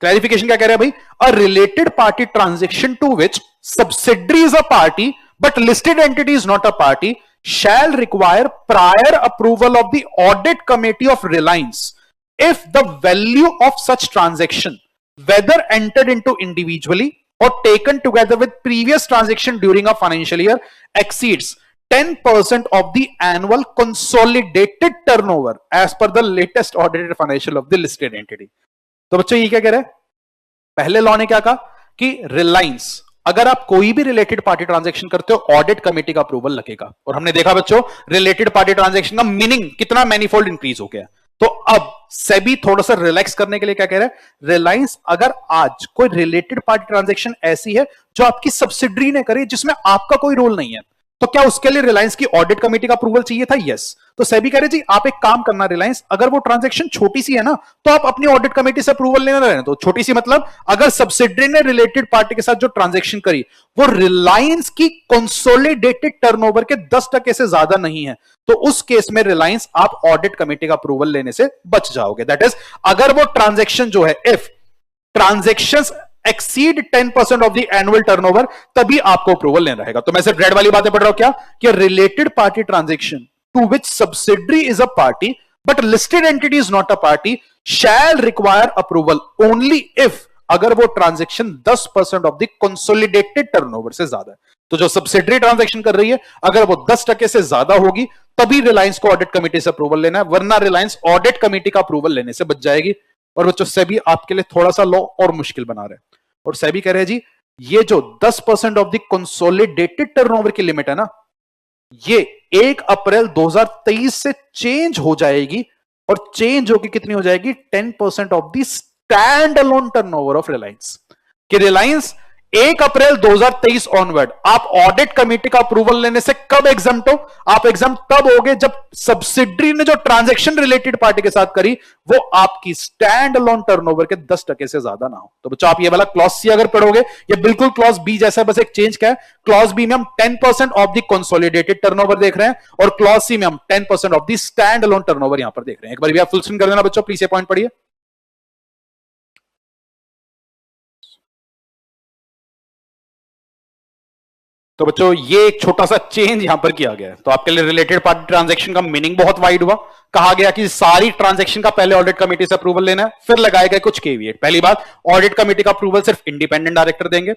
क्लैरिफिकेशन क्या कह रहा है भाई, a related party transaction to which subsidiary is a party but listed entity is not a party shall require prior approval of the audit committee of Reliance if the value of such transaction whether entered into individually or taken together with previous transaction during a financial year exceeds 10% of the annual consolidated turnover as per the latest audited financial of the listed entity। तो बच्चों ये क्या कह रहे हैं, पहले law ने क्या कहा कि रिलायंस अगर आप कोई भी रिलेटेड पार्टी ट्रांजैक्शन करते हो ऑडिट कमेटी का अप्रूवल लगेगा। और हमने देखा बच्चों रिलेटेड पार्टी ट्रांजैक्शन का मीनिंग कितना मैनीफोल्ड इंक्रीज हो गया। तो अब सेबी थोड़ा सा रिलैक्स करने के लिए क्या कह रहा है, रिलायंस अगर आज कोई रिलेटेड पार्टी ट्रांजैक्शन ऐसी है जो आपकी सब्सिडरी ने करी जिसमें आपका कोई रोल नहीं है, तो क्या उसके लिए रिलायंस की ऑडिट कमेटी का अप्रूवल चाहिए था, यस। तो सेबी कह रहे जी आप एक काम करना रिलायंस, अगर वो ट्रांजैक्शन छोटी सी है ना तो आप अपनी ऑडिट कमेटी से अप्रूवल लेना रहने दो। छोटी सी मतलब अगर सब्सिडरी ने रिलेटेड पार्टी के साथ जो ट्रांजैक्शन करी वो रिलायंस की कंसोलिडेटेड टर्नओवर के 10% से ज्यादा नहीं है, तो उस केस में रिलायंस आप ऑडिट कमेटी का अप्रूवल लेने से बच जाओगे। दैट इज अगर वो ट्रांजैक्शन जो है if transactions exceed 10% of the annual turnover तभी आपको अप्रूवल लेना रहेगा। तो मैं सिर्फ रेड वाली बातें पढ़ रहा हूं क्या कि related party transaction to which subsidiary is a party but listed entity is not a party shall require approval only if अगर वो transaction 10% of the consolidated turnover से ज्यादा है। तो जो सब्सिडरी ट्रांजैक्शन कर रही है अगर वो 10% से ज्यादा होगी तभी रिलायंस को ऑडिट कमेटी से अप्रूवल लेना है, वरना रिलायंस ऑडिट कमेटी का अप्रूवल लेने से बच जाएगी। और बच्चों सेबी आपके लिए थोड़ा सा लॉ और मुश्किल बना रहे हैं और सेबी कह रहे हैं जी ये जो 10% ऑफ द कंसोलिडेटेड टर्नओवर की लिमिट है ना, ये 1 अप्रैल 2023 से चेंज हो जाएगी और चेंज होगी कितनी हो जाएगी 10% of the stand alone turnover of Reliance. कि रिलायंस 1 अप्रैल 2023 ऑनवर्ड आप ऑडिट कमेटी का अप्रूवल लेने से कब एग्जम्प्ट हो, आप एग्जम्प्ट तब होगे जब सब्सिडरी ने जो ट्रांजैक्शन रिलेटेड पार्टी के साथ करी वो आपकी स्टैंड अलोन टर्नओवर के 10% से ज्यादा ना हो। तो बच्चों आप ये वाला क्लॉज सी अगर पढ़ोगे ये बिल्कुल क्लॉज बी जैसा है, बस एक चेंज क्या है, क्लॉज बी में हम 10% ऑफ द कंसोलिडेटेड टर्नओवर देख रहे हैं और क्लॉज सी में हम 10% of the stand alone turnover यहां पर देख रहे हैं। एक बार भी आप फुल स्क्रीन कर देना बच्चों, प्लीज ये पॉइंट पढ़िए। तो बच्चों ये एक छोटा सा चेंज यहां पर किया गया है। तो आपके लिए रिलेटेड पार्टी ट्रांजैक्शन का मीनिंग बहुत वाइड हुआ। कहा गया कि सारी ट्रांजैक्शन का पहले ऑडिट कमेटी से अप्रूवल लेना है, फिर लगाए गए कुछ केविएट। पहली बात, ऑडिट कमेटी का अप्रूवल सिर्फ इंडिपेंडेंट डायरेक्टर देंगे।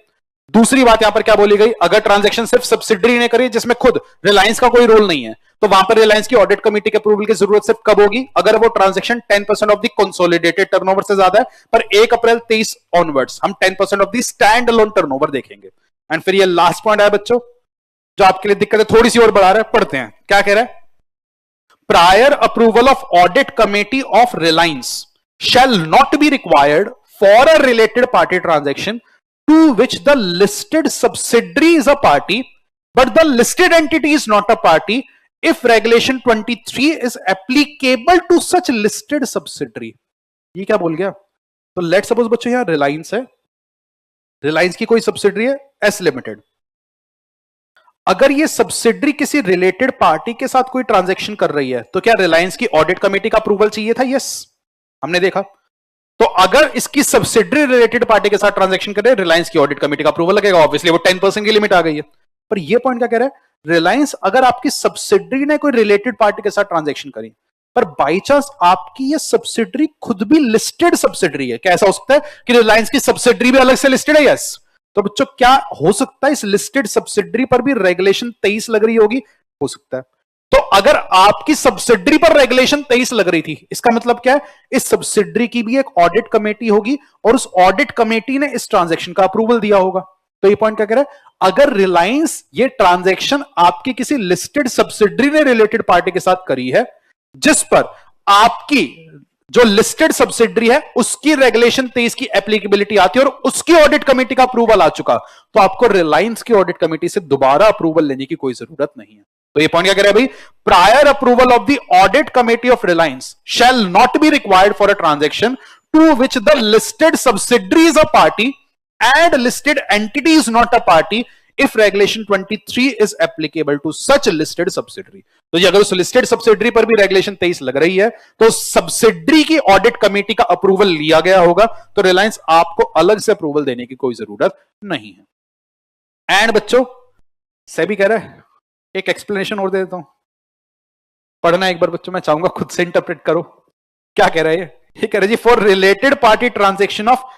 दूसरी बात यहां पर क्या बोली गई, अगर ट्रांजैक्शन सिर्फ सब्सिडरी ने करी जिसमें खुद रिलायंस का कोई रोल नहीं है, तो वहां पर रिलायंस की ऑडिट कमेटी के अप्रूवल की जरूरत सिर्फ कब होगी, अगर वो transaction 10% of the consolidated turnover से ज्यादा है। पर 1 अप्रैल 23 ऑनवर्ड्स हम 10% of the stand alone turnover देखेंगे। एंड फिर ये लास्ट पॉइंट है बच्चों, जो आपके लिए दिक्कत है, थोड़ी सी और बढ़ा रहा है, पढ़ते हैं क्या कह रहा है। Prior approval of audit committee of Reliance shall not be required for a related party transaction to which the listed subsidiary is a party but the listed entity is not a party if regulation 23 is applicable to such listed subsidiary। ये क्या बोल गया, तो let suppose बच्चों यहां रिलायंस है, रिलायंस की कोई सब्सिडरी है एस लिमिटेड, अगर ये सब्सिडरी किसी रिलेटेड पार्टी के साथ कोई ट्रांजैक्शन कर रही है तो क्या रिलायंस की ऑडिट कमेटी का अप्रूवल चाहिए था, यस हमने देखा। तो अगर इसकी सब्सिडरी रिलेटेड पार्टी के साथ ट्रांजैक्शन करे, रिलायंस की ऑडिट कमेटी का अप्रूवल लगेगा, ऑब्वियसली वो 10% की लिमिट आ गई है। पर ये पॉइंट क्या कह रहा है, रिलायंस अगर आपकी सब्सिडरी ने कोई रिलेटेड पार्टी के साथ ट्रांजैक्शन करी, पर बाई चांस आपकी ये सब्सिडरी खुद भी लिस्टेड सब्सिडरी है, क्या ऐसा हो सकता है कि रिलायंस की सब्सिडरी भी अलग से लिस्टेड है, यस। तो बच्चों क्या हो सकता है, इस लिस्टेड सब्सिडरी पर भी रेगुलेशन 23 लग रही होगी, हो सकता है। तो अगर आपकी सब्सिडरी पर रेगुलेशन 23 लग रही थी, इसका मतलब क्या है, इस सब्सिडरी की भी एक ऑडिट कमेटी होगी और उस ऑडिट कमेटी ने इस ट्रांजैक्शन का अप्रूवल दिया होगा। तो ये पॉइंट क्या कह रहा है, अगर रिलायंस ये ट्रांजैक्शन आपकी किसी लिस्टेड सब्सिडरी ने रिलेटेड पार्टी के साथ करी है, जिस पर आपकी जो लिस्टेड सब्सिडरी है उसकी रेगुलेशन 23 की एप्लीकेबिलिटी आती है और उसकी ऑडिट कमेटी का अप्रूवल आ चुका, तो आपको रिलायंस की ऑडिट कमेटी से दोबारा अप्रूवल लेने की कोई जरूरत नहीं है। तो ये पॉइंट क्या कह रहा है भाई, prior approval of the audit committee of Reliance shall not be required for a transaction to which the listed subsidiary is a party and listed entity is not a party if regulation 23 is applicable to such listed subsidiary. तो ये अगर उस listed subsidiary पर भी regulation 23 लग रही है, तो सब्सिडरी की ऑडिट कमेटी का अप्रूवल लिया गया होगा, तो रिलायंस आपको अलग से अप्रूवल देने की कोई जरूरत नहीं है। एंड बच्चों सेबी कह रहा है, एक एक्सप्लेनेशन और दे देता हूं, पढ़ना एक बार बच्चों, मैं चाहूंगा खुद से इंटरप्रेट करो क्या कह रहा है ये कह रहा है जी, for related party transaction of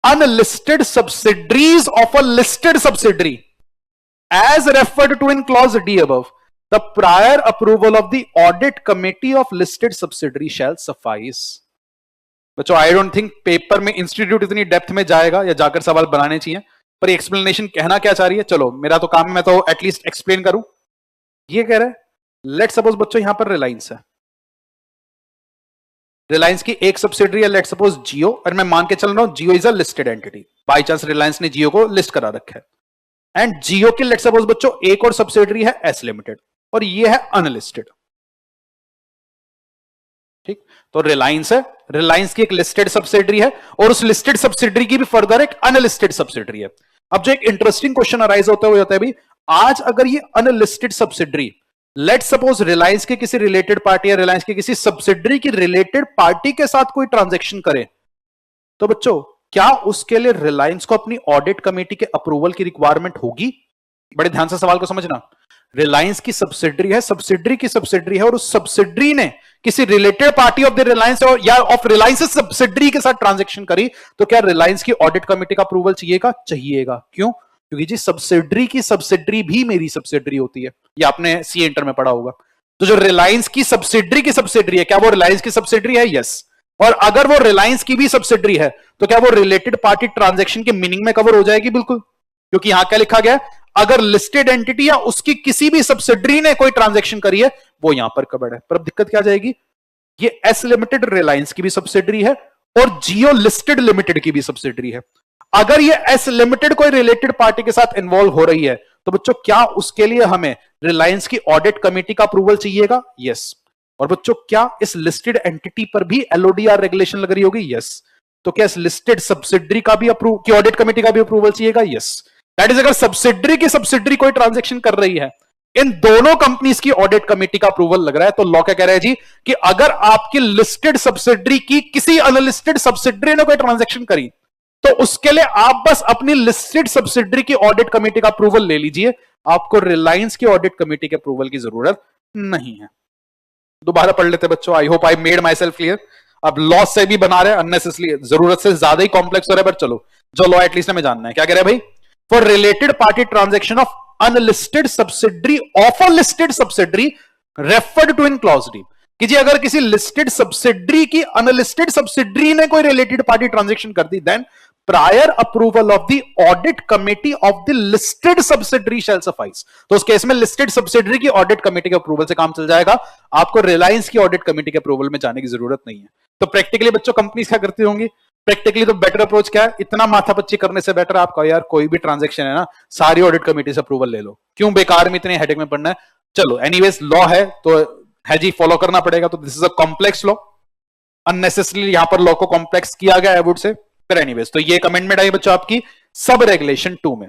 unlisted subsidiaries of a listed subsidiary as referred to in clause D above, the prior approval of the audit committee of listed subsidiary shall suffice। बच्चों आई डोंट थिंक पेपर में institute इतनी depth में जाएगा या जाकर सवाल बनाने चाहिए, पर एक्सप्लेनेशन कहना क्या चाह रही है, चलो मेरा तो काम है, मैं तो एटलीस्ट एक्सप्लेन करूं। ये कह रहा है, लेट सपोज बच्चों यहां पर रिलायंस है, रिलायंस की एक सब्सिडरी है लेट सपोज जियो, और मैं मान के चल रहा हूं Jio is a listed entity, by chance Reliance ने जियो को लिस्ट करा रखा है, एंड जियो की लेट सपोज बच्चों एक और सब्सिडरी है एस लिमिटेड, और ये है अनलिस्टेड। ठीक, तो रिलायंस है, रिलायंस की एक लिस्टेड सब्सिडरी है और उस लिस्टेड सब्सिडरी की भी फर्दर एक अनलिस्टेड सब्सिडरी है। अब जो एक इंटरेस्टिंग क्वेश्चन अराइज होता है वो होता है भाई, आज अगर ये unlisted subsidiary let suppose Reliance के किसी रिलेटेड पार्टी या रिलायंस की किसी सब्सिडरी की रिलेटेड पार्टी के साथ कोई ट्रांजैक्शन करे, तो बच्चों क्या उसके लिए रिलायंस को अपनी ऑडिट कमेटी के अप्रूवल की रिक्वायरमेंट होगी? बड़े ध्यान से सवाल को समझना, रिलायंस की सब्सिडरी है, सब्सिडरी की सब्सिडरी है और उस सब्सिडरी ने किसी related party of the Reliance या ऑफ रिलायंस सब्सिडरी के साथ ट्रांजैक्शन करी, तो क्या रिलायंस की ऑडिट कमेटी का अप्रूवल चाहिएगा? चाहिएगा। क्यों? क्योंकि जी सब्सिडरी की सब्सिडरी भी मेरी सब्सिडरी होती है, ये आपने सी इंटर में पढ़ा होगा। तो जो रिलायंस की सब्सिडरी है, क्या वो रिलायंस की सब्सिडरी है? यस। और अगर वो रिलायंस की भी सब्सिडरी है तो क्या वो रिलेटेड पार्टी ट्रांजैक्शन के मीनिंग में कवर हो जाएगी? बिल्कुल, क्योंकि यहां क्या लिखा गया, अगर लिस्टेड एंटिटी या उसकी किसी भी सब्सिडरी ने कोई ट्रांजैक्शन करी है वो यहां पर कवर्ड है। पर अब दिक्कत क्या जाएगी, ये एस लिमिटेड रिलायंस की भी सब्सिडरी है और जियो लिस्टेड लिमिटेड की भी सब्सिडरी है। अगर ये एस लिमिटेड कोई रिलेटेड पार्टी के साथ इन्वॉल्व हो रही है तो बच्चों क्या उसके लिए हमें रिलायंस की ऑडिट कमेटी का अप्रूवल चाहिएगा? यस। और बच्चों क्या इस लिस्टेड एंटिटी पर भी एलओडीआर रेगुलेशन लग रही होगी? यस। तो क्या इस लिस्टेड सब्सिडरी का भी की ऑडिट कमेटी का भी अप्रूवल चाहिएगा? यस। दैट इज, अगर सब्सिडरी की सब्सिडरी कोई ट्रांजैक्शन कर रही है, इन दोनों कंपनीज की ऑडिट कमेटी का अप्रूवल लग रहा है, तो लॉ क्या कह रहा है जी कि अगर आपकी लिस्टेड सब्सिडरी की किसी अनलिस्टेड सब्सिडरी ने कोई ट्रांजैक्शन करी तो उसके लिए आप बस अपनी लिस्टेड सब्सिडरी की ऑडिट कमेटी का अप्रूवल ले लीजिए, आपको रिलायंस की ऑडिट कमेटी के अप्रूवल की जरूरत नहीं है। दोबारा पढ़ लेते बच्चों, I hope I made my self clear. अब लॉ से भी बना रहे हैं अननेसेसरी, जरूरत से ज्यादा ही कॉम्प्लेक्स हो रहा है, पर चलो जो लॉ एटलीस्ट हमें जानना है। क्या कह रहे हैं भाई, for related party transaction of unlisted subsidiary of a listed subsidiary referred to in clause D, कि जी अगर किसी लिस्टेड सब्सिडरी की अनलिस्टेड सब्सिडरी ने कोई रिलेटेड पार्टी ट्रांजेक्शन कर दी, then prior approval of the audit committee of the listed subsidiary shall suffice. तो उस केस में लिस्टेड सब्सिडरी की ऑडिट कमेटी के अप्रूवल से काम चल जाएगा, आपको रिलायंस की ऑडिट कमेटी के अप्रूवल में जाने की जरूरत नहीं है। तो प्रैक्टिकली बच्चों कंपनीज क्या करती होंगी, प्रैक्टिकली तो बेटर अप्रोच क्या है, इतना माथापच्ची करने से बेटर आपका यार कोई भी ट्रांजेक्शन है ना सारी ऑडिट कमेटी से अप्रूवल ले लो, क्यों बेकार में इतने हेडेक में पड़ना है। चलो एनीवेज लॉ है तो है जी, फॉलो करना पड़ेगा। तो this is a complex law, unnecessarily यहां पर लॉ को कॉम्प्लेक्स किया गया है वुड से। फिर एनीवेज तो ये एक अमेंडमेंट आई बच्चों आपकी सब रेगुलेशन 2 में।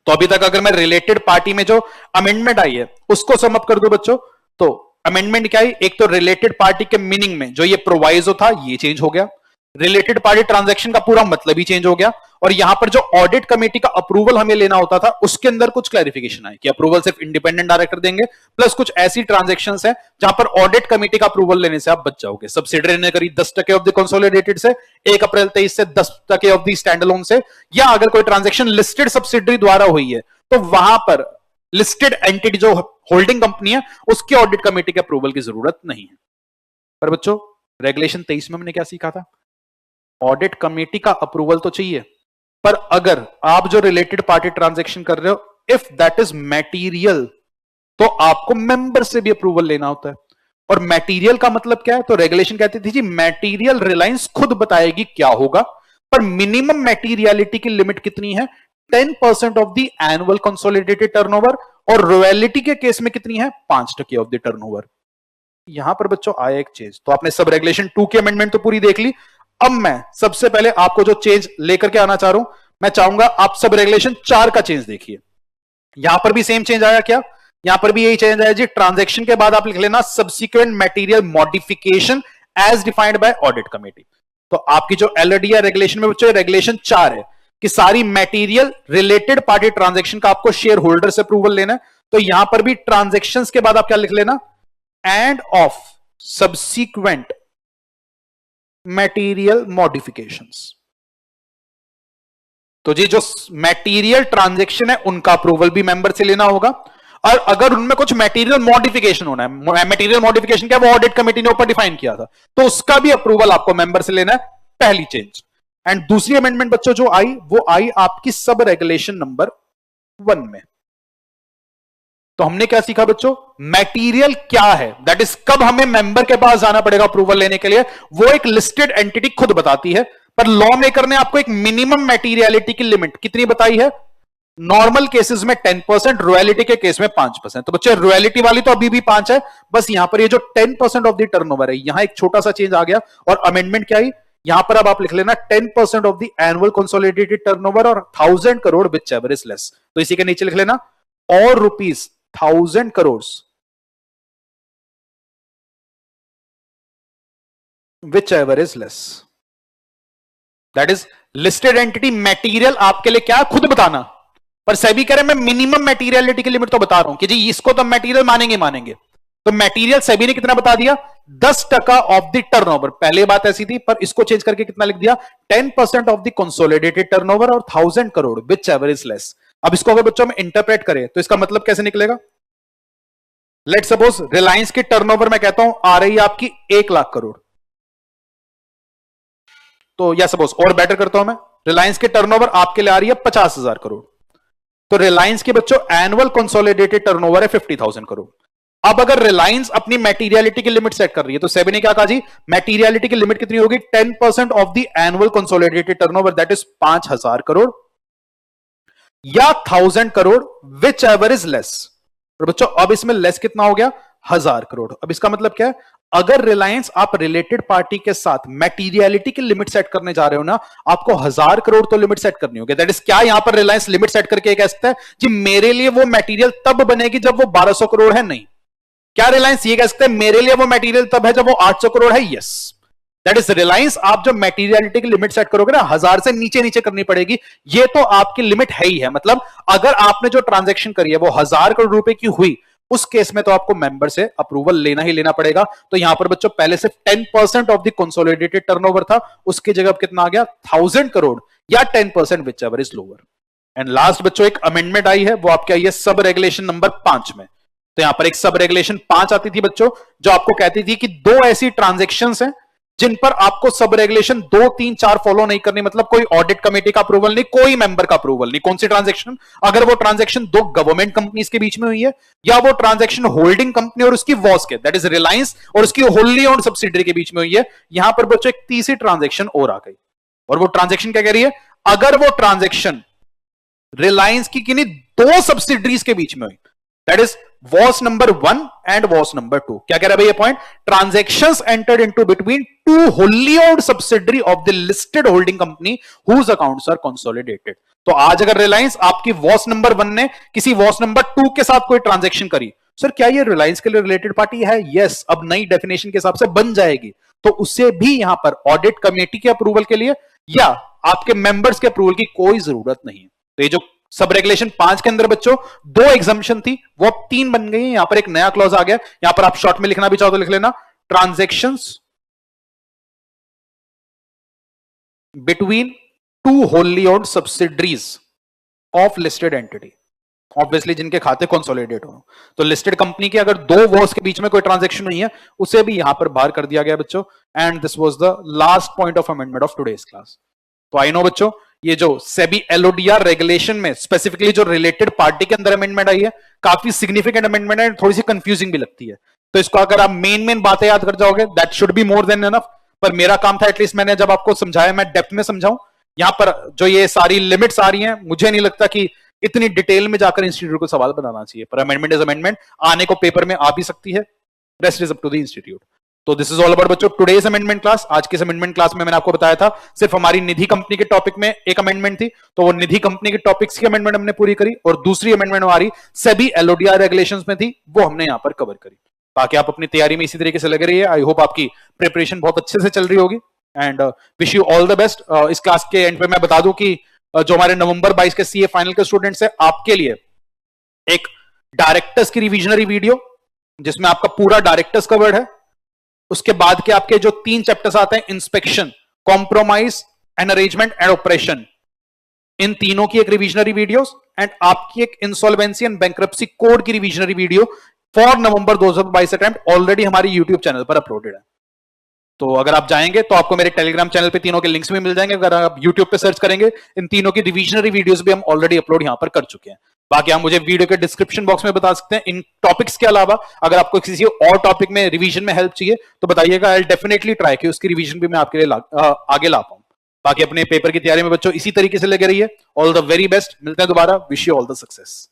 तो अभी तक अगर मैं रिलेटेड पार्टी में जो अमेंडमेंट आई है उसको सम अप कर दूं बच्चों, तो अमेंडमेंट क्या है, एक तो रिलेटेड पार्टी के मीनिंग में जो ये प्रोवाइजो था ये चेंज हो गया, रिलेटेड पार्टी ट्रांजैक्शन का पूरा मतलब ही चेंज हो गया, और यहां पर जो ऑडिट कमेटी का अप्रूवल हमें लेना होता था उसके अंदर कुछ क्लैरिफिकेशन आई कि अप्रूवल सिर्फ इंडिपेंडेंट डायरेक्टर देंगे, प्लस कुछ ऐसी ट्रांजैक्शंस है जहां पर ऑडिट कमेटी का अप्रूवल लेने से आप बच जाओगे। सब्सिडरी ने करी 10% ऑफ द कंसोलिडेटेड से, 1 अप्रैल 23 से 10% ऑफ द स्टैंडअलोन से, या अगर कोई ट्रांजैक्शन लिस्टेड सब्सिडरी द्वारा हुई है तो वहां पर लिस्टेड एंटिटी जो होल्डिंग कंपनी है उसकी ऑडिट कमेटी के अप्रूवल की जरूरत नहीं है। पर बच्चों रेगुलेशन 23 में हमने क्या सीखा था, ऑडिट कमेटी का अप्रूवल तो चाहिए, पर अगर आप जो रिलेटेड पार्टी ट्रांजैक्शन कर रहे हो इफ दैट इज मैटीरियल तो आपको मेंबर से भी अप्रूवल लेना होता है। और मैटीरियल का मतलब क्या है, तो रेगुलेशन कहती थी जी मैटीरियल रिलायंस खुद बताएगी क्या होगा, पर मिनिमम मैटीरियलिटी की लिमिट कितनी है, 10% of the annual consolidated turnover, और रॉयल्टी के केस में कितनी है, 5% ऑफ द टर्नओवर। यहां पर बच्चों आया एक चेंज। तो आपने सब रेगुलेशन 2 की अमेंडमेंट तो पूरी देख ली, अब मैं सबसे पहले आपको जो चेंज लेकर के आना चाह रहा हूं, मैं चाहूंगा आप सब रेगुलेशन 4 का चेंज देखिए। यहां पर भी सेम चेंज आया क्या, यहां पर भी यही चेंज आया जी, ट्रांजैक्शन के बाद आप लिख लेना subsequent material modification as defined by audit committee. तो आपकी जो एलडी रेगुलेशन में बच्चों रेगुलेशन 4 है कि सारी मटेरियल रिलेटेड पार्टी ट्रांजैक्शन का आपको शेयर होल्डर से अप्रूवल लेना है। तो यहां पर भी ट्रांजैक्शंस के बाद आप क्या लिख लेना, end of subsequent material modifications. तो जी जो मटेरियल ट्रांजैक्शन है उनका अप्रूवल भी मेंबर से लेना होगा, और अगर उनमें कुछ मटेरियल मॉडिफिकेशन होना है, मटेरियल मॉडिफिकेशन क्या वो ऑडिट कमेटी ने ऊपर डिफाइन किया था, तो उसका भी अप्रूवल आपको मेंबर से लेना है, पहली चेंज। एंड दूसरी अमेंडमेंट बच्चों जो आई वो आई आपकी सब रेगुलेशन नंबर 1 में। तो हमने क्या सीखा बच्चों, मटेरियल क्या है, दैट इज कब हमें मेंबर के पास जाना पड़ेगा अप्रूवल लेने के लिए, वो एक लिस्टेड एंटिटी खुद बताती है, पर लॉ मेकर ने आपको एक मिनिमम मटेरियलिटी की लिमिट कितनी बताई है, नॉर्मल केसेस में 10%, रॉयल्टी के केस में 5%। तो बच्चे रॉयल्टी वाली तो अभी भी 5 है, बस यहां पर ये जो 10% ऑफ द टर्नओवर है, यहां एक छोटा सा चेंज आ गया, और अमेंडमेंट क्या आई, यहां पर अब आप लिख लेना 10% of the annual consolidated turnover और 1000 crore which ever is less. तो इसी के नीचे लिख लेना और rupees 1000 crore which ever is less. That is listed entity material आपके लिए क्या खुद बताना, पर सेबी कह रहे मैं मिनिमम मटेरियलिटी की लिमिट तो बता रहा हूं कि जी इसको तो मटेरियल मानेंगे। तो मटेरियल सेबी ने कितना बता दिया, 10% ऑफ द टर्नओवर। पहले बात ऐसी थी, पर इसको चेंज करके कितना लिख दिया, 10% ऑफ द कंसोलिडेटेड टर्नओवर और 1000 crore which ever is less. अब इसको अगर बच्चों में इंटरप्रेट करें तो इसका मतलब कैसे निकलेगा, लेट सपोज रिलायंस की टर्नओवर मैं कहता हूं आ रही है आपकी 1 लाख करोड़, तो या सपोज और बेटर करता हूं मैं, रिलायंस की टर्नओवर आपके लिए आ रही है 50,000 करोड़। तो रिलायंस के बच्चों एनुअल कंसोलिडेटेड टर्नओवर है 50,000 करोड़। अब अगर रिलायंस अपनी मटेरियलिटी की लिमिट सेट कर रही है, तो सेबी ने क्या कहा जी, मटेरियलिटी की लिमिट कितनी होगी, 10% of the annual consolidated turnover, that is 5,000 crore या 1000 crore which ever is less. तो बच्चों अब इसमें लेस कितना हो गया, 1000 करोड़। अब इसका मतलब क्या है, अगर रिलायंस आप रिलेटेड पार्टी के साथ मटेरियलिटी की लिमिट सेट करने जा रहे हो ना, आपको 1000 करोड़ तो लिमिट सेट करनी होगी। दैट इज क्या, यहां पर रिलायंस लिमिट सेट करके कह सकता है जी मेरे लिए वो मटेरियल तब बनेगी जब वो 1200 करोड़ है, नहीं। क्या रिलायंस ये कह सकते हैं मेरे लिए वो मटेरियल तब है जब वो 800 करोड़ है, यस। दैट इज रिलायंस आप जो मटेरियलिटी की लिमिट सेट करोगे ना, 1000 से नीचे नीचे करनी पड़ेगी, ये तो आपकी लिमिट है ही है। मतलब अगर आपने जो ट्रांजैक्शन करी है वो 1000 करोड़ रुपए की हुई, उस केस में तो आपको मेंबर से अप्रूवल लेना ही लेना पड़ेगा। तो यहां पर बच्चों पहले से 10% ऑफ द कंसोलिडेटेड टर्नओवर था, उसकी जगह कितना आ गया, 1000 करोड़ या 10% which ever is lower. And last बच्चों एक अमेंडमेंट आई है, वो आपकी आई है सब रेगुलेशन नंबर 5 में। तो यहां पर एक सब रेगुलेशन 5 आती थी बच्चों, जो आपको कहती थी कि दो ऐसी ट्रांजेक्शंस हैं जिन पर आपको सब रेगुलेशन 2, 3, 4 फॉलो नहीं करनी, मतलब कोई ऑडिट कमेटी का अप्रूवल नहीं, कोई मेंबर का अप्रूवल नहीं। कौन सी ट्रांजेक्शन? अगर वो ट्रांजेक्शन दो गवर्नमेंट कंपनीज के बीच में हुई है, या वो ट्रांजेक्शन होल्डिंग कंपनी और उसकी वॉस के, दैट इज रिलायंस और उसकी होल्डली ओन्ड सब्सिडरी के बीच में हुई है। यहां पर बच्चों एक तीसरी ट्रांजेक्शन और आ गई, और वो ट्रांजेक्शन क्या कह रही है? अगर वो ट्रांजेक्शन रिलायंस की किन्हीं दो सब्सिडरीज के बीच में हुई, दैट इज वॉस नंबर 1 एंड वॉस नंबर 2। क्या कह रहा है भाई ये point? Transactions entered into between two wholly owned subsidiary of the listed holding company whose accounts are consolidated. तो आज अगर रिलायंस आपकी वॉस नंबर 1 ने किसी वॉस नंबर 2 के साथ कोई ट्रांजेक्शन करी, सर क्या ये रिलायंस के लिए रिलेटेड पार्टी है? यस, अब नई डेफिनेशन के हिसाब से बन जाएगी। तो उससे भी यहां पर ऑडिट कमेटी के अप्रूवल के लिए या आपके मेंबर्स के अप्रूवल की कोई जरूरत नहीं है। तो ये जो सब रेगुलेशन 5 के अंदर बच्चों 2 एग्जम्पशन थी, वो अब 3 बन गई है। यहां पर एक नया क्लॉज आ गया, यहां पर आप शॉर्ट में लिखना भी चाहो तो लिख लेना, transactions between two wholly owned subsidiaries of listed entity, obviously जिनके खाते कंसोलिडेट हो। तो लिस्टेड कंपनी के अगर दो वॉस के बीच में कोई ट्रांजेक्शन नहीं है, उसे भी यहां पर बाहर कर दिया गया बच्चों। And this was the last point of amendment of today's class. तो आई नो बच्चों, ये जो सेबी एलओडीआर रेगुलेशन में स्पेसिफिकली जो रिलेटेड पार्टी के अंदर अमेंडमेंट आई है, काफी सिग्निफिकेंट अमेंडमेंट है, थोड़ी सी कंफ्यूजिंग भी लगती है। तो इसको अगर आप मेन बातें याद कर जाओगे, that should be more than enough. पर मेरा काम था एटलीस्ट मैंने जब आपको समझाया, मैं डेप्थ में समझाऊं। यहां पर जो ये सारी लिमिट्स आ रही हैं, मुझे नहीं लगता कि इतनी डिटेल में जाकर इंस्टीट्यूट को सवाल बनाना चाहिए, पर अमेंडमेंट इज अमेंडमेंट, आने को पेपर में आ भी सकती है। Rest is up to the institute. तो दिस इज ऑल अबाउट बच्चों टुडेस अमेंडमेंट क्लास। आज की अमेंडमेंट क्लास में मैंने आपको बताया था सिर्फ हमारी निधि कंपनी के टॉपिक में एक अमेंडमेंट थी, तो वो निधि कंपनी के टॉपिक्स की अमेंडमेंट हमने पूरी करी, और दूसरी अमेंडमेंट हमारी सेबी एलओडीआर रेगुलेशंस में थी, वो हमने यहां पर कवर करी। बाकी आप अपनी तैयारी में इसी तरीके से लगे रहिए। आई होप आपकी प्रिपरेशन बहुत अच्छे से चल रही होगी, and wish you all the best. इस क्लास के एंड पे मैं बता दूं कि जो हमारे नवंबर 22 के सीए फाइनल के स्टूडेंट्स हैं, आपके लिए एक डायरेक्टर्स की रिविजनरी वीडियो, जिसमें आपका पूरा डायरेक्टर्स कवर्ड है। उसके बाद के आपके जो 3 चैप्टर्स आते हैं, inspection, compromise and arrangement and operation, इन तीनों की एक रिविजनरी वीडियोस, एंड आपकी एक इंसॉल्वेंसी एंड बैंक्रप्सी कोड की revisionary video for November 2022 attempt already हमारे यूट्यूब चैनल पर अपलोडेड है। तो अगर आप जाएंगे तो आपको मेरे टेलीग्राम चैनल पे तीनों के लिंक्स भी मिल जाएंगे। अगर आप यूट्यूब पे सर्च करेंगे, इन तीनों की रिविजनरी वीडियोस भी हम ऑलरेडी अपलोड यहां पर कर चुके हैं। बाकी आप मुझे वीडियो के डिस्क्रिप्शन बॉक्स में बता सकते हैं। इन टॉपिक्स के अलावा अगर आपको किसी और टॉपिक में रिवीजन में हेल्प चाहिए तो बताइएगा, आई विल डेफिनेटली ट्राई कि उसकी रिवीजन भी मैं आपके लिए आगे ला पाऊं। बाकी अपने पेपर की तैयारी में बच्चों इसी तरीके से लगे रहिए। ऑल द वेरी बेस्ट, मिलते हैं दोबारा। Wish you all the success.